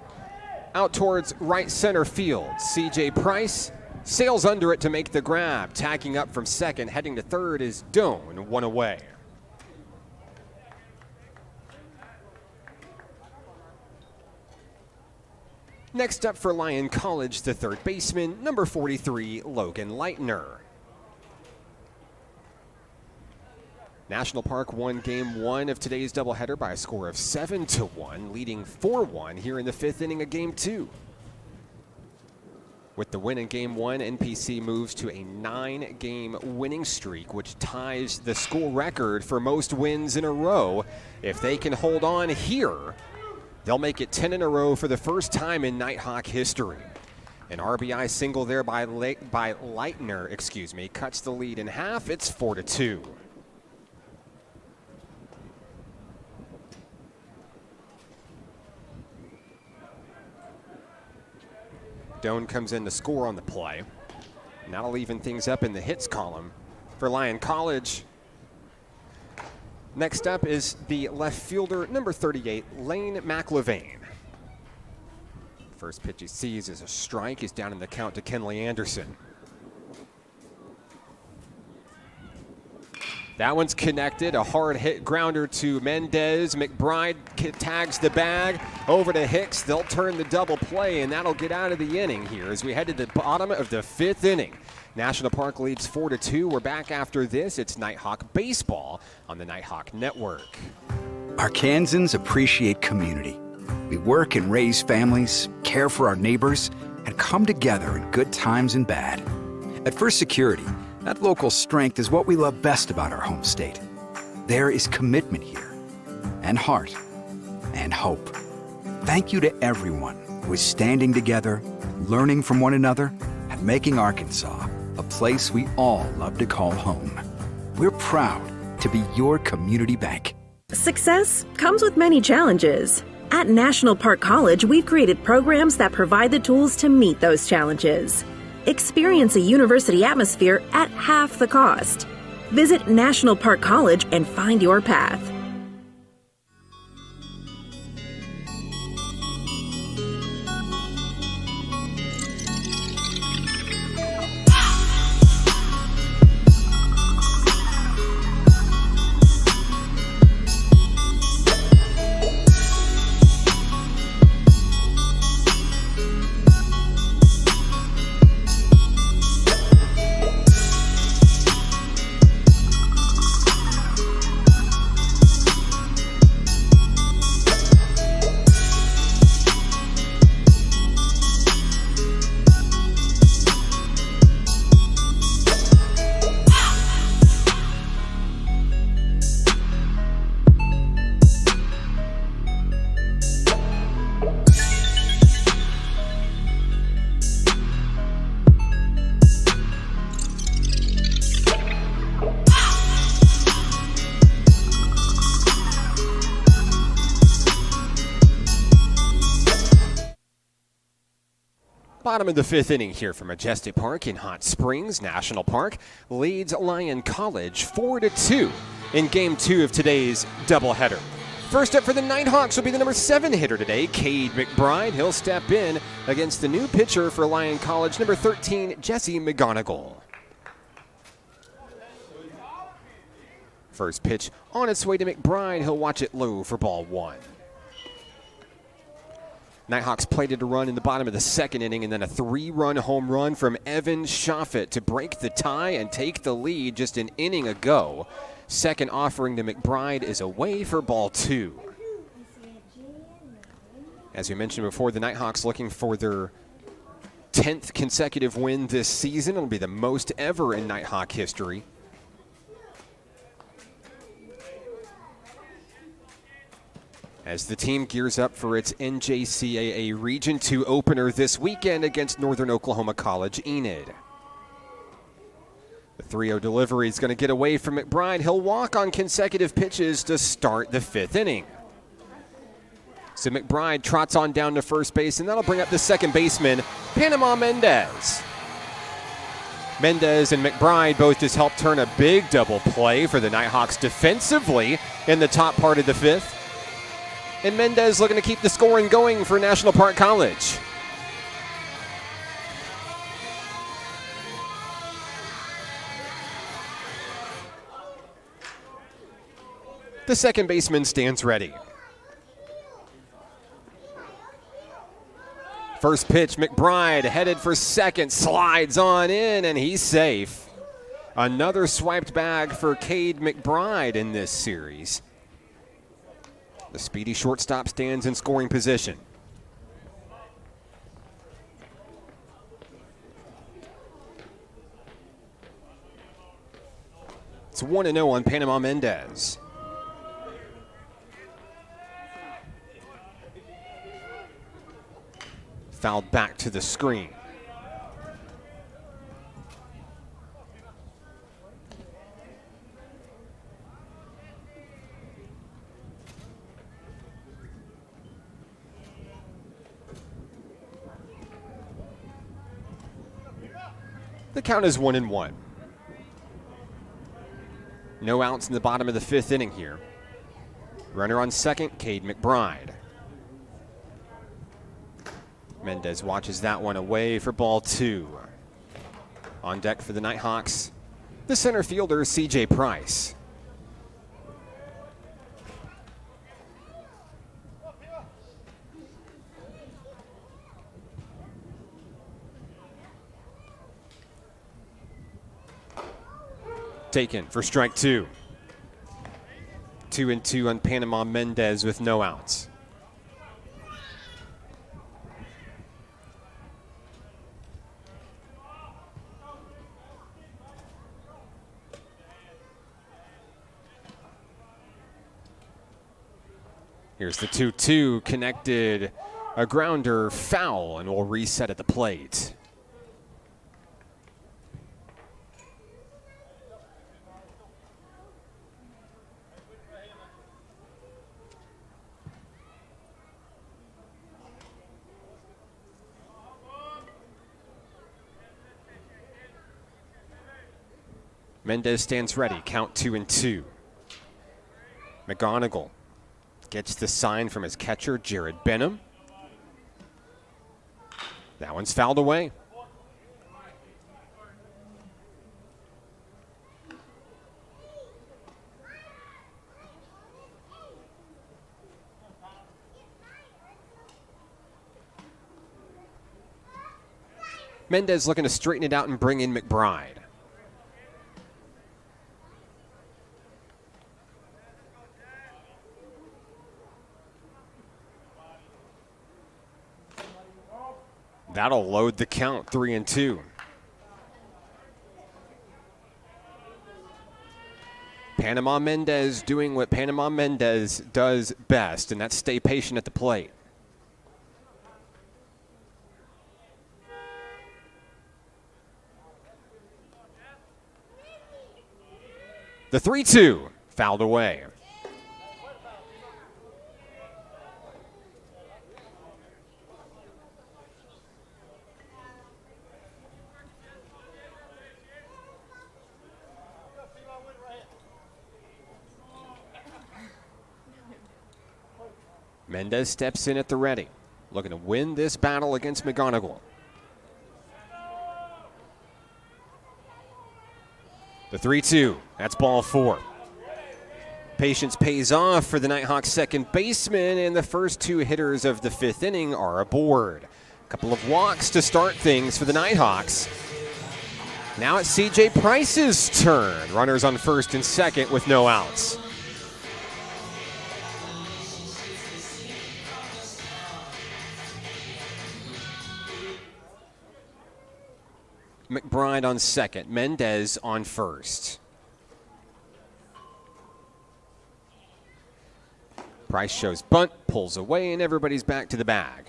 Out towards right center field. C.J. Price sails under it to make the grab. Tagging up from second, heading to third is Doan, one away. Next up for Lyon College, the third baseman, number 43, Logan Leitner. National Park won Game 1 of today's doubleheader by a score of 7-1, leading 4-1 here in the 5th inning of Game 2. With the win in Game 1, NPC moves to a 9-game winning streak, which ties the school record for most wins in a row. If they can hold on here, they'll make it 10 in a row for the first time in Nighthawk history. An RBI single there by Leitner, cuts the lead in half. It's 4-2. Doan comes in to score on the play. And that'll even things up in the hits column for Lyon College. Next up is the left fielder, number 38, Lane McLevain. First pitch he sees is a strike. He's down in the count to Kenley Anderson. That one's connected, a hard hit grounder to Mendez. McBride tags the bag over to Hicks. They'll turn the double play, and that'll get out of the inning here as we head to the bottom of the 5th inning. National Park leads 4-2. We're back after this. It's Nighthawk Baseball on the Nighthawk Network.
Arkansans appreciate community. We work and raise families, care for our neighbors, and come together in good times and bad. At First Security, that local strength is what we love best about our home state. There is commitment here, and heart, and hope. Thank you to everyone who is standing together, learning from one another, and making Arkansas a place we all love to call home. We're proud to be your community bank.
Success comes with many challenges. At National Park College, we've created programs that provide the tools to meet those challenges. Experience a university atmosphere at half the cost. Visit National Park College and find your path.
Bottom of the 5th inning here from Majestic Park in Hot Springs. National Park leads Lyon College 4-2 in Game 2 of today's doubleheader. First up for the Nighthawks will be the number 7 hitter today, Cade McBride. He'll step in against the new pitcher for Lyon College, number 13, Jesse McGonigal. First pitch on its way to McBride. He'll watch it low for ball 1. Nighthawks plated a run in the bottom of the 2nd inning, and then a 3-run home run from Evan Shoffett to break the tie and take the lead just an inning ago. Second offering to McBride is away for ball 2. As we mentioned before, the Nighthawks looking for their 10th consecutive win this season. It'll be the most ever in Nighthawk history. As the team gears up for its NJCAA Region 2 opener this weekend against Northern Oklahoma College Enid. The 3-0 delivery is going to get away from McBride. He'll walk on consecutive pitches to start the 5th inning. So McBride trots on down to first base, and that'll bring up the second baseman, Panama Mendez. Mendez and McBride both just helped turn a big double play for the Nighthawks defensively in the top part of the 5th. And Mendez looking to keep the scoring going for National Park College. The second baseman stands ready. First pitch, McBride headed for second, slides on in, and he's safe. Another swiped bag for Cade McBride in this series. The speedy shortstop stands in scoring position. It's 1-0 on Panama Mendez. Fouled back to the screen. The count is 1-1. No outs in the bottom of the 5th inning here. Runner on second, Cade McBride. Mendez watches that one away for ball 2. On deck for the Nighthawks, the center fielder, C.J. Price. Taken for strike 2. 2-2 on Panama Mendez with no outs. Here's the 2-2 connected, a grounder foul, and we'll reset at the plate. Mendez stands ready, count 2-2. McGonigal gets the sign from his catcher, Jared Benham. That one's fouled away. Mendez looking to straighten it out and bring in McBride. That'll load the count, 3-2. Panama Mendez doing what Panama Mendez does best, and that's stay patient at the plate. The 3-2 fouled away. Mendez steps in at the ready, looking to win this battle against McGonigal. The 3-2, that's ball 4. Patience pays off for the Nighthawks second baseman, and the first 2 hitters of the 5th inning are aboard. A couple of walks to start things for the Nighthawks. Now it's C.J. Price's turn. Runners on first and second with no outs. McBride on second, Mendez on first. Price shows bunt, pulls away, and everybody's back to the bag.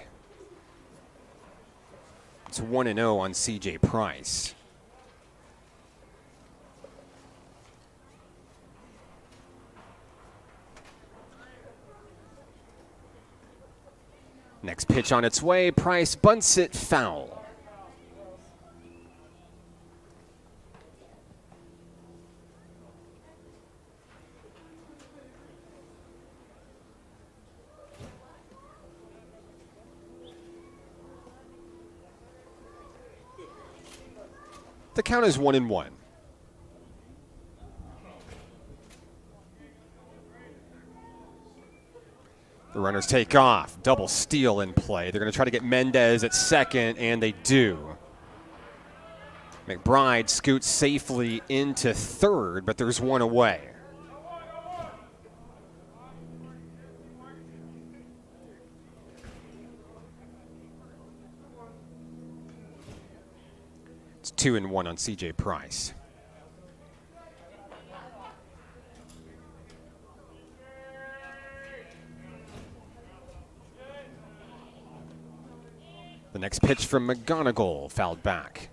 It's 1-0 on C.J. Price. Next pitch on its way, Price bunts it foul. The count is 1-1. The runners take off. Double steal in play. They're going to try to get Mendez at second, and they do. McBride scoots safely into third, but there's one away. It's 2-1 on C.J. Price. The next pitch from McGonigal fouled back.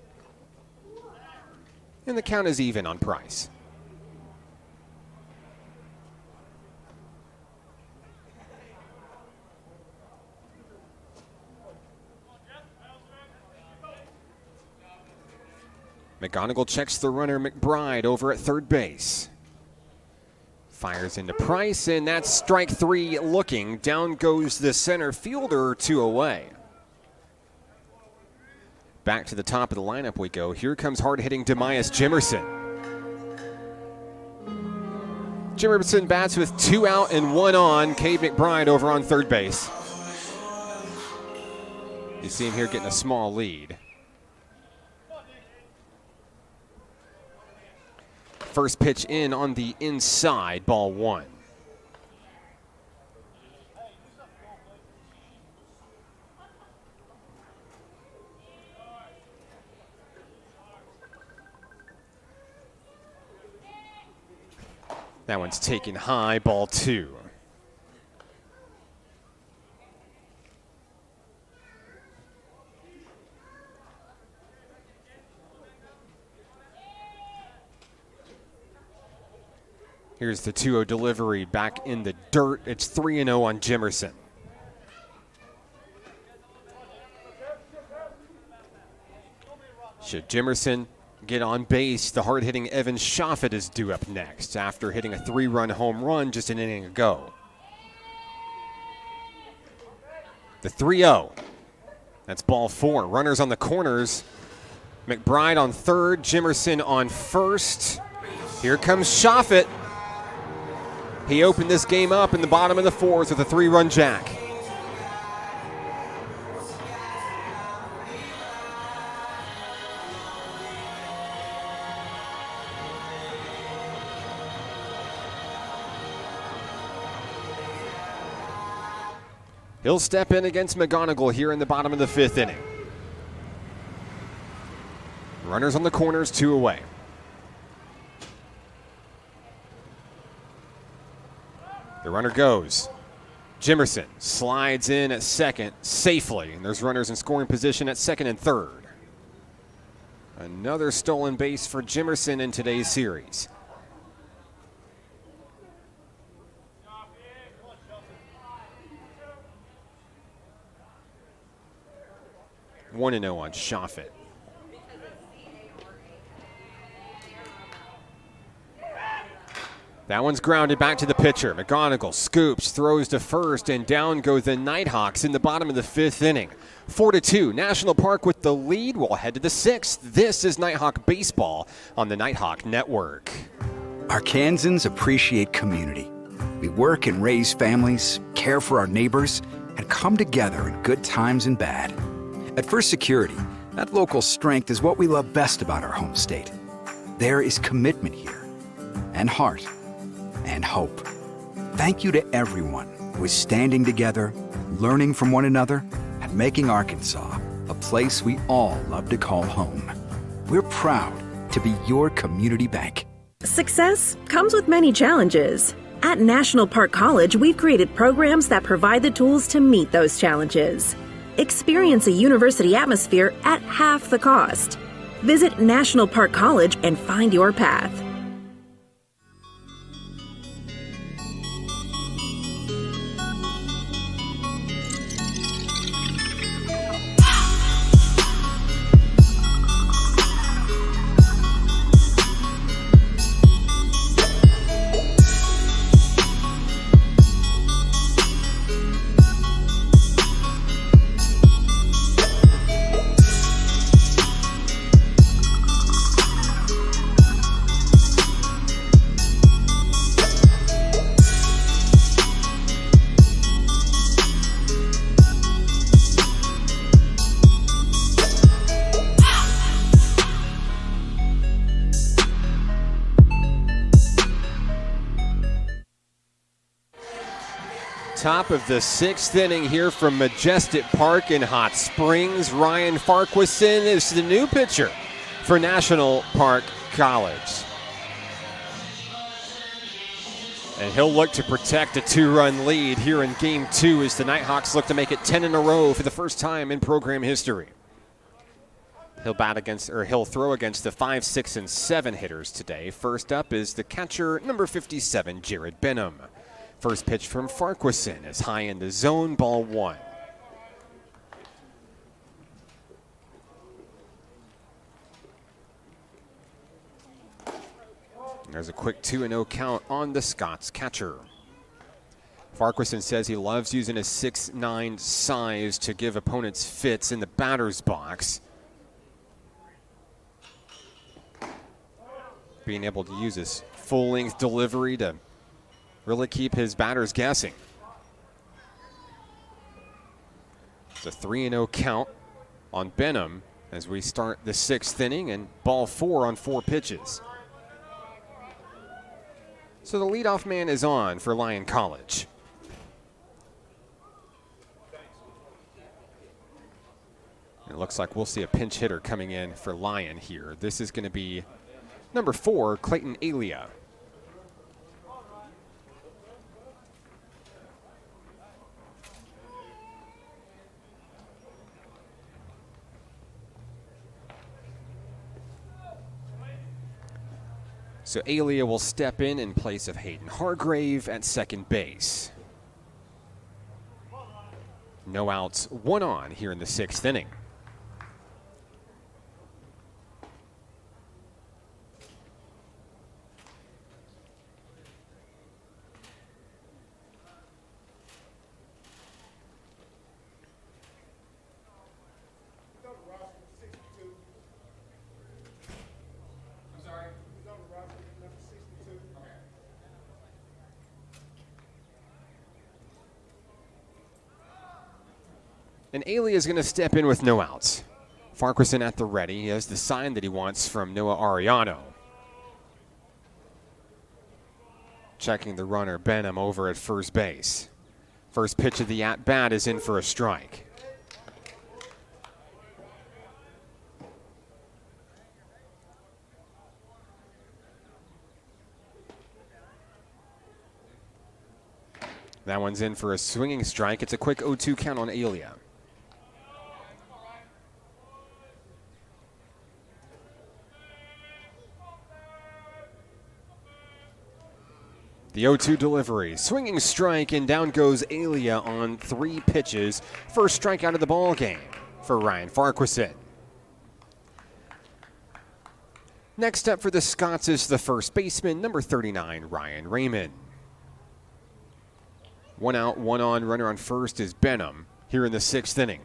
And the count is even on Price. McGonigal checks the runner McBride over at third base. Fires into Price, and that's strike three looking. Down goes the center fielder, 2 away. Back to the top of the lineup we go. Here comes hard-hitting Demias Jimerson. Jimerson bats with 2 out and 1 on. Cade McBride over on third base. You see him here getting a small lead. First pitch in on the inside, ball 1. That one's taken high, ball 2. Here's the 2-0 delivery back in the dirt. It's 3-0 on Jimerson. Should Jimerson get on base, the hard-hitting Evan Shoffett is due up next after hitting a 3-run home run just an inning ago. The 3-0. That's ball 4. Runners on the corners. McBride on third, Jimerson on first. Here comes Shoffett. He opened this game up in the bottom of the 4th with a 3-run jack. He'll step in against McGonigal here in the bottom of the 5th inning. Runners on the corners, 2 away. The runner goes. Jimerson slides in at second safely, and there's runners in scoring position at second and third. Another stolen base for Jimerson in today's series. One and 0 on Shoffett. That one's grounded back to the pitcher. McGonigal scoops, throws to first, and down go the Nighthawks in the bottom of the 5th inning. 4-2, National Park with the lead. We'll head to the 6th. This is Nighthawk Baseball on the Nighthawk Network.
Arkansans appreciate community. We work and raise families, care for our neighbors, and come together in good times and bad. At First Security, that local strength is what we love best about our home state. There is commitment here, and heart, and hope. Thank you to everyone who is standing together, learning from one another, and making Arkansas a place we all love to call home. We're proud to be your community bank.
Success comes with many challenges. At National Park College, we've created programs that provide the tools to meet those challenges. Experience a university atmosphere at half the cost. Visit National Park College and find your path.
Top of the 6th inning here from Majestic Park in Hot Springs. Ryan Farquharson is the new pitcher for National Park College. And he'll look to protect a 2-run lead here in Game 2 as the Nighthawks look to make it 10 in a row for the first time in program history. He'll throw against the 5, 6, and 7 hitters today. First up is the catcher, number 57, Jared Benham. First pitch from Farquharson is high in the zone, ball 1. There's a quick 2-0 count on the Scots catcher. Farquharson says he loves using his 6'9" size to give opponents fits in the batter's box. Being able to use his full-length delivery to really keep his batters guessing. It's a 3-0 count on Benham as we start the 6th inning, and ball 4 on 4 pitches. So the leadoff man is on for Lyon College. It looks like we'll see a pinch hitter coming in for Lyon here. This is going to be number 4, Clayton Alia. So Alia will step in place of Hayden Hargrave at second base. No outs, 1 on here in the 6th inning. And Alia is going to step in with no outs. Farquharson at the ready. He has the sign that he wants from Noah Ariano. Checking the runner, Benham, over at first base. First pitch of the at-bat is in for a strike. That one's in for a swinging strike. It's a quick 0-2 count on Alia. The 0-2 delivery, swinging strike, and down goes Alia on 3 pitches. First strikeout of the ball game for Ryan Farquharson. Next up for the Scots is the first baseman, number 39, Ryan Raymond. 1 out, 1 on, runner on first is Benham here in the 6th inning.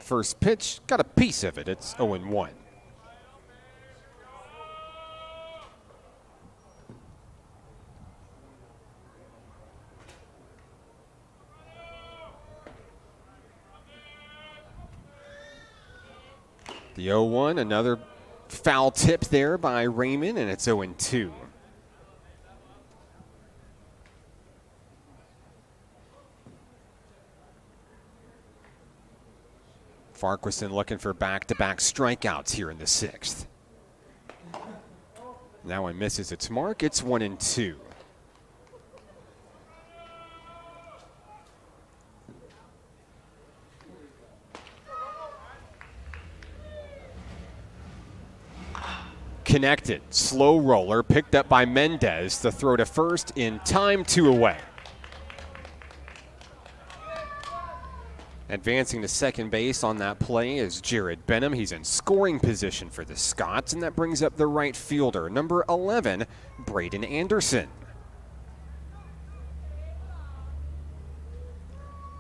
First pitch, got a piece of it. It's 0-1. The 0-1, another foul tip there by Raymond, and it's 0-2. Farquharson looking for back-to-back strikeouts here in the 6th. That one misses its mark. It's 1-2. Connected, slow roller, picked up by Mendez. The throw to first in time, 2 away. Advancing to second base on that play is Jared Benham. He's in scoring position for the Scots, and that brings up the right fielder, number 11, Braden Anderson.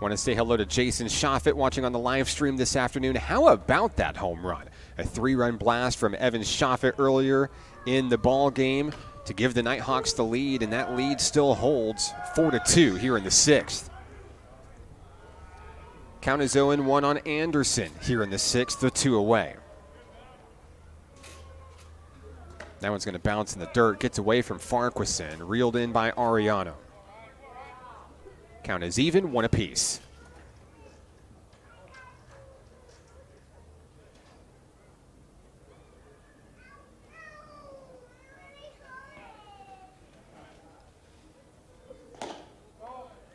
Want to say hello to Jason Shoffett watching on the live stream this afternoon. How about that home run? A 3-run blast from Evan Shoffett earlier in the ball game to give the Nighthawks the lead, and that lead still holds 4-2 here in the 6th. Count is 0-1 on Anderson here in the 6th, the 2 away. That one's going to bounce in the dirt, gets away from Farquharson, reeled in by Ariano. Count is even, 1 apiece.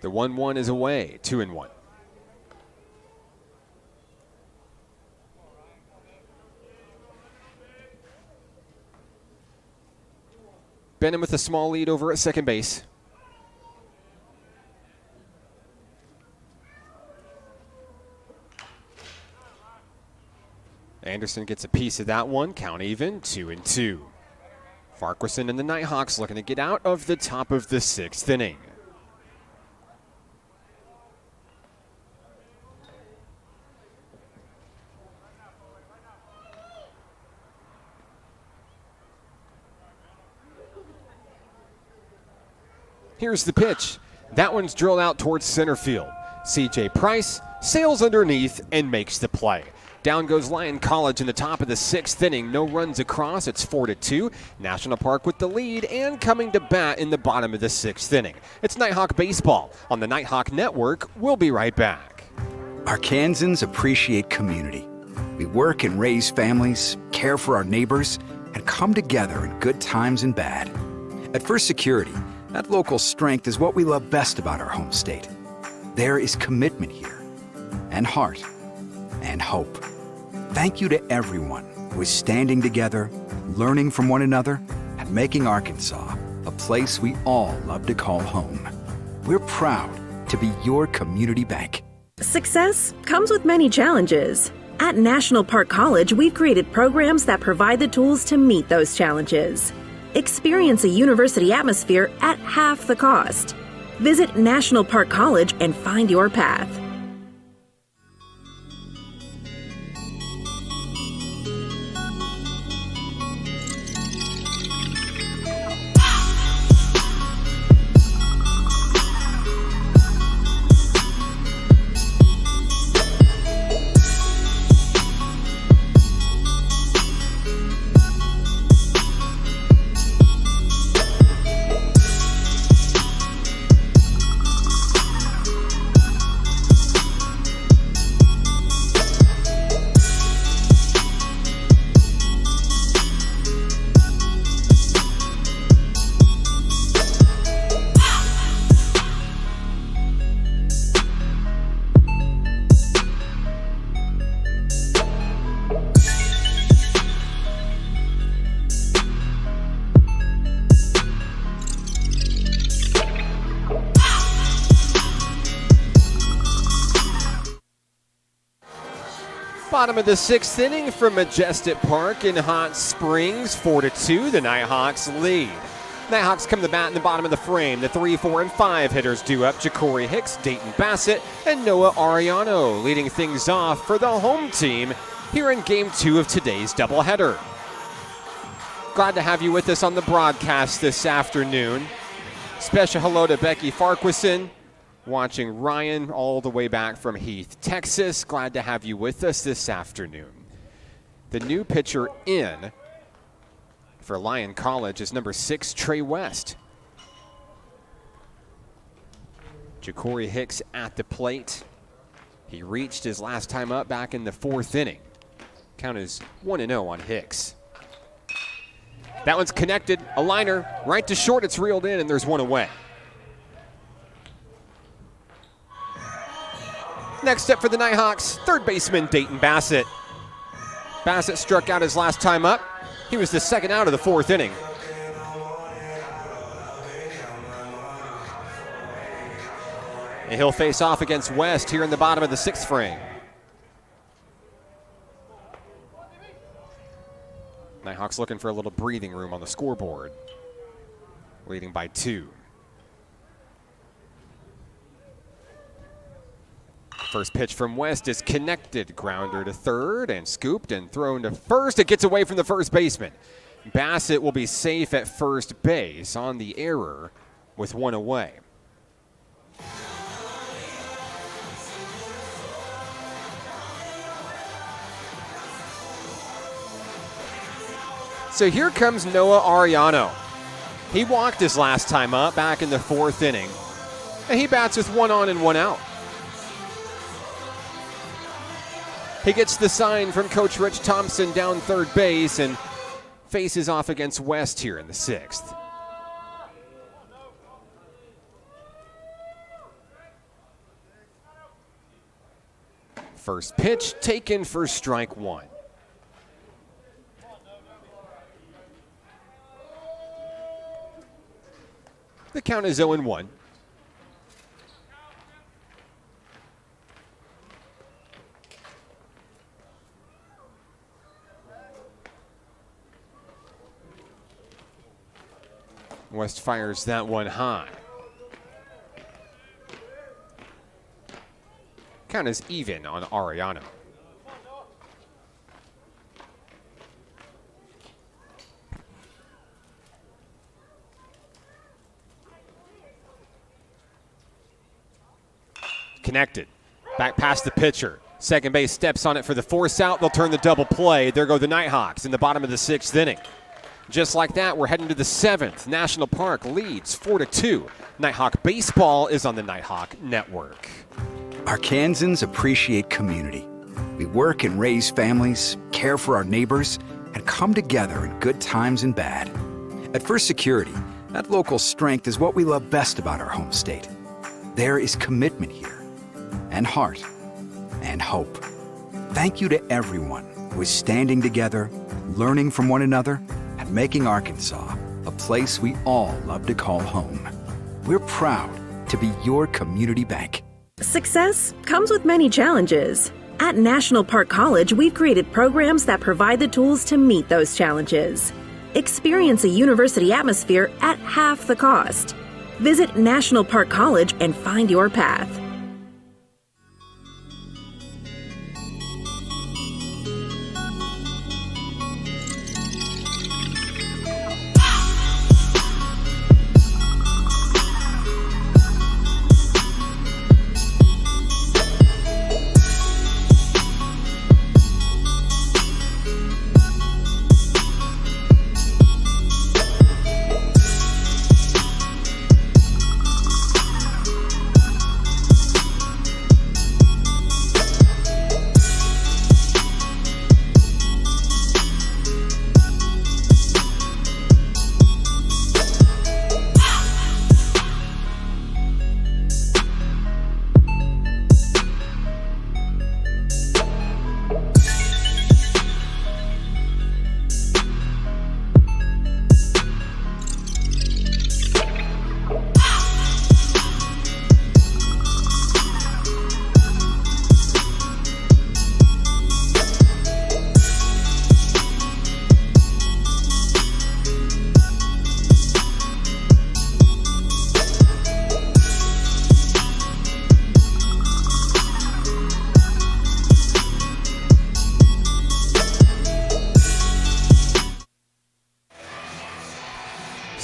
The 1-1 is away, 2-1. Benham with a small lead over at second base. Anderson gets a piece of that one. Count even, 2-2. Farquharson and the Nighthawks looking to get out of the top of the 6th inning. Here's the pitch. That one's drilled out towards center field. C.J. Price sails underneath and makes the play. Down goes Lyon College in the top of the 6th inning. No runs across. It's 4-2. National Park with the lead and coming to bat in the bottom of the 6th inning. It's Nighthawk Baseball on the Nighthawk Network. We'll be right back.
Arkansans appreciate community. We work and raise families, care for our neighbors, and come together in good times and bad. At First Security, that local strength is what we love best about our home state. There is commitment here, and heart, and hope. Thank you to everyone who is standing together, learning from one another, and making Arkansas a place we all love to call home. We're proud to be your community bank.
Success comes with many challenges. At National Park College, we've created programs that provide the tools to meet those challenges. Experience a university atmosphere at half the cost. Visit National Park College and find your path.
Bottom of the 6th inning from Majestic Park in Hot Springs, 4-2. The Nighthawks lead. Nighthawks come to bat in the bottom of the frame. The 3, 4, and 5 hitters due up. Ja'Cory Hicks, Dayton Bassett, and Noah Ariano leading things off for the home team here in Game 2 of today's doubleheader. Glad to have you with us on the broadcast this afternoon. Special hello to Becky Farquharson, watching Ryan all the way back from Heath, Texas. Glad to have you with us this afternoon. The new pitcher in for Lyon College is number 6, Trey West. Ja'Cory Hicks at the plate. He reached his last time up back in the 4th inning. Count is 1-0 on Hicks. That one's connected, a liner, right to short. It's reeled in, and there's one away. Next up for the Nighthawks, third baseman Dayton Bassett. Bassett struck out his last time up. He was the second out of the 4th inning. And he'll face off against West here in the bottom of the 6th frame. Nighthawks looking for a little breathing room on the scoreboard. Leading by 2. First pitch from West is connected. Grounder to third and scooped and thrown to first. It gets away from the first baseman. Bassett will be safe at first base on the error with one away. So here comes Noah Ariano. He walked his last time up back in the 4th inning, and he bats with 1 on and 1 out. He gets the sign from Coach Rich Thompson down third base and faces off against West here in the 6th. First pitch taken for strike 1. The count is 0-1. West fires that one high. Count is even on Ariano. Connected. Back past the pitcher. Second base steps on it for the force out. They'll turn the double play. There go the Nighthawks in the bottom of the 6th inning. Just like that, we're heading to the 7th. National Park leads 4-2. Nighthawk baseball is on the Nighthawk Network.
Arkansans appreciate community. We work and raise families, care for our neighbors, and come together in good times and bad. At First Security, that local strength is what we love best about our home state. There is commitment here, and heart, and hope. Thank you to everyone who is standing together, learning from one another, and making Arkansas a place we all love to call home. We're proud to be your community bank.
Success comes with many challenges. At National Park College, we've created programs that provide the tools to meet those challenges. Experience a university atmosphere at half the cost. Visit National Park College and find your path.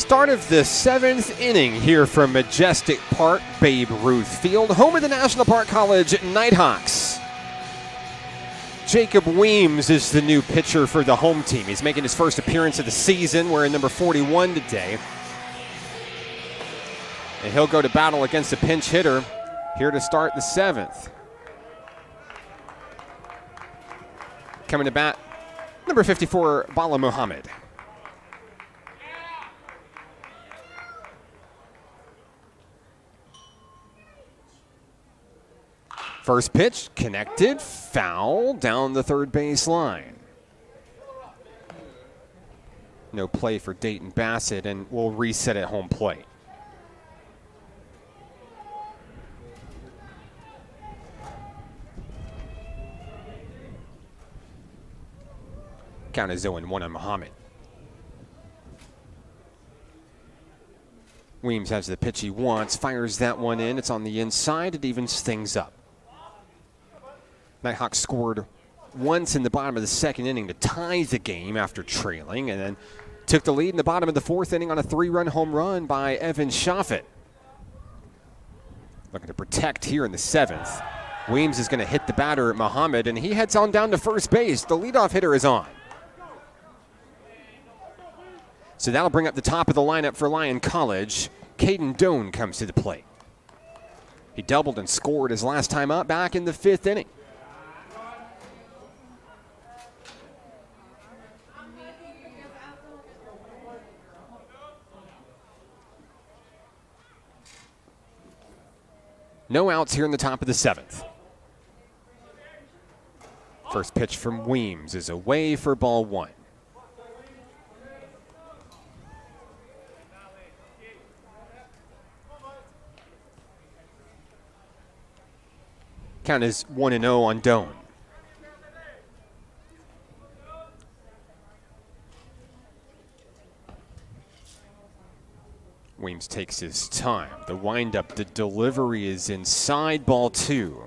Start of the 7th inning here from Majestic Park, Babe Ruth Field, home of the National Park College Nighthawks. Jacob Weems is the new pitcher for the home team. He's making his first appearance of the season, wearing number 41 today. And he'll go to battle against a pinch hitter here to start the 7th. Coming to bat, number 54, Bala Muhammad. First pitch, connected, foul down the third base line. No play for Dayton Bassett, and we'll reset at home plate. Count is 0-1 on Muhammad. Weems has the pitch he wants, fires that one in. It's on the inside. It evens things up. Nighthawks scored once in the bottom of the 2nd inning to tie the game after trailing, and then took the lead in the bottom of the 4th inning on a 3-run home run by Evan Schaffet. Looking to protect here in the 7th. Weems is going to hit the batter at Muhammad, and he heads on down to first base. The leadoff hitter is on. So that'll bring up the top of the lineup for Lyon College. Caden Doan comes to the plate. He doubled and scored his last time up back in the 5th inning. No outs here in the top of the 7th. First pitch from Weems is away for ball 1. Count is 1-0 on Doan. Weems takes his time. The windup, the delivery is inside, ball 2.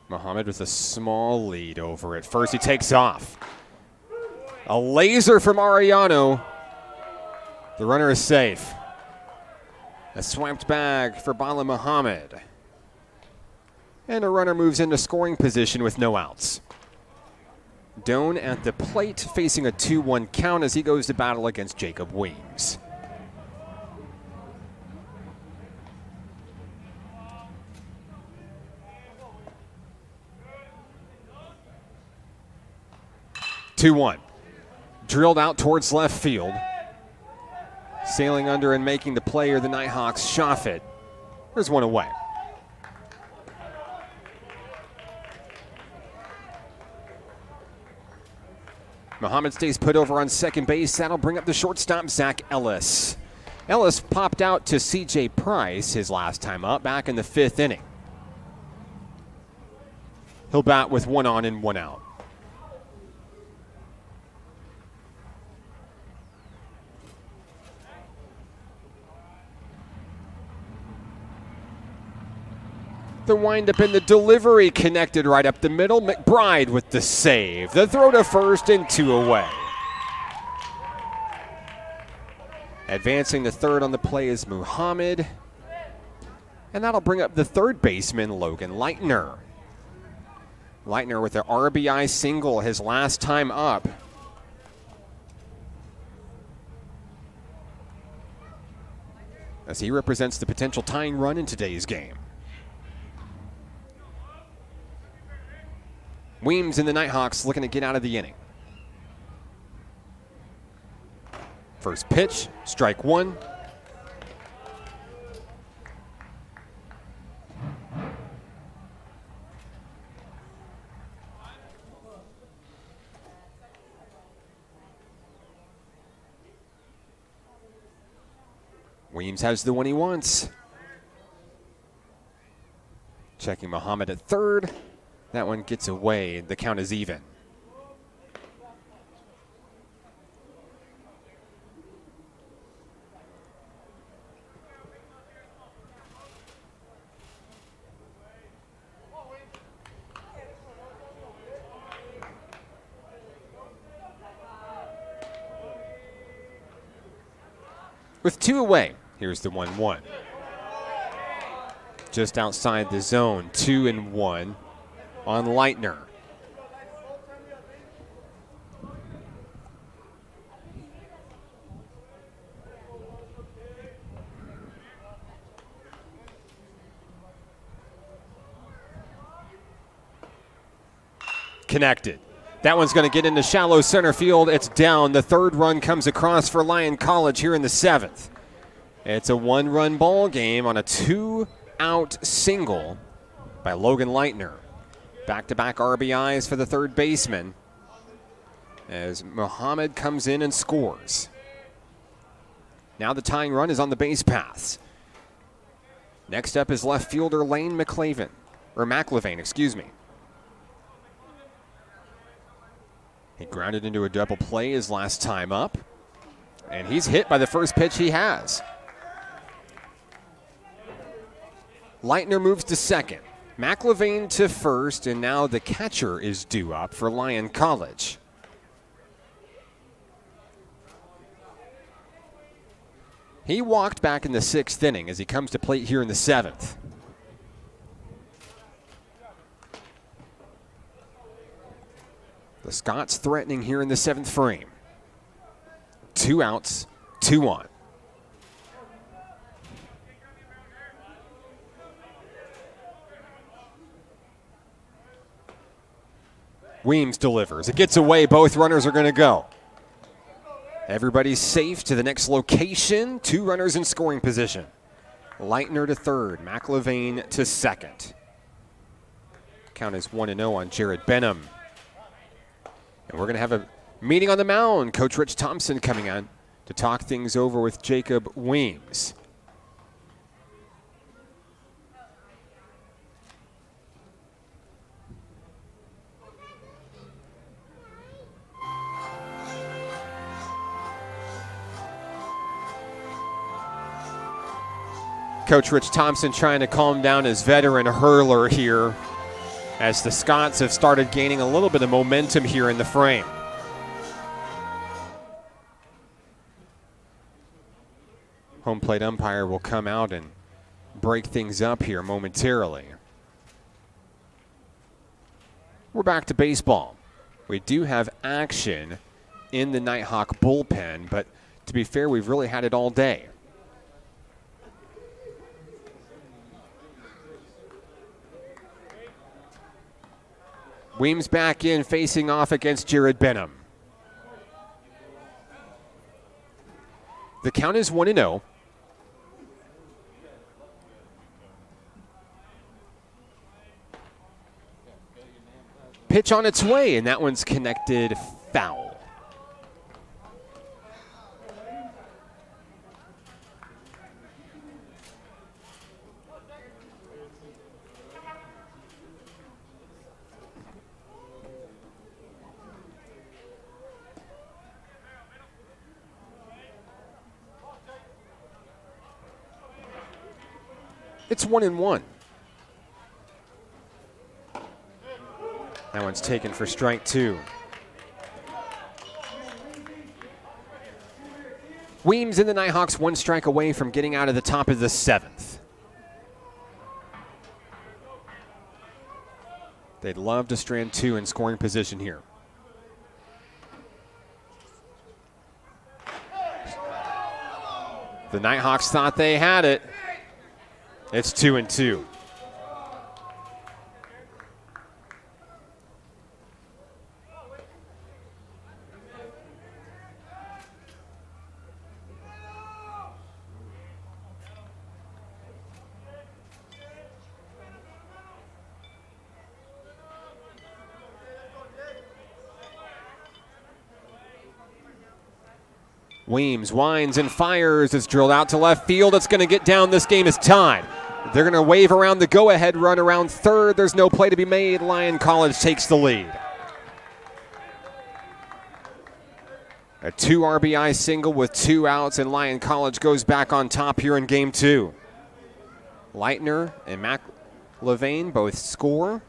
Muhammad with a small lead over it. First he takes off. A laser from Arellano. The runner is safe. A swiped bag for Bala Muhammad. And a runner moves into scoring position with no outs. Doan at the plate facing a 2-1 count as he goes to battle against Jacob Weems. Two-one. Drilled out towards left field. Sailing under and making the play are the Nighthawks. Shoffett. There's one away. Muhammad stays put over on second base. That'll bring up the shortstop, Zach Ellis. Ellis popped out to C.J. Price his last time up back in the 5th inning. He'll bat with 1 on and 1 out. The windup and the delivery connected right up the middle. McBride with the save. The throw to first and 2 away. Advancing to third on the play is Muhammad. And that'll bring up the third baseman, Logan Leitner. Leitner with an RBI single his last time up. As he represents the potential tying run in today's game. Weems and the Nighthawks looking to get out of the inning. First pitch, strike 1. Weems has the one he wants. Checking Muhammad at third. That one gets away. The count is even. With 2 away, here's the 1-1. Just outside the zone, 2-1 on Leitner. Connected. That one's going to get into shallow center field. It's down. The third run comes across for Lyon College here in the 7th. It's a 1-run ball game on a 2-out single by Logan Leitner. Back-to-back RBIs for the third baseman as Muhammad comes in and scores. Now the tying run is on the base paths. Next up is left fielder Lane McLevain, excuse me. He grounded into a double play his last time up, and he's hit by the first pitch he has. Leitner moves to second. McLevain to first, and now the catcher is due up for Lyon College. He walked back in the 6th inning as he comes to plate here in the 7th. The Scots threatening here in the 7th frame. 2 outs, 2 on. Weems delivers. It gets away. Both runners are going to go. Everybody's safe to the next location. 2 runners in scoring position. Leitner to third. McLevain to second. Count is 1-0 on Jared Benham. And we're going to have a Meeting on the mound, Coach Rich Thompson coming on to talk things over with Jacob Weems. Coach Rich Thompson trying to calm down his veteran hurler here as the Scots have started gaining a little bit of momentum here in the frame. Home plate umpire will come out and break things up here momentarily. We're back to baseball. We do have action in the Nighthawk bullpen, but to be fair, we've really had it all day. Weems back in, facing off against Jared Benham. The count is 1-0. Pitch on its way, and that one's connected foul. It's 1-1. That one's taken for strike two. Weems and the Nighthawks one strike away from getting out of the top of the seventh. They'd love to strand two in scoring position here. The Nighthawks thought they had it. It's 2-2. Weems winds and fires. It's drilled out to left field. It's going to get down. This game is tied. They're going to wave around the go-ahead run around third. There's no play to be made. Lyon College takes the lead. A 2 RBI single with 2 outs, and Lyon College goes back on top here in game 2. Leitner and McLevain both score.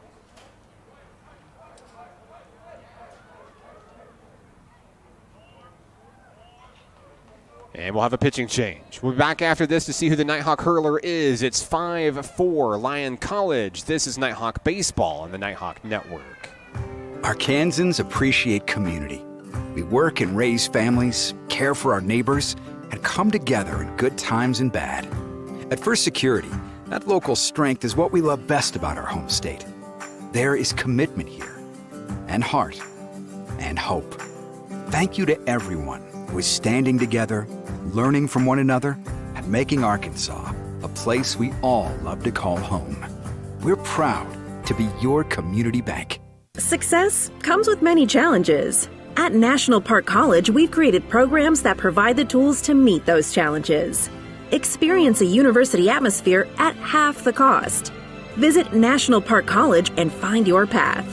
And we'll have a pitching change. We'll be back after this to see who the Nighthawk hurler is. It's 5-4 Lyon College. This is Nighthawk Baseball on the Nighthawk Network.
Arkansans appreciate community. We work and raise families, care for our neighbors, and come together in good times and bad. At First Security, that local strength is what we love best about our home state. There is commitment here, and heart, and hope. Thank you to everyone who is standing together, learning from one another, and making Arkansas a place we all love to call home. We're proud to be your community bank.
Success comes with many challenges. At National Park College, we've created programs that provide the tools to meet those challenges. Experience a university atmosphere at half the cost. Visit National Park College and find your path.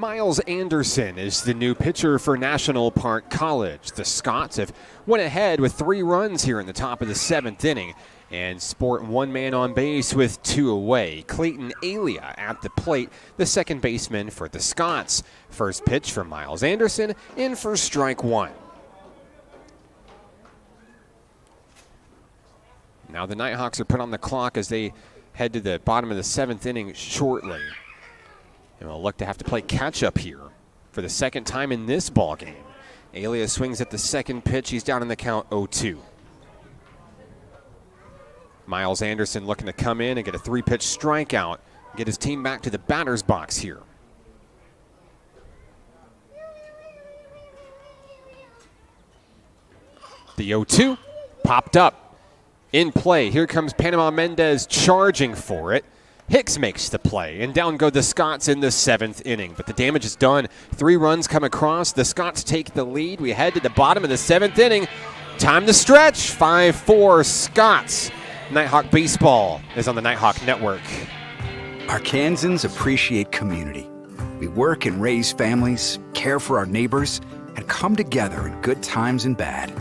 Miles Anderson is the new pitcher for National Park College. The Scots have went ahead with 3 runs here in the top of the 7th inning and sport 1 man on base with 2 away. Clayton Alia at the plate, the second baseman for the Scots. First pitch from Miles Anderson, in for strike 1. Now the Nighthawks are put on the clock as they head to the bottom of the 7th inning shortly. And we'll look to have to play catch-up here for the second time in this ball game. Alia swings at the second pitch. He's down in the count 0-2. Miles Anderson looking to come in and get a 3-pitch strikeout, get his team back to the batter's box here. The 0-2 popped up. In play, here comes Panama Mendez charging for it. Hicks makes the play, and down go the Scots in the 7th inning. But the damage is done. 3 runs come across. The Scots take the lead. We head to the bottom of the 7th inning. Time to stretch. 5-4 Scots. Nighthawk Baseball is on the Nighthawk Network.
Arkansans appreciate community. We work and raise families, care for our neighbors, and come together in good times and bad.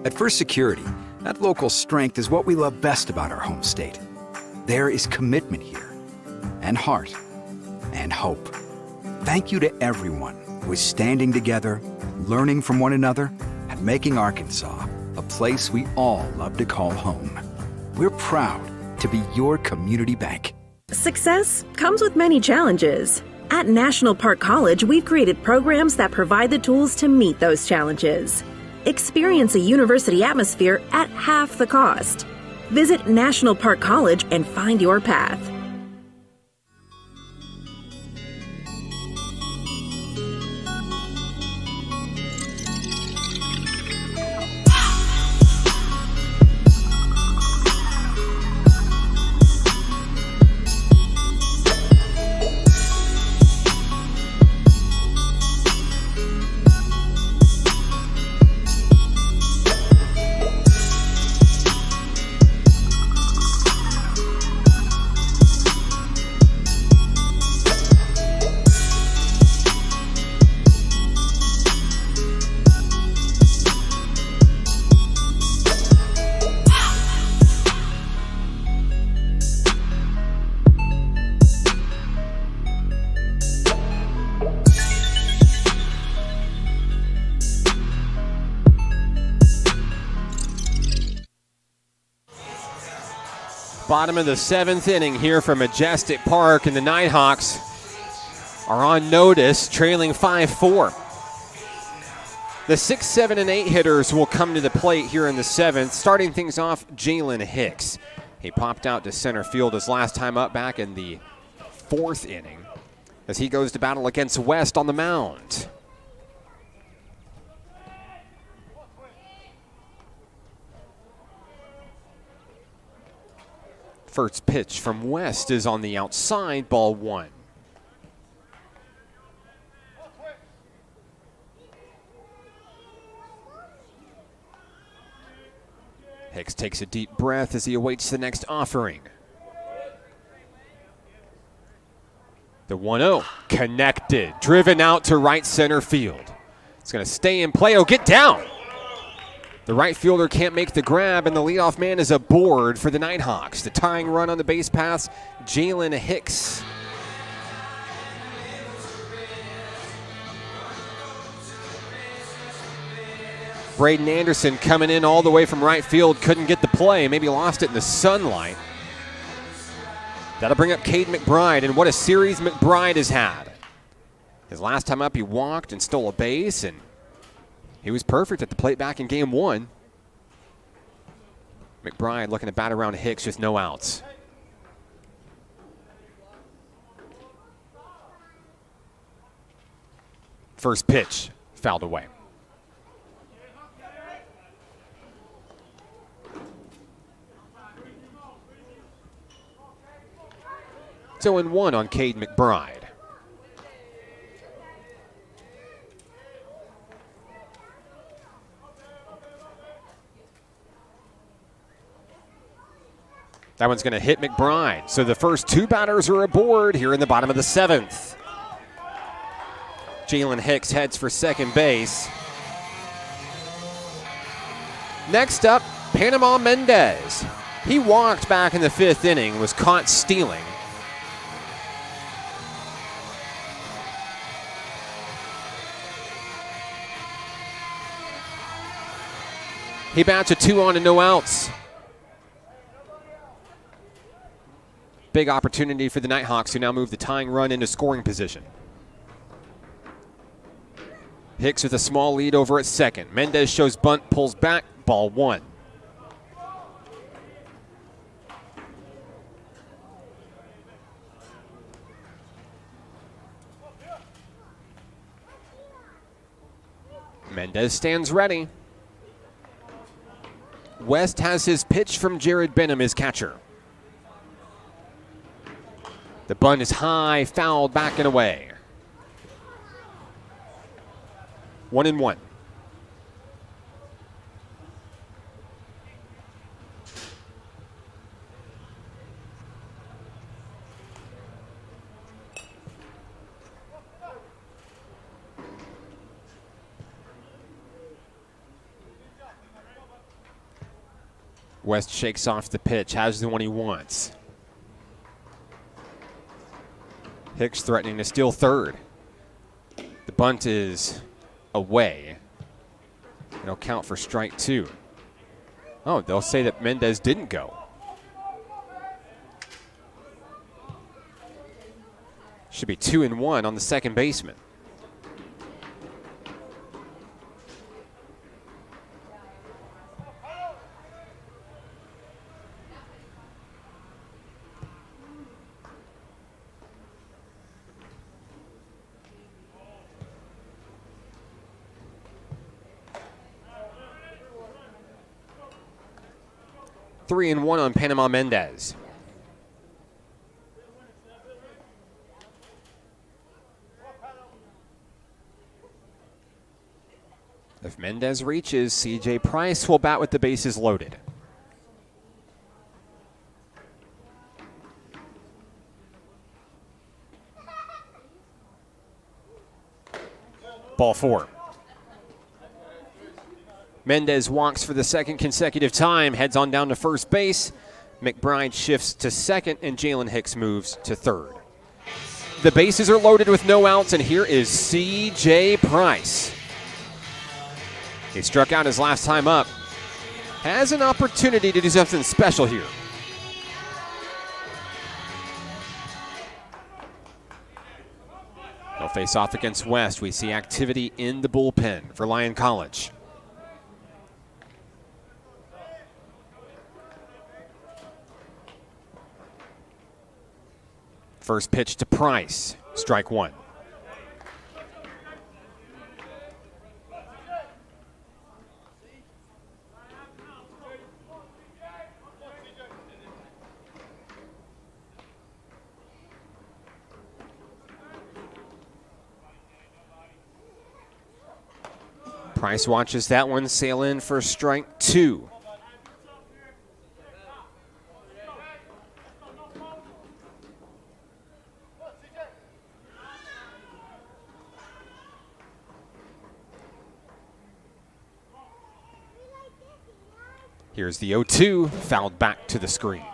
At First Security, that local strength is what we love best about our home state. There is commitment here, and heart, and hope. Thank you to everyone who is standing together, learning from one another, and making Arkansas a place we all love to call home. We're proud to be your community bank.
Success comes with many challenges. At National Park College, we've created programs that provide the tools to meet those challenges. Experience a university atmosphere at half the cost. Visit National Park College and find your path.
Bottom of the 7th inning here from Majestic Park, and the Nighthawks are on notice, trailing 5-4. The 6, 7, and 8 hitters will come to the plate here in the 7th. Starting things off, Jalen Hicks. He popped out to center field his last time up back in the 4th inning as he goes to battle against West on the mound. First pitch from West is on the outside, ball 1. Hicks takes a deep breath as he awaits the next offering. The 1-0 connected, driven out to right center field. It's going to stay in play. Oh, get down! The right fielder can't make the grab, and the leadoff man is aboard for the Nighthawks. The tying run on the base pass, Jalen Hicks. Braden Anderson coming in all the way from right field, couldn't get the play, maybe lost it in the sunlight. That'll bring up Caden McBride, and what a series McBride has had. His last time up, he walked and stole a base, and he was perfect at the plate back in game 1. McBride looking to bat around Hicks, just no outs. First pitch, fouled away. So 0-1 on Cade McBride. That one's going to hit McBride. So the first 2 batters are aboard here in the bottom of the 7th. Jalen Hicks heads for second base. Next up, Panama Mendez. He walked back in the 5th inning, was caught stealing. He bats a 2 on and no outs. Big opportunity for the Nighthawks, who now move the tying run into scoring position. Hicks with a small lead over at second. Mendez shows bunt, pulls back, ball 1. Mendez stands ready. West has his pitch from Jared Benham, his catcher. The bunt is high, fouled back and away. 1-1. West shakes off the pitch, has the one he wants. Hicks threatening to steal third. The bunt is away. It'll count for strike 2. Oh, they'll say that Mendez didn't go. Should be 2-1 on the second baseman. Three and one on Panama Mendez. If Mendez reaches, C.J. Price will bat with the bases loaded. Ball 4. Mendez walks for the second consecutive time, heads on down to first base. McBride shifts to second, and Jalen Hicks moves to third. The bases are loaded with no outs, and here is C.J. Price. He struck out his last time up. Has an opportunity to do something special here. They'll face off against West. We see activity in the bullpen for Lyon College. First pitch to Price, strike 1. Price watches that one sail in for strike 2. Here's the 0-2, fouled back to the screen.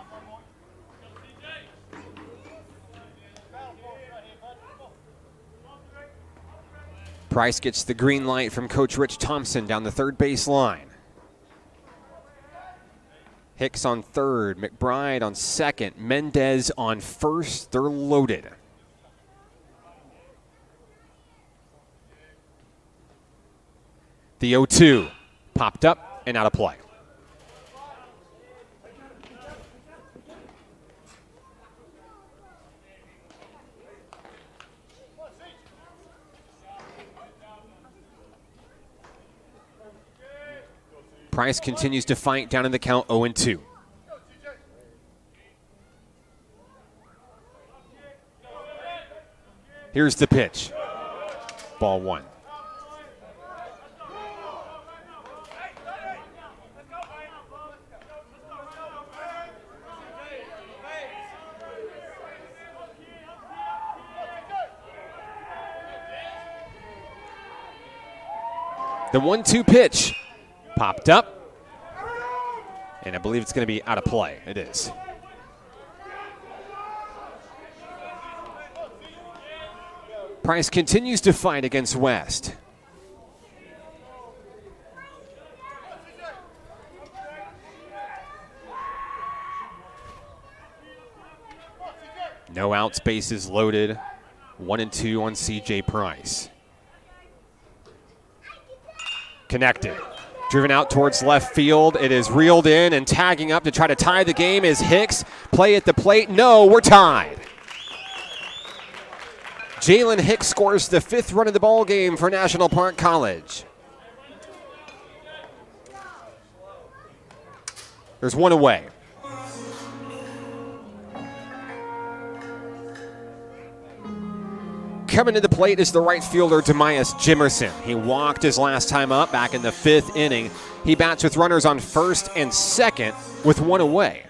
Price gets the green light from Coach Rich Thompson down the third base line. Hicks on third, McBride on second, Mendez on first. They're loaded. The 0-2 popped up and out of play. Price continues to fight down in the count 0-2. Here's the pitch. Ball 1. The 1-2 pitch popped up, and I believe it's going to be out of play. It is. Price continues to fight against West. No outs, bases loaded. 1-2 on C.J. Price. Connected. Driven out towards left field. It is reeled in, and tagging up to try to tie the game is Hicks. Play at the plate. No, we're tied. Jalen Hicks scores the 5th run of the ball game for National Park College. There's one away. Coming to the plate is the right fielder, Demias Jimerson. He walked his last time up back in the 5th inning. He bats with runners on first and second with one away.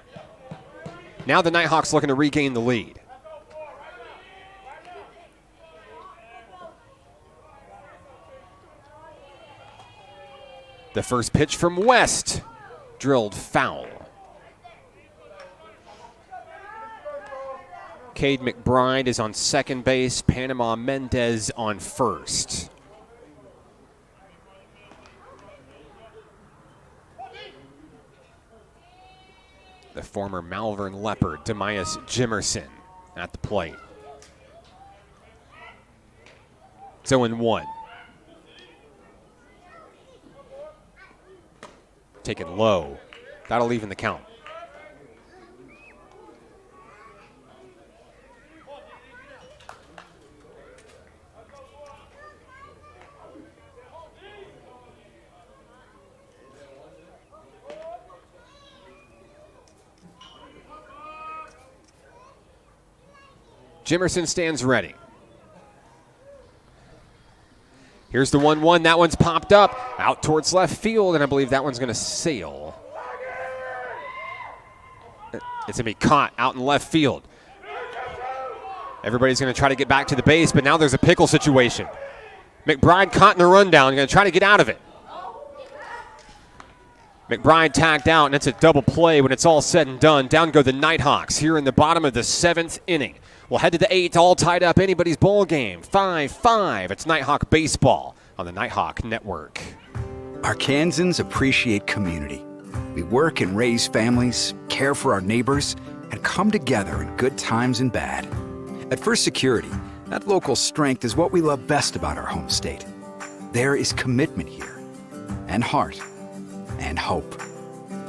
Now the Nighthawks looking to regain the lead. The first pitch from West, drilled foul. Cade McBride is on second base. Panama Mendez on first. The former Malvern Leopard, Demias Jimerson, at the plate. 0-1. Taken low. That'll even the count. Jimerson stands ready. Here's the 1-1. That one's popped up out towards left field, and I believe that one's going to sail. It's going to be caught out in left field. Everybody's going to try to get back to the base, but now there's a pickle situation. McBride caught in the rundown, going to try to get out of it. McBride tagged out, and it's a double play when it's all said and done. Down go the Nighthawks here in the bottom of the 7th inning. We'll head to the 8th, all tied up, anybody's ball game. 5-5. It's Nighthawk Baseball on the Nighthawk Network.
Arkansans appreciate community. We work and raise families, care for our neighbors, and come together in good times and bad. At First Security, that local strength is what we love best about our home state. There is commitment here, and heart, and hope.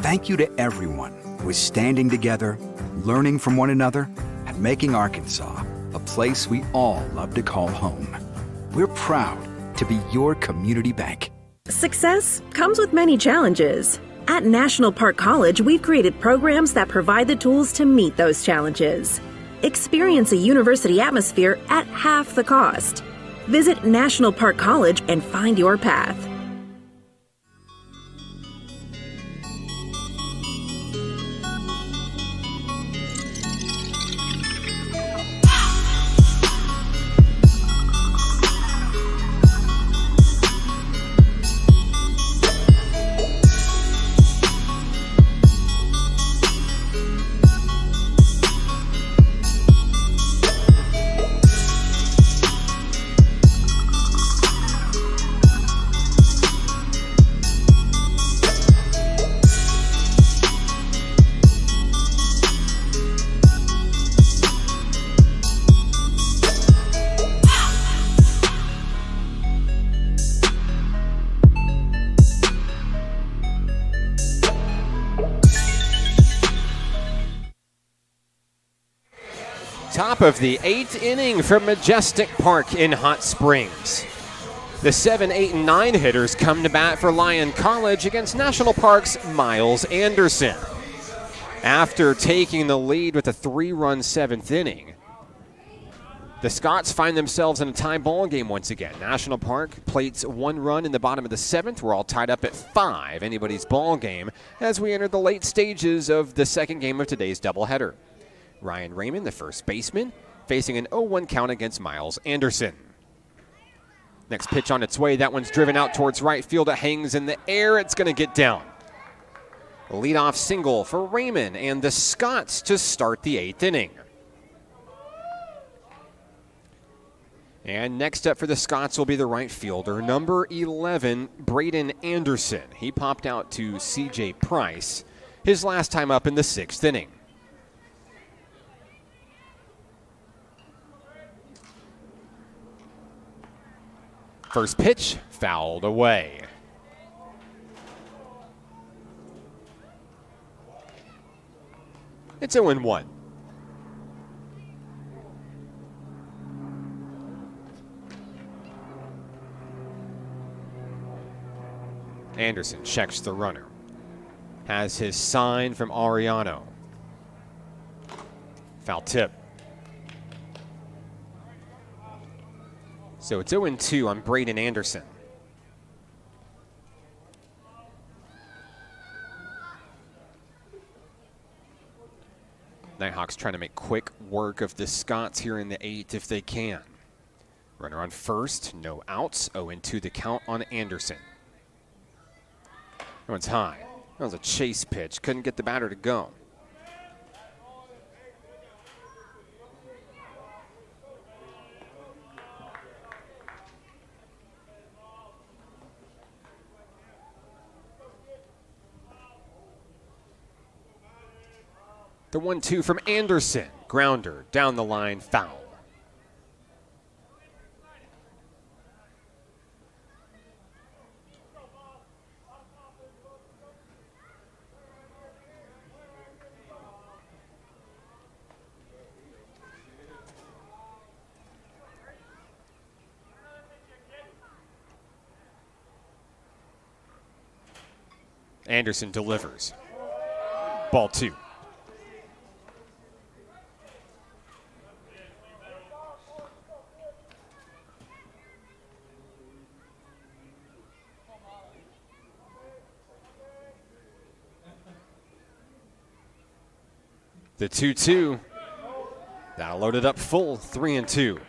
Thank you to everyone who is standing together, learning from one another, and making Arkansas a place we all love to call home. We're proud to be your community bank.
Success comes with many challenges. At National Park College, we've created programs that provide the tools to meet those challenges. Experience a university atmosphere at half the cost. Visit National Park College and find your path. Top of the 8th inning from Majestic Park in Hot Springs. The 7, 8, and 9 hitters come to bat for Lyon College against National Park's Miles Anderson. After taking the lead with a 3-run 7th inning, the Scots find themselves in a tie ball game once again. National Park plates 1 run in the bottom of the 7th. We're all tied up at 5, anybody's ball game, as we enter the late stages of the second game of today's doubleheader. Ryan Raymond, the first baseman, facing an 0-1 count against Miles Anderson.
Next pitch on its way. That one's driven out towards right field. It hangs in the air. It's going to get down. Leadoff single for Raymond and the Scots to start the 8th inning. And next up for the Scots will be the right fielder, number 11, Braden Anderson. He popped out to C.J. Price his last time up in the 6th inning. First pitch, fouled away. It's 0-1. Anderson checks the runner. Has his sign from Ariano. Foul tip. So it's 0-2 on Braden Anderson. Nighthawks trying to make quick work of the Scots here in the 8th if they can. Runner on first, no outs, 0-2 the count on Anderson. That one's high. That was a chase pitch. Couldn't get the batter to go. The 1-2 from Anderson. Grounder down the line, foul. Anderson delivers. Ball 2. The 2-2. Now loaded up full, 3-2.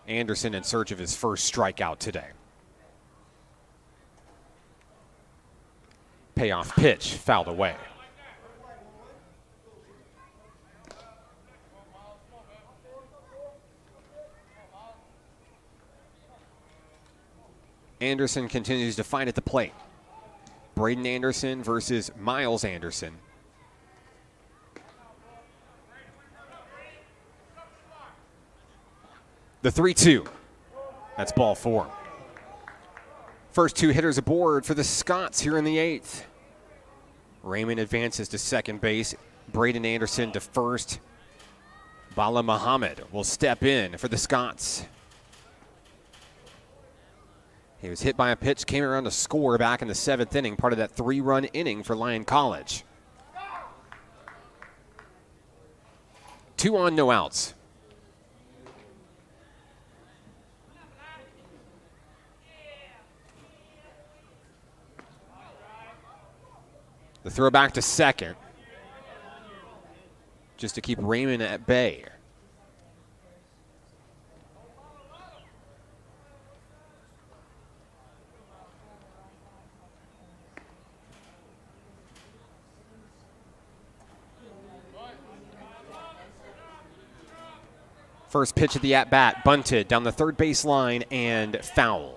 Anderson in search of his first strikeout today. Payoff pitch, fouled away. Anderson continues to fight at the plate. Braden Anderson versus Miles Anderson. The 3-2. That's ball 4. First 2 hitters aboard for the Scots here in the 8th. Raymond advances to second base. Braden Anderson to first. Bala Muhammad will step in for the Scots. He was hit by a pitch, came around to score back in the 7th inning, part of that 3-run inning for Lyon College. 2 on, no outs. The throw back to second, just to keep Raymond at bay. First pitch of the at-bat, bunted down the third base line and foul.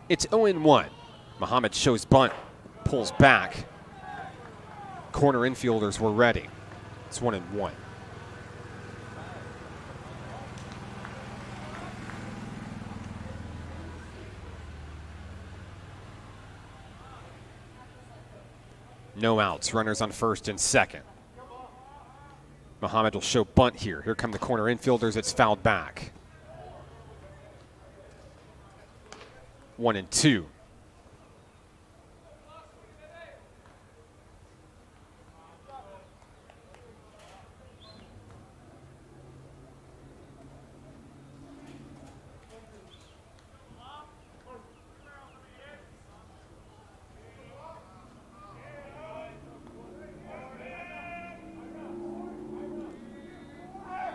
It's 0-1. Muhammad shows bunt, pulls back. Corner infielders were ready. It's 1-1. No outs. Runners on first and second. Muhammad will show bunt here. Here come the corner infielders. It's fouled back. 1-2.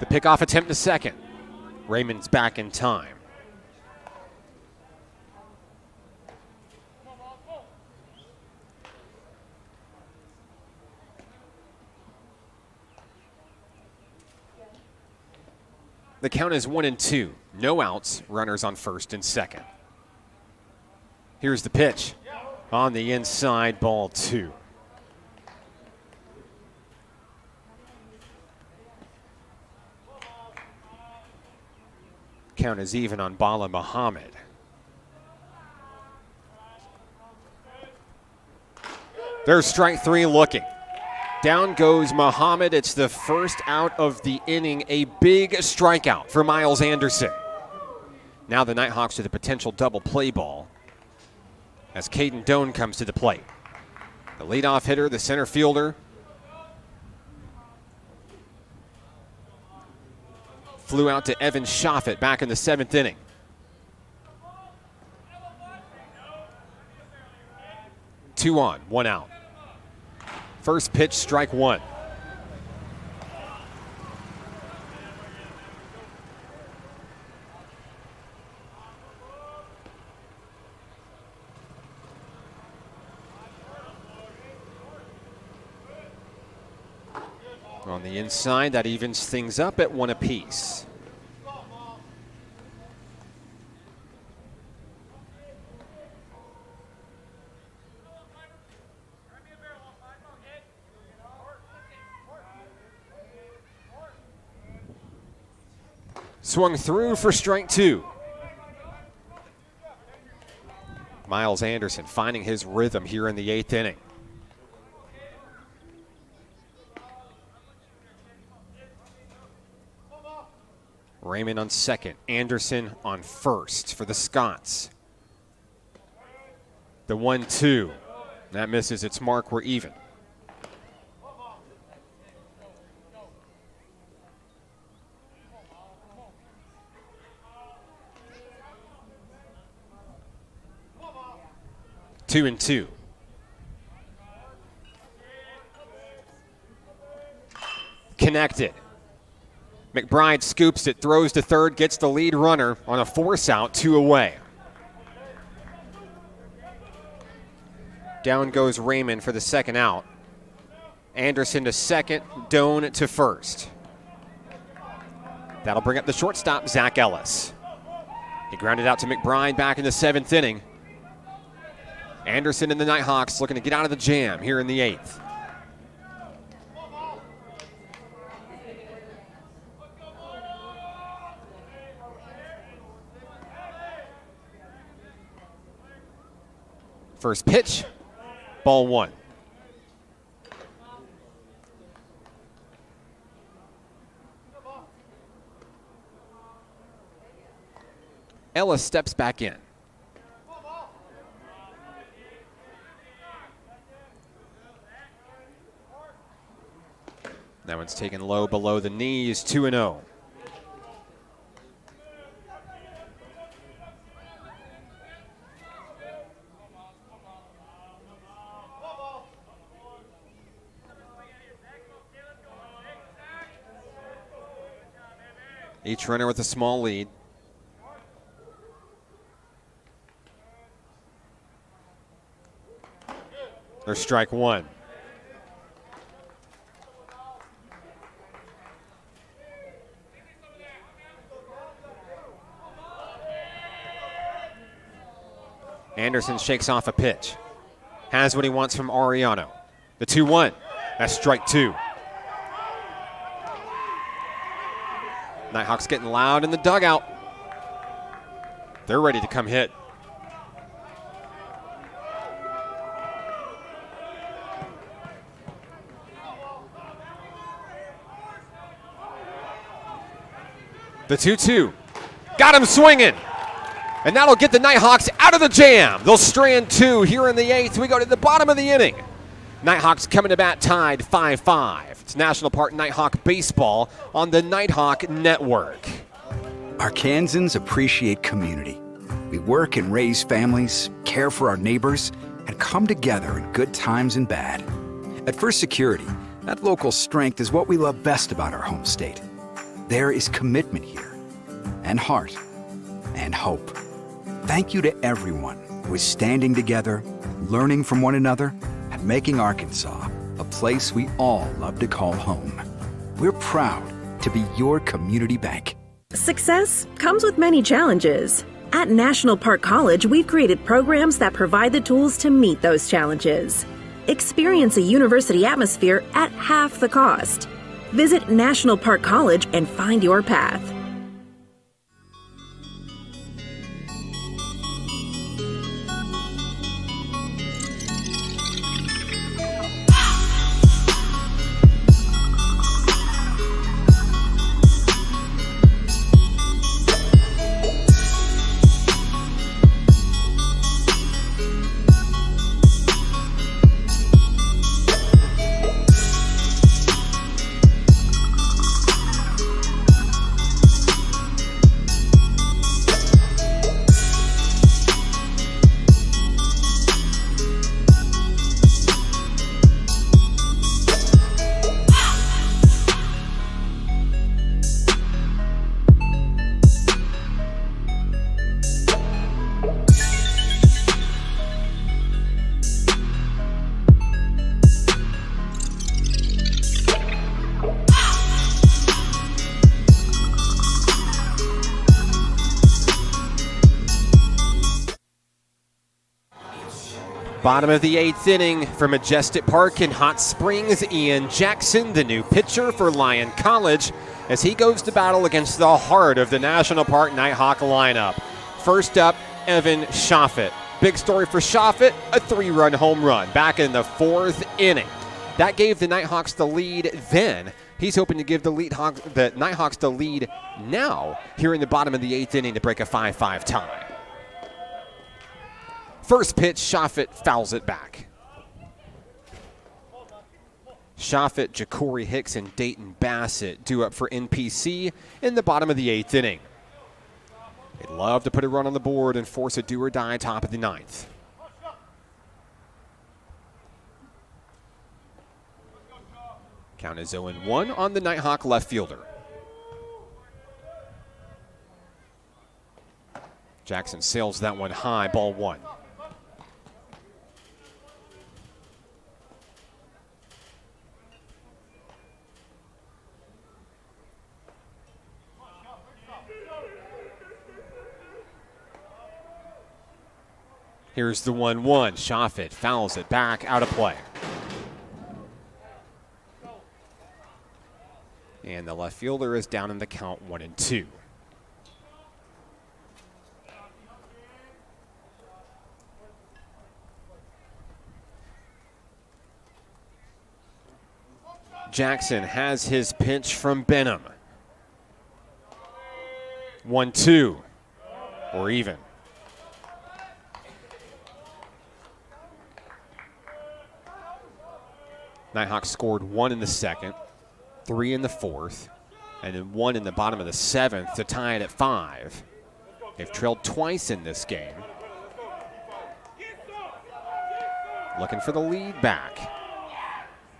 The pickoff attempt to second. Raymond's back in time. The count is 1-2. No outs, runners on first and second. Here's the pitch. On the inside, ball 2. Count is even on Bala Muhammad. There's strike 3 looking. Down goes Muhammad. It's the first out of the inning. A big strikeout for Miles Anderson. Now the Nighthawks with a potential double play ball as Caden Doan comes to the plate. The leadoff hitter, the center fielder, flew out to Evan Shoffett back in the 7th inning. Two on, 1 out. First pitch, strike 1. On the inside, that evens things up at 1 apiece. Swung through for strike 2. Miles Anderson finding his rhythm here in the 8th inning. Raymond on second, Anderson on first for the Scots. The 1-2. That misses its mark, we're even. Two and 2. Connected. McBride scoops it, throws to third, gets the lead runner on a force out, 2 away. Down goes Raymond for the second out. Anderson to second, Doan to first. That'll bring up the shortstop, Zach Ellis. He grounded out to McBride back in the 7th inning. Anderson and the Nighthawks looking to get out of the jam here in the 8th. First pitch, ball 1. Ellis steps back in. That one's taken low below the knees, 2-0. Each runner with a small lead. There's strike 1. Anderson shakes off a pitch. Has what he wants from Ariano. The 2-1. That's strike 2. Nighthawks getting loud in the dugout. They're ready to come hit. The 2-2. Got him swinging. And that'll get the Nighthawks out of the jam. They'll strand 2 here in the 8th. We go to the bottom of the inning. Nighthawks coming to bat tied 5-5. It's National Park Nighthawk Baseball on the Nighthawk Network.
Arkansans appreciate community. We work and raise families, care for our neighbors, and come together in good times and bad. At First Security, that local strength is what we love best about our home state. There is commitment here, and heart, and hope. Thank you to everyone who is standing together, learning from one another, and making Arkansas a place we all love to call home. We're proud to be your community bank.
Success comes with many challenges. At National Park College, we've created programs that provide the tools to meet those challenges. Experience a university atmosphere at half the cost. Visit National Park College and find your path.
Bottom of the 8th inning for Majestic Park in Hot Springs. Ian Jackson, the new pitcher for Lyon College, as he goes to battle against the heart of the National Park Nighthawk lineup. First up, Evan Shoffett. Big story for Shoffett, a 3-run home run back in the 4th inning. That gave the Nighthawks the lead then. He's hoping to give the Nighthawks the lead now here in the bottom of the 8th inning to break a 5-5 tie. First pitch, Shoffett fouls it back. Shoffett, Ja'Cory Hicks, and Dayton Bassett due up for NPC in the bottom of the 8th inning. They'd love to put a run on the board and force a do-or-die top of the 9th. Count is 0-1 on the Nighthawk left fielder. Jackson sails that one high, ball 1. Here's the 1-1. Shoffett fouls it back, out of play. And the left fielder is down in the count 1-2. Jackson has his pitch from Benham. 1-2, or even. Nighthawks scored 1 in the 2nd, 3 in the 4th, and then 1 in the bottom of the 7th to tie it at 5. They've trailed twice in this game. Looking for the lead back.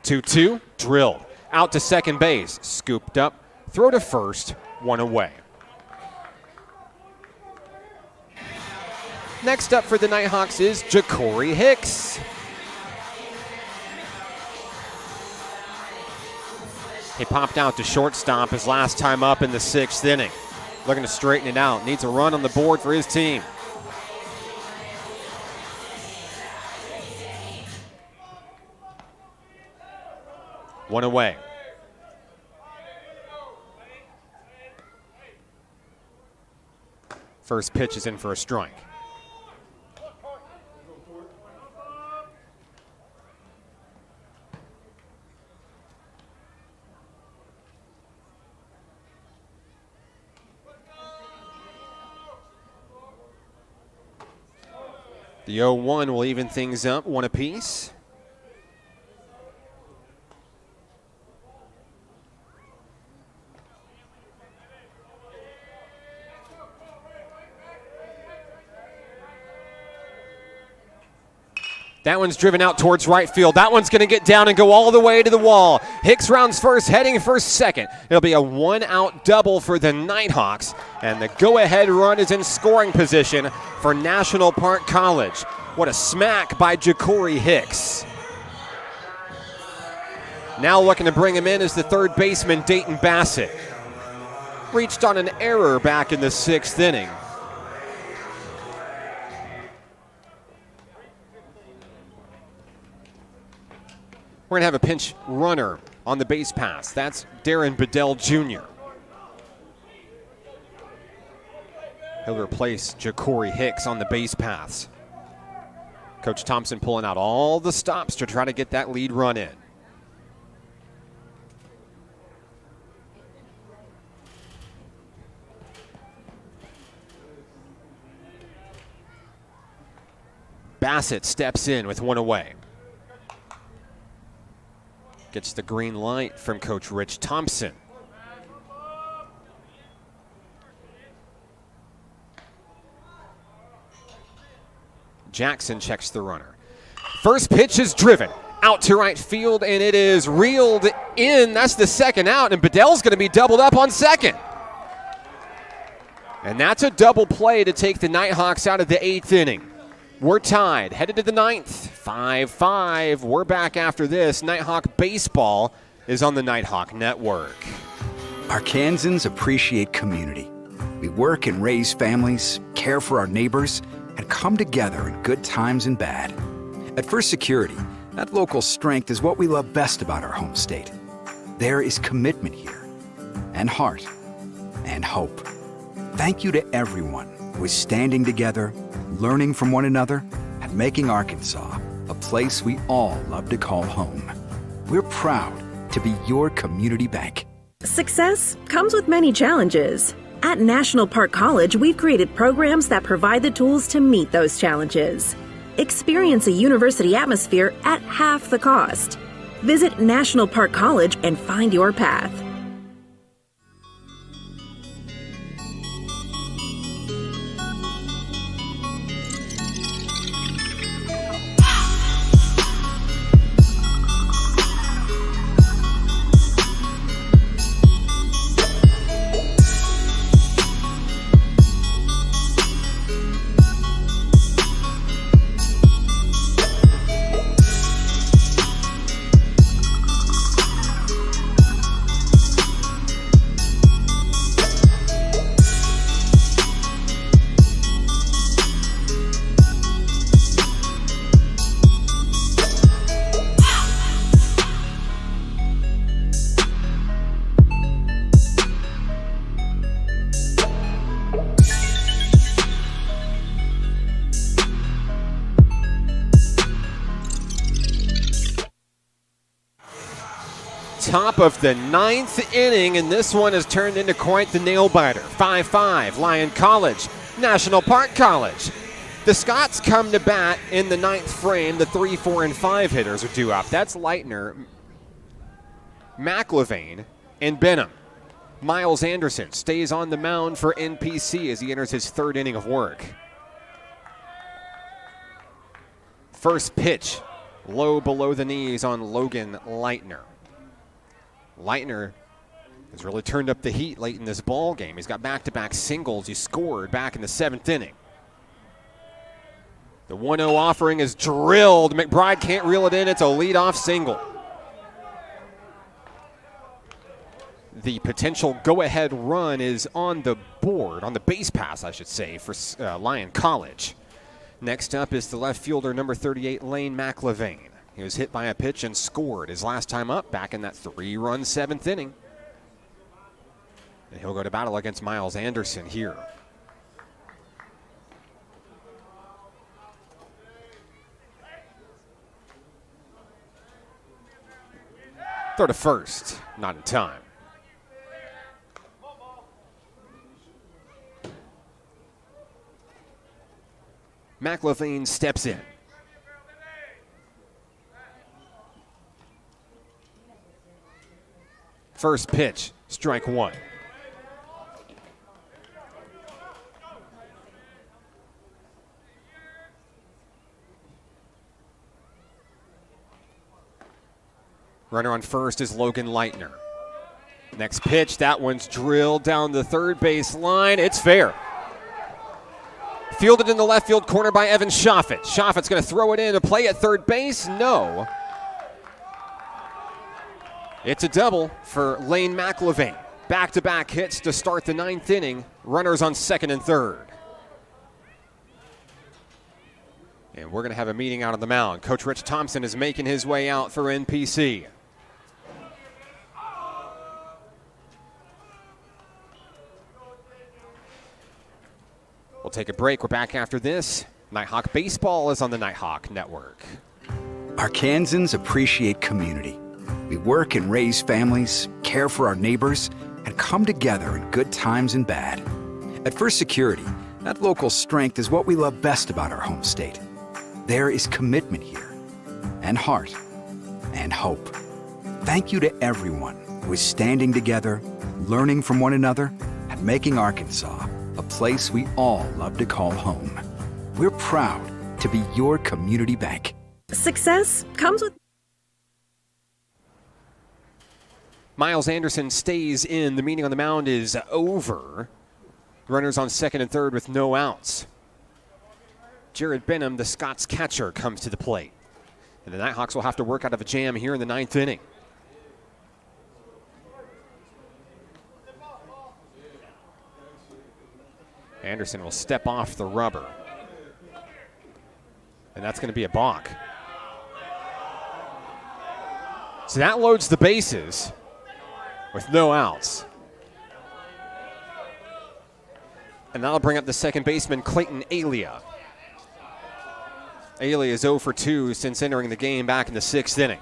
2-2, drilled. Out to second base, scooped up, throw to first, 1 away. Next up for the Nighthawks is Ja'Cory Hicks. He popped out to shortstop his last time up in the 6th inning. Looking to straighten it out. Needs a run on the board for his team. One away. First pitch is in for a strike. The 0-1 will even things up, 1 apiece. That one's driven out towards right field. That one's going to get down and go all the way to the wall. Hicks rounds first, heading for second. It'll be a one-out double for the Nighthawks, and the go-ahead run is in scoring position for National Park College. What a smack by Ja'Cory Hicks. Now looking to bring him in is the third baseman, Dayton Bassett. Reached on an error back in the 6th inning. We're going to have a pinch runner on the base pass. That's Darren Bedell Jr. He'll replace Ja'Cory Hicks on the base paths. Coach Thompson pulling out all the stops to try to get that lead run in. Bassett steps in with one away. Gets the green light from Coach Rich Thompson. Jackson checks the runner. First pitch is driven out to right field, and it is reeled in. That's the second out, and Bedell's going to be doubled up on second. And that's a double play to take the Nighthawks out of the 8th inning. We're tied, headed to the 9th, 5-5. We're back after this. Nighthawk Baseball is on the Nighthawk Network.
Arkansans appreciate community. We work and raise families, care for our neighbors, and come together in good times and bad. At First Security, that local strength is what we love best about our home state. There is commitment here, and heart, and hope. Thank you to everyone who is standing together, learning from one another, and making Arkansas a place we all love to call home. We're proud to be your community bank.
Success comes with many challenges. At National Park College, we've created programs that provide the tools to meet those challenges. Experience a university atmosphere at half the cost. Visit National Park College and find your path.
Top of the 9th inning, and this one has turned into quite the nail-biter. 5-5, Lyon College, National Park College. The Scots come to bat in the 9th frame. The 3, 4, and 5 hitters are due up. That's Leitner, McLevane, and Benham. Miles Anderson stays on the mound for NPC as he enters his 3rd inning of work. First pitch, low below the knees on Logan Leitner. Leitner has really turned up the heat late in this ball game. He's got back-to-back singles. He scored back in the 7th inning. The 1-0 offering is drilled. McBride can't reel it in. It's a leadoff single. The potential go-ahead run is on the board, on the base pass, I should say, for Lyon College. Next up is the left fielder, number 38, Lane McLevane. He was hit by a pitch and scored his last time up back in that 3-run 7th inning. And he'll go to battle against Miles Anderson here. Throw to first, not in time. McLevane steps in. First pitch, strike one. Runner on first is Logan Leitner. Next pitch, that one's drilled down the third base line. It's fair. Fielded in the left field corner by Evan Shoffett. Shoffett's going to throw it in to play at third base. No. It's a double for Lane McIlvaine. Back-to-back hits to start the ninth inning. Runners on second and third. And we're going to have a meeting out on the mound. Coach Rich Thompson is making his way out for NPC. We'll take a break. We're back after this. Nighthawk Baseball is on the Nighthawk Network.
Arkansans appreciate community. We work and raise families, care for our neighbors, and come together in good times and bad. At First Security, that local strength is what we love best about our home state. There is commitment here, and heart, and hope. Thank you to everyone who is standing together, learning from one another, and making Arkansas a place we all love to call home. We're proud to be your community bank.
Success comes with
Miles Anderson stays in. The meeting on the mound is over. Runners on second and third with no outs. Jared Benham, the Scots catcher, comes to the plate. And the Nighthawks will have to work out of a jam here in the ninth inning. Anderson will step off the rubber. And that's going to be a balk. So that loads the bases with no outs. And that'll bring up the second baseman, Clayton Alia. Alia is 0 for 2 since entering the game back in the sixth inning.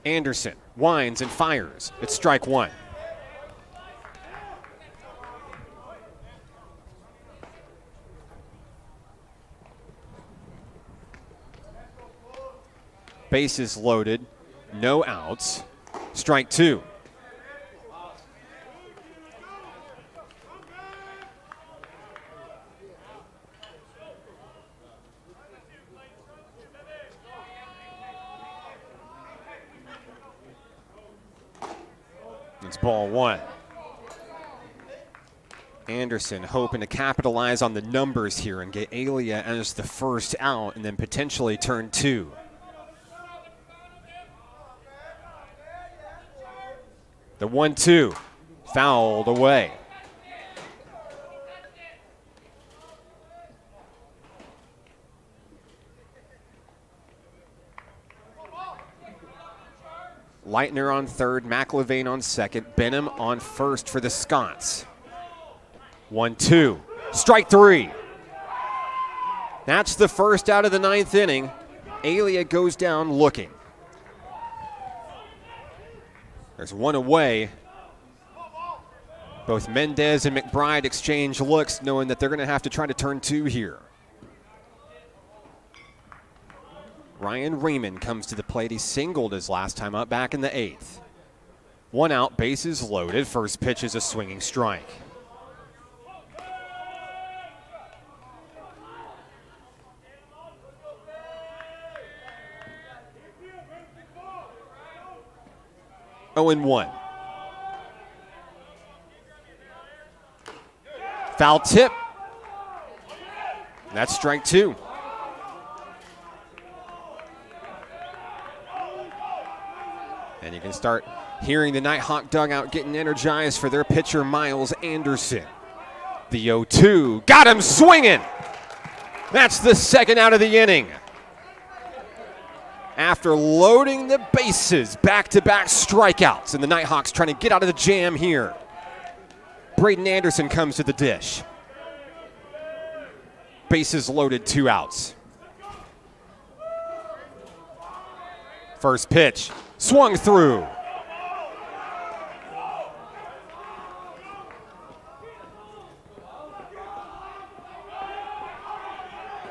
Anderson winds and fires. It's strike one. Bases loaded, no outs. Strike two. It's ball one. Anderson hoping to capitalize on the numbers here and get Alia as the first out and then potentially turn two. The 1-2 fouled away. Leitner on third, McIlvaine on second, Benham on first for the Scots. 1-2, strike three. That's the first out of the ninth inning. Alia goes down looking. There's one away. Both Mendez and McBride exchange looks, knowing that they're going to have to try to turn two here. Ryan Raymond comes to the plate. He singled his last time up back in the eighth. One out, bases loaded. First pitch is a swinging strike. Oh, and 1. Foul tip. That's strike two. And you can start hearing the Nighthawk dugout getting energized for their pitcher, Miles Anderson. The 0-2. Got him swinging. That's the second out of the inning. After loading the bases, back-to-back strikeouts, and the Nighthawks trying to get out of the jam here. Braden Anderson comes to the dish. Bases loaded, 2 outs. First pitch, swung through.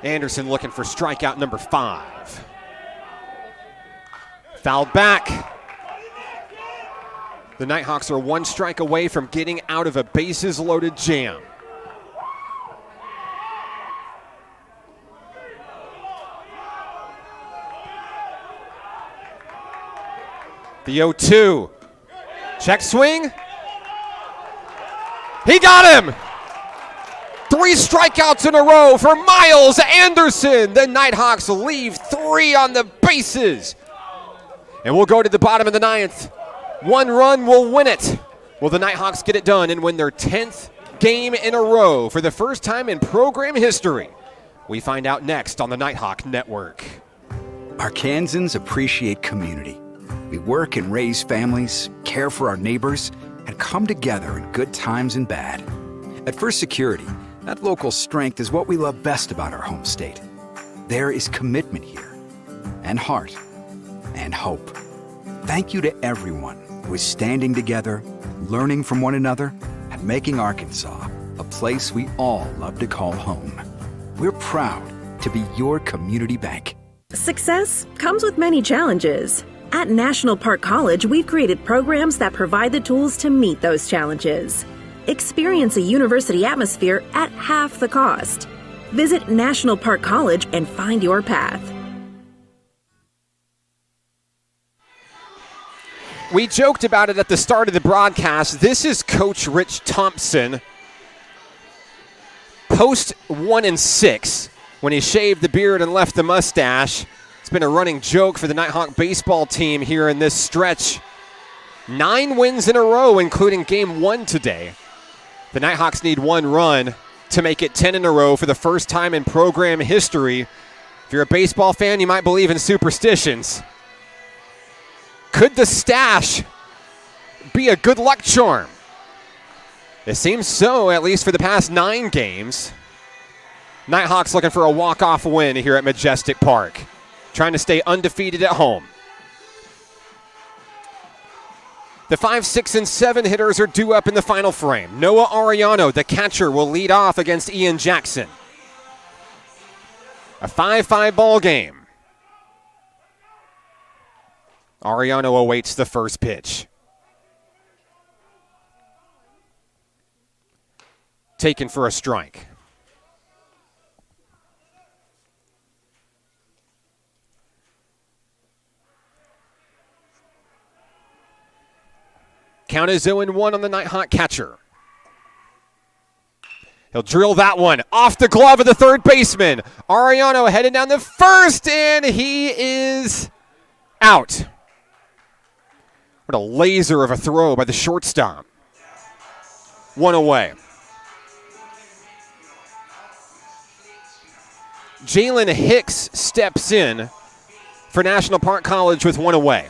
Anderson looking for strikeout number 5. Fouled back. The Nighthawks are one strike away from getting out of a bases-loaded jam. The 0-2. Check swing. He got him! 3 strikeouts in a row for Miles Anderson. The Nighthawks leave 3 on the bases. And we'll go to the bottom of the 9th. 1 run will win it. Will the Nighthawks get it done and win their 10th game in a row for the first time in program history? We find out next on the Nighthawk Network.
Arkansans appreciate community. We work and raise families, care for our neighbors, and come together in good times and bad. At First Security, that local strength is what we love best about our home state. There is commitment here, and heart, and hope. Thank you to everyone who is standing together, learning from one another, and making Arkansas a place we all love to call home. We're proud to be your community bank.
Success comes with many challenges. At National Park College, we've created programs that provide the tools to meet those challenges. Experience a university atmosphere at half the cost. Visit National Park College and find your path.
We joked about it at the start of the broadcast. This is Coach Rich Thompson, post 1-6, when he shaved the beard and left the mustache. It's been a running joke for the Nighthawk baseball team here in this stretch. 9 wins in a row, including game 1 today. The Nighthawks need 1 run to make it 10 in a row for the first time in program history. If you're a baseball fan, you might believe in superstitions. Could the stash be a good luck charm? It seems so, at least for the past 9 games. Nighthawks looking for a walk-off win here at Majestic Park, trying to stay undefeated at home. The 5, 6, and 7 hitters are due up in the final frame. Noah Arellano, the catcher, will lead off against Ian Jackson. A 5-5 ball game. Arellano awaits the first pitch. Taken for a strike. Count is 0-1 on the Nighthawk catcher. He'll drill that one off the glove of the third baseman. Arellano headed down the first, and he is out. What a laser of a throw by the shortstop. 1 away. Jalen Hicks steps in for National Park College with 1 away.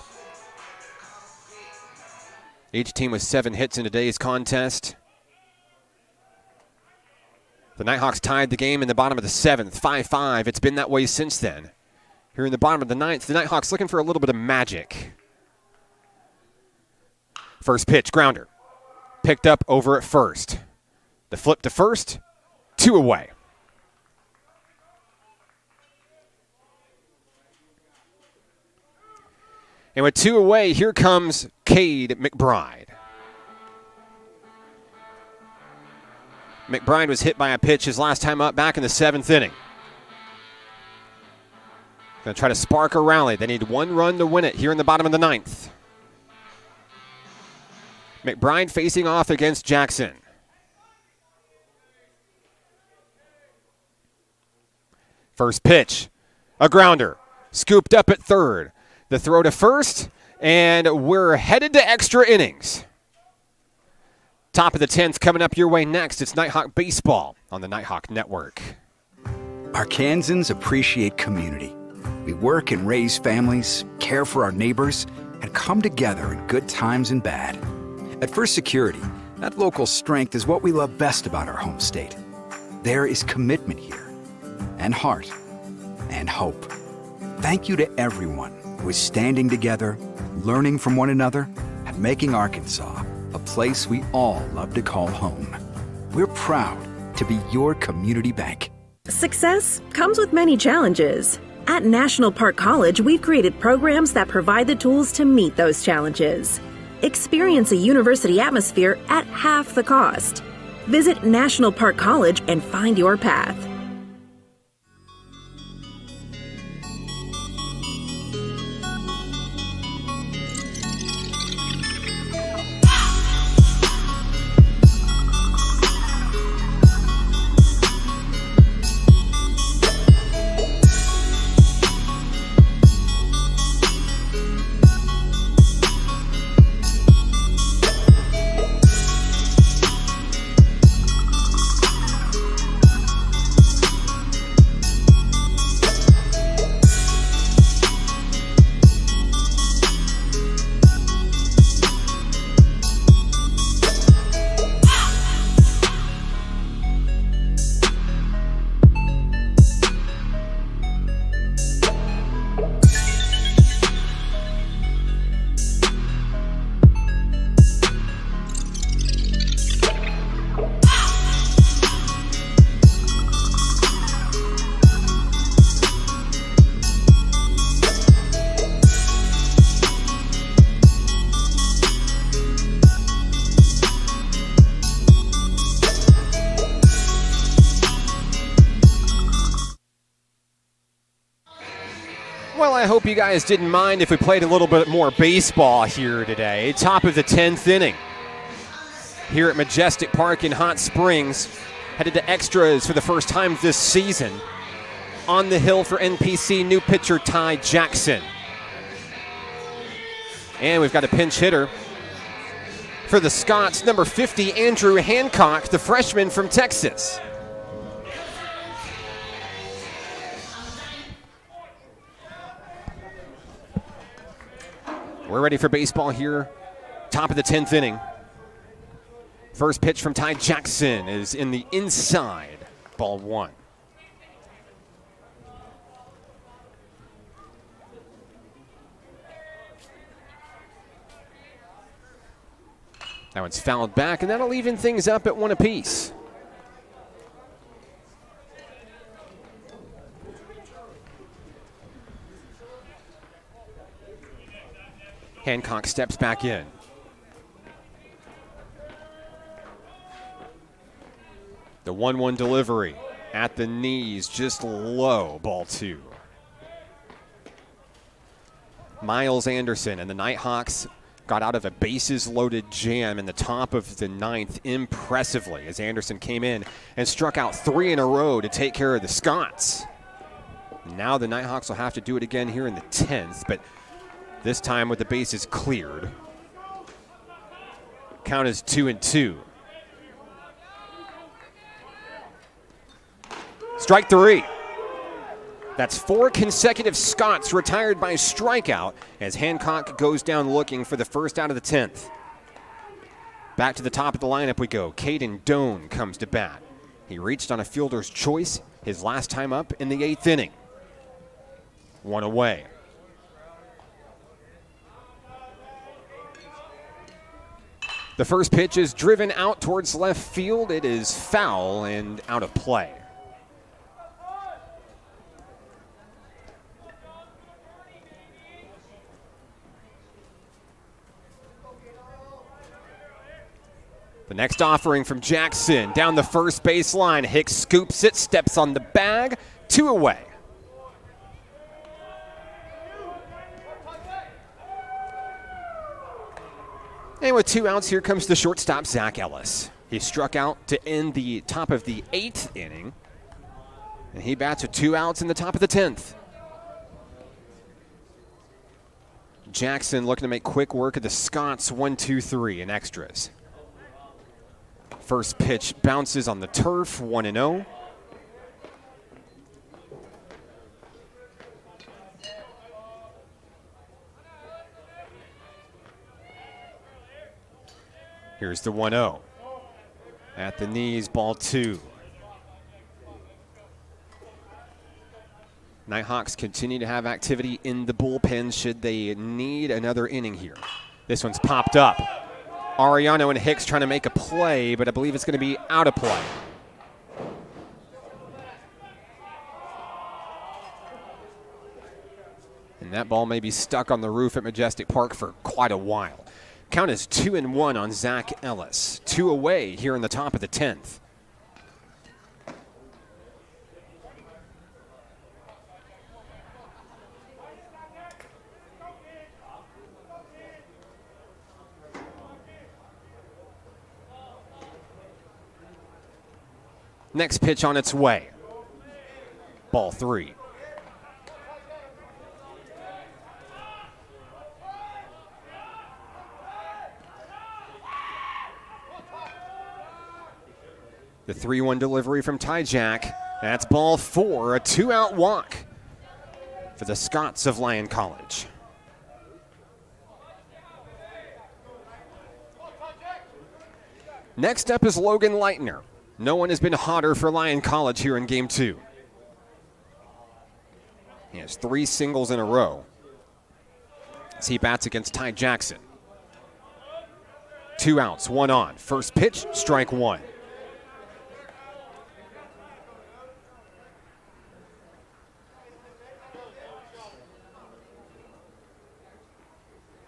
Each team with 7 hits in today's contest. The Nighthawks tied the game in the bottom of the 7th, 5-5. It's been that way since then. Here in the bottom of the 9th, the Nighthawks looking for a little bit of magic. First pitch, grounder. Picked up over at first. The flip to first, 2 away. And with 2 away, here comes Cade McBride. McBride was hit by a pitch his last time up back in the 7th inning. Going to try to spark a rally. They need 1 run to win it here in the bottom of the 9th. McBride facing off against Jackson. First pitch, a grounder, scooped up at third. The throw to first, and we're headed to extra innings. Top of the 10th coming up your way next. It's Nighthawk Baseball on the Nighthawk Network.
Arkansans appreciate community. We work and raise families, care for our neighbors, and come together in good times and bad. At First Security, that local strength is what we love best about our home state. There is commitment here, and heart, and hope. Thank you to everyone who is standing together, learning from one another, and making Arkansas a place we all love to call home. We're proud to be your community bank.
Success comes with many challenges. At National Park College, we've created programs that provide the tools to meet those challenges. Experience a university atmosphere at half the cost. Visit National Park College and find your path.
Well, I hope you guys didn't mind if we played a little bit more baseball here today. Top of the 10th inning here at Majestic Park in Hot Springs. Headed to extras for the first time this season. On the hill for NPC, new pitcher Ty Jackson. And we've got a pinch hitter for the Scots, number 50, Andrew Hancock, the freshman from Texas. We're ready for baseball here. Top of the 10th inning. First pitch from Ty Jackson is in the inside. Ball one. That one's fouled back, and that'll even things up at one apiece. Hancock steps back in. The 1-1 delivery at the knees, just low, ball two. Miles Anderson and the Nighthawks got out of a bases-loaded jam in the top of the ninth impressively as Anderson came in and struck out 3 in a row to take care of the Scots. Now the Nighthawks will have to do it again here in the 10th, but this time with the bases cleared. Count is 2-2. Strike three. That's 4 consecutive Scots retired by strikeout as Hancock goes down looking for the first out of the 10th. Back to the top of the lineup we go. Caden Doan comes to bat. He reached on a fielder's choice his last time up in the 8th inning. 1 away. The first pitch is driven out towards left field. It is foul and out of play. The next offering from Jackson down the first baseline. Hicks scoops it, steps on the bag, 2 away. And with 2 outs, here comes the shortstop, Zach Ellis. He struck out to end the top of the 8th inning, and he bats with 2 outs in the top of the 10th. Jackson looking to make quick work of the Scots, 1-2-3 in extras. First pitch bounces on the turf, 1-0. Here's the 1-0. At the knees, ball 2. Nighthawks continue to have activity in the bullpen should they need another inning here. This one's popped up. Ariano and Hicks trying to make a play, but I believe it's going to be out of play. And that ball may be stuck on the roof at Majestic Park for quite a while. Count is 2-1 on Zach Ellis. 2 away here in the top of the 10th. Next pitch on its way. Ball 3. The 3-1 delivery from Ty Jack. That's ball 4, a 2-out walk for the Scots of Lyon College. Next up is Logan Leitner. No one has been hotter for Lyon College here in Game 2. He has 3 singles in a row as he bats against Ty Jackson. 2 outs, 1 on. First pitch, strike 1.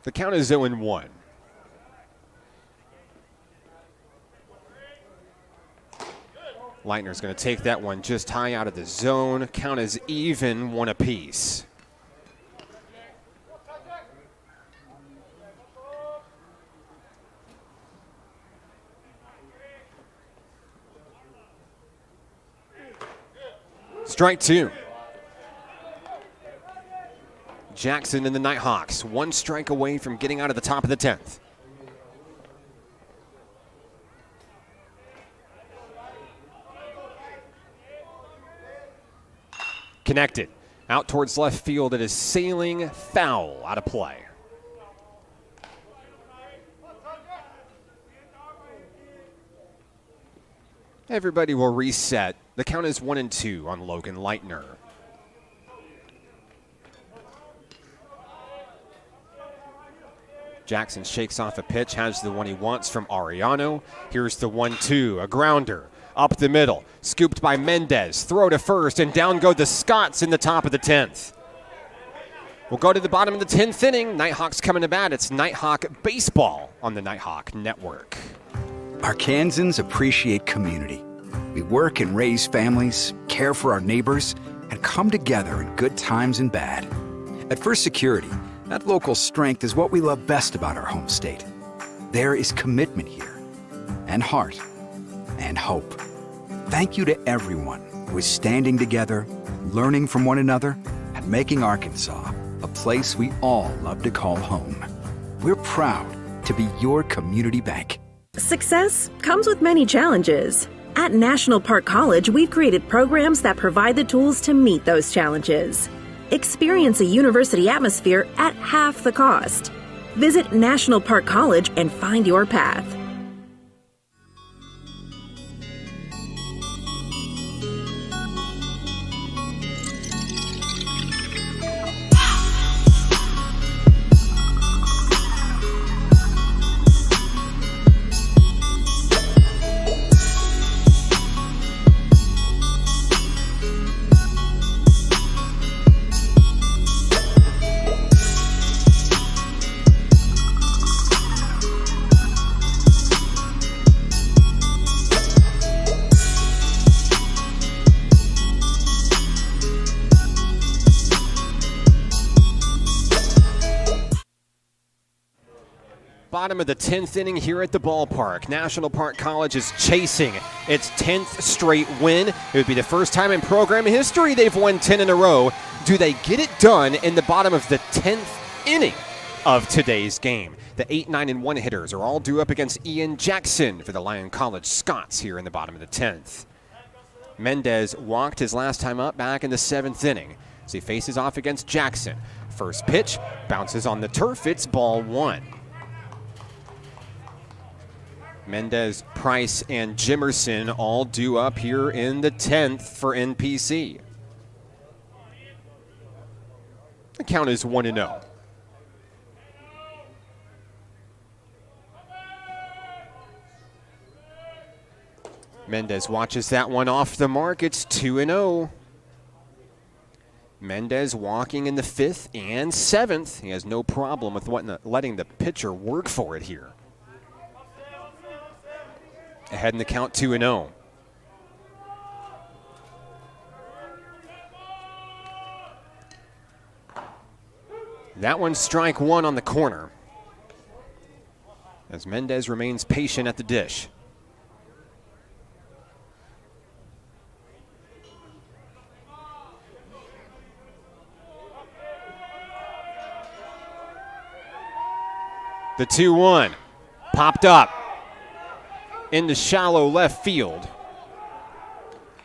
The count is 0-1. Leitner's going to take that one just high out of the zone. Count is even, 1 apiece. Strike 2. Jackson and the Nighthawks, 1 strike away from getting out of the top of the 10th. Connected. Out towards left field. It is sailing foul, out of play. Everybody will reset. The count is 1-2 on Logan Leitner. Jackson shakes off a pitch, has the one he wants from Ariano. Here's the 1-2, a grounder. Up the middle, scooped by Mendez. Throw to first, and down go the Scots in the top of the 10th. We'll go to the bottom of the 10th inning. Nighthawks coming to bat. It's Nighthawk Baseball on the Nighthawk Network.
Arkansans appreciate community. We work and raise families, care for our neighbors, and come together in good times and bad. At First Security, that local strength is what we love best about our home state. There is commitment here, and heart, and hope. Thank you to everyone who is standing together, learning from one another, and making Arkansas a place we all love to call home. We're proud to be your community bank.
Success comes with many challenges. At National Park College, we've created programs that provide the tools to meet those challenges. Experience a university atmosphere at half the cost. Visit National Park College and find your path.
Bottom of the 10th inning here at the ballpark. National Park College is chasing its 10th straight win. It would be the first time in program history they've won 10 in a row. Do they get it done in the bottom of the 10th inning of today's game? The 8, 9, and 1 hitters are all due up against Ian Jackson for the Lyon College Scots here in the bottom of the 10th. Mendez walked his last time up back in the 7th inning as he faces off against Jackson. First pitch bounces on the turf. It's ball 1. Mendez, Price, and Jimerson all due up here in the 10th for NPC. The count is 1-0. Mendez watches that one off the mark. It's 2-0. Mendez walking in the 5th and 7th. He has no problem with letting the pitcher work for it here. Ahead in the count 2-0. That one's strike one on the corner, as Mendez remains patient at the dish. The 2-1 popped up into shallow left field,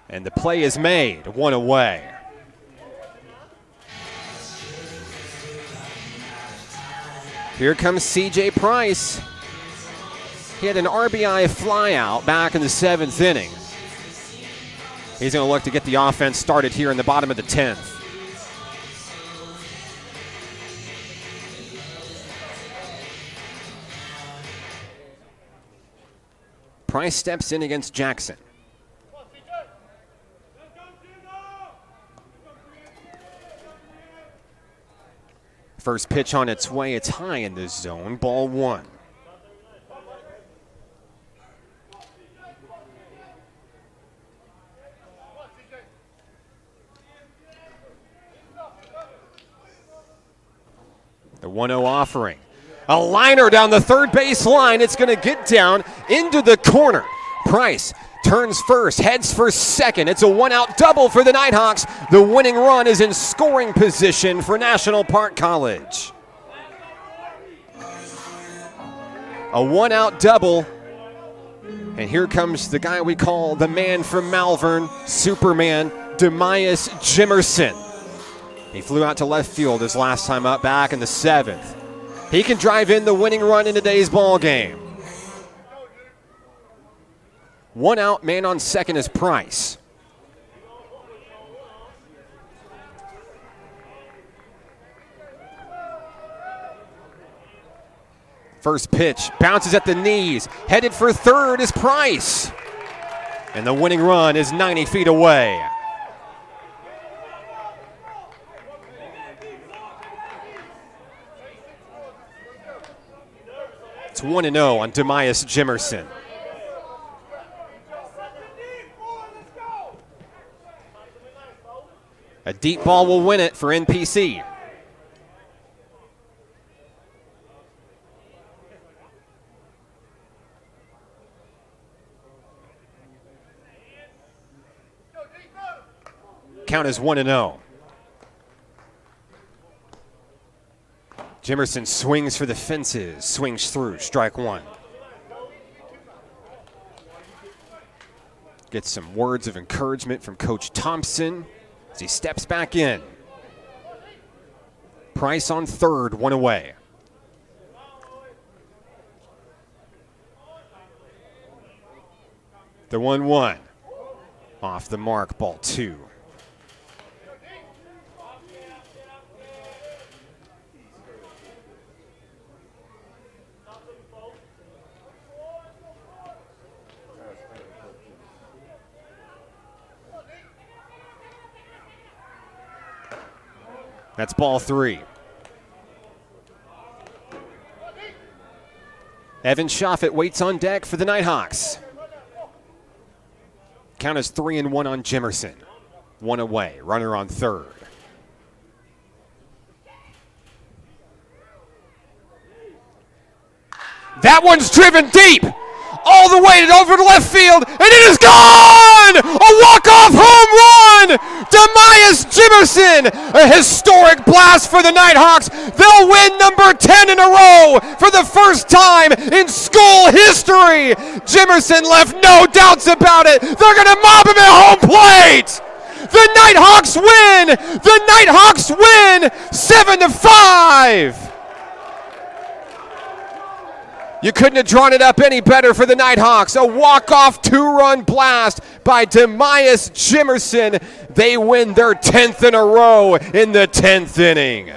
and the play is made, one away. Here comes C.J. Price. He had an RBI flyout back in the 7th inning. He's going to look to get the offense started here in the bottom of the 10th. Price steps in against Jackson. First pitch on its way. It's high in the zone. Ball one. The 1-0 offering. A liner down the third base line. It's going to get down into the corner. Price turns first, heads for second. It's a one-out double for the Nighthawks. The winning run is in scoring position for National Park College. A one-out double. And here comes the guy we call the man from Malvern, Superman, Demias Jimerson. He flew out to left field his last time up back in the 7th. He can drive in the winning run in today's ball game. One out, man on second is Price. First pitch bounces at the knees. Headed for third is Price. And the winning run is 90 feet away. It's 1-0 on Demias Jimerson. A deep ball will win it for NPC. Count is 1-0. Jimerson swings for the fences, swings through, strike one. Gets some words of encouragement from Coach Thompson as he steps back in. Price on third, one away. The 1-1. Off the mark, ball two. That's ball three. Evan Schaffet waits on deck for the Nighthawks. Count is 3-1 on Jimerson. One away, runner on third. That one's driven deep, all the way over to left field, and it is gone! A walk-off home run! Demias Jimerson, a historic blast for the Nighthawks. They'll win number 10 in a row for the first time in school history. Jimerson left no doubts about it. They're going to mob him at home plate. The Nighthawks win! The Nighthawks win 7-5! You couldn't have drawn it up any better for the Nighthawks. A walk-off two-run blast by Demias Jimerson. They win their 10th in a row in the 10th inning.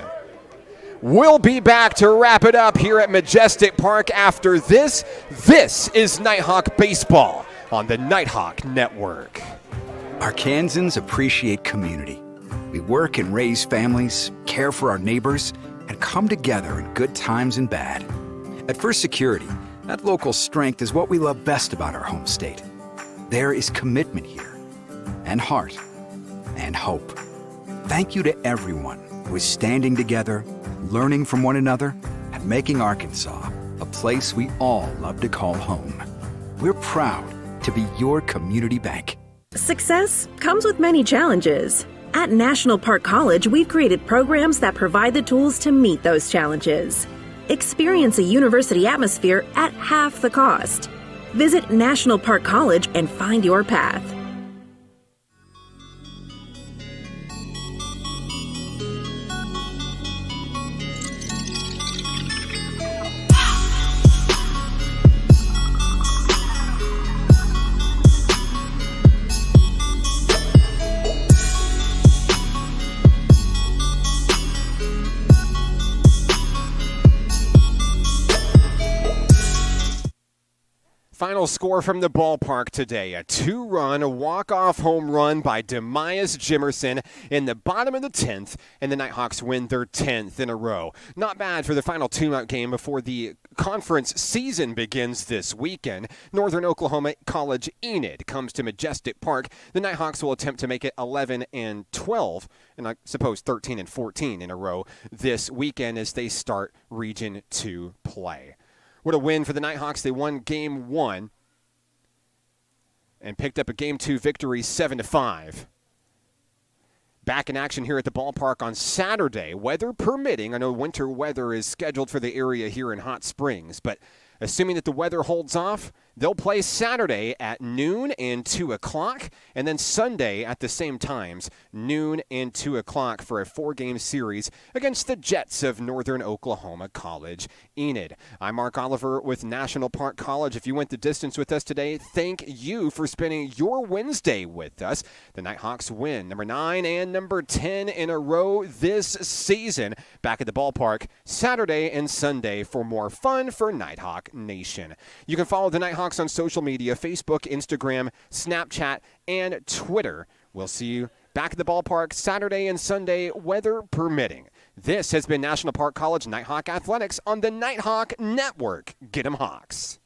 We'll be back to wrap it up here at Majestic Park after this. This is Nighthawk Baseball on the Nighthawk Network.
Arkansans appreciate community. We work and raise families, care for our neighbors, and come together in good times and bad. At First Security, that local strength is what we love best about our home state. There is commitment here, and heart, and hope. Thank you to everyone who is standing together, learning from one another, and making Arkansas a place we all love to call home. We're proud to be your community bank.
Success comes with many challenges. At National Park College, we've created programs that provide the tools to meet those challenges. Experience a university atmosphere at half the cost. Visit National Park College and find your path.
Final score from the ballpark today, a 2-run walk-off home run by Demias Jimerson in the bottom of the 10th, and the Nighthawks win their 10th in a row. Not bad for the final two-out game before the conference season begins this weekend. Northern Oklahoma College Enid comes to Majestic Park. The Nighthawks will attempt to make it 11-12, and I suppose 13-14 in a row this weekend as they start Region 2 play. What a win for the Nighthawks. They won Game 1 and picked up a Game 2 victory 7-5. Back in action here at the ballpark on Saturday, weather permitting. I know winter weather is scheduled for the area here in Hot Springs, but assuming that the weather holds off, they'll play Saturday at noon and 2 o'clock, and then Sunday at the same times, noon and 2 o'clock for a 4-game series against the Jets of Northern Oklahoma College Enid. I'm Mark Oliver with National Park College. If you went the distance with us today, thank you for spending your Wednesday with us. The Nighthawks win number 9 and number 10 in a row this season. Back at the ballpark Saturday and Sunday for more fun for Nighthawk Nation. You can follow the Nighthawks on social media, Facebook, Instagram, Snapchat, and Twitter. We'll see you back at the ballpark Saturday and Sunday, weather permitting. This has been National Park College Nighthawk Athletics on the Nighthawk Network. Get 'em Hawks.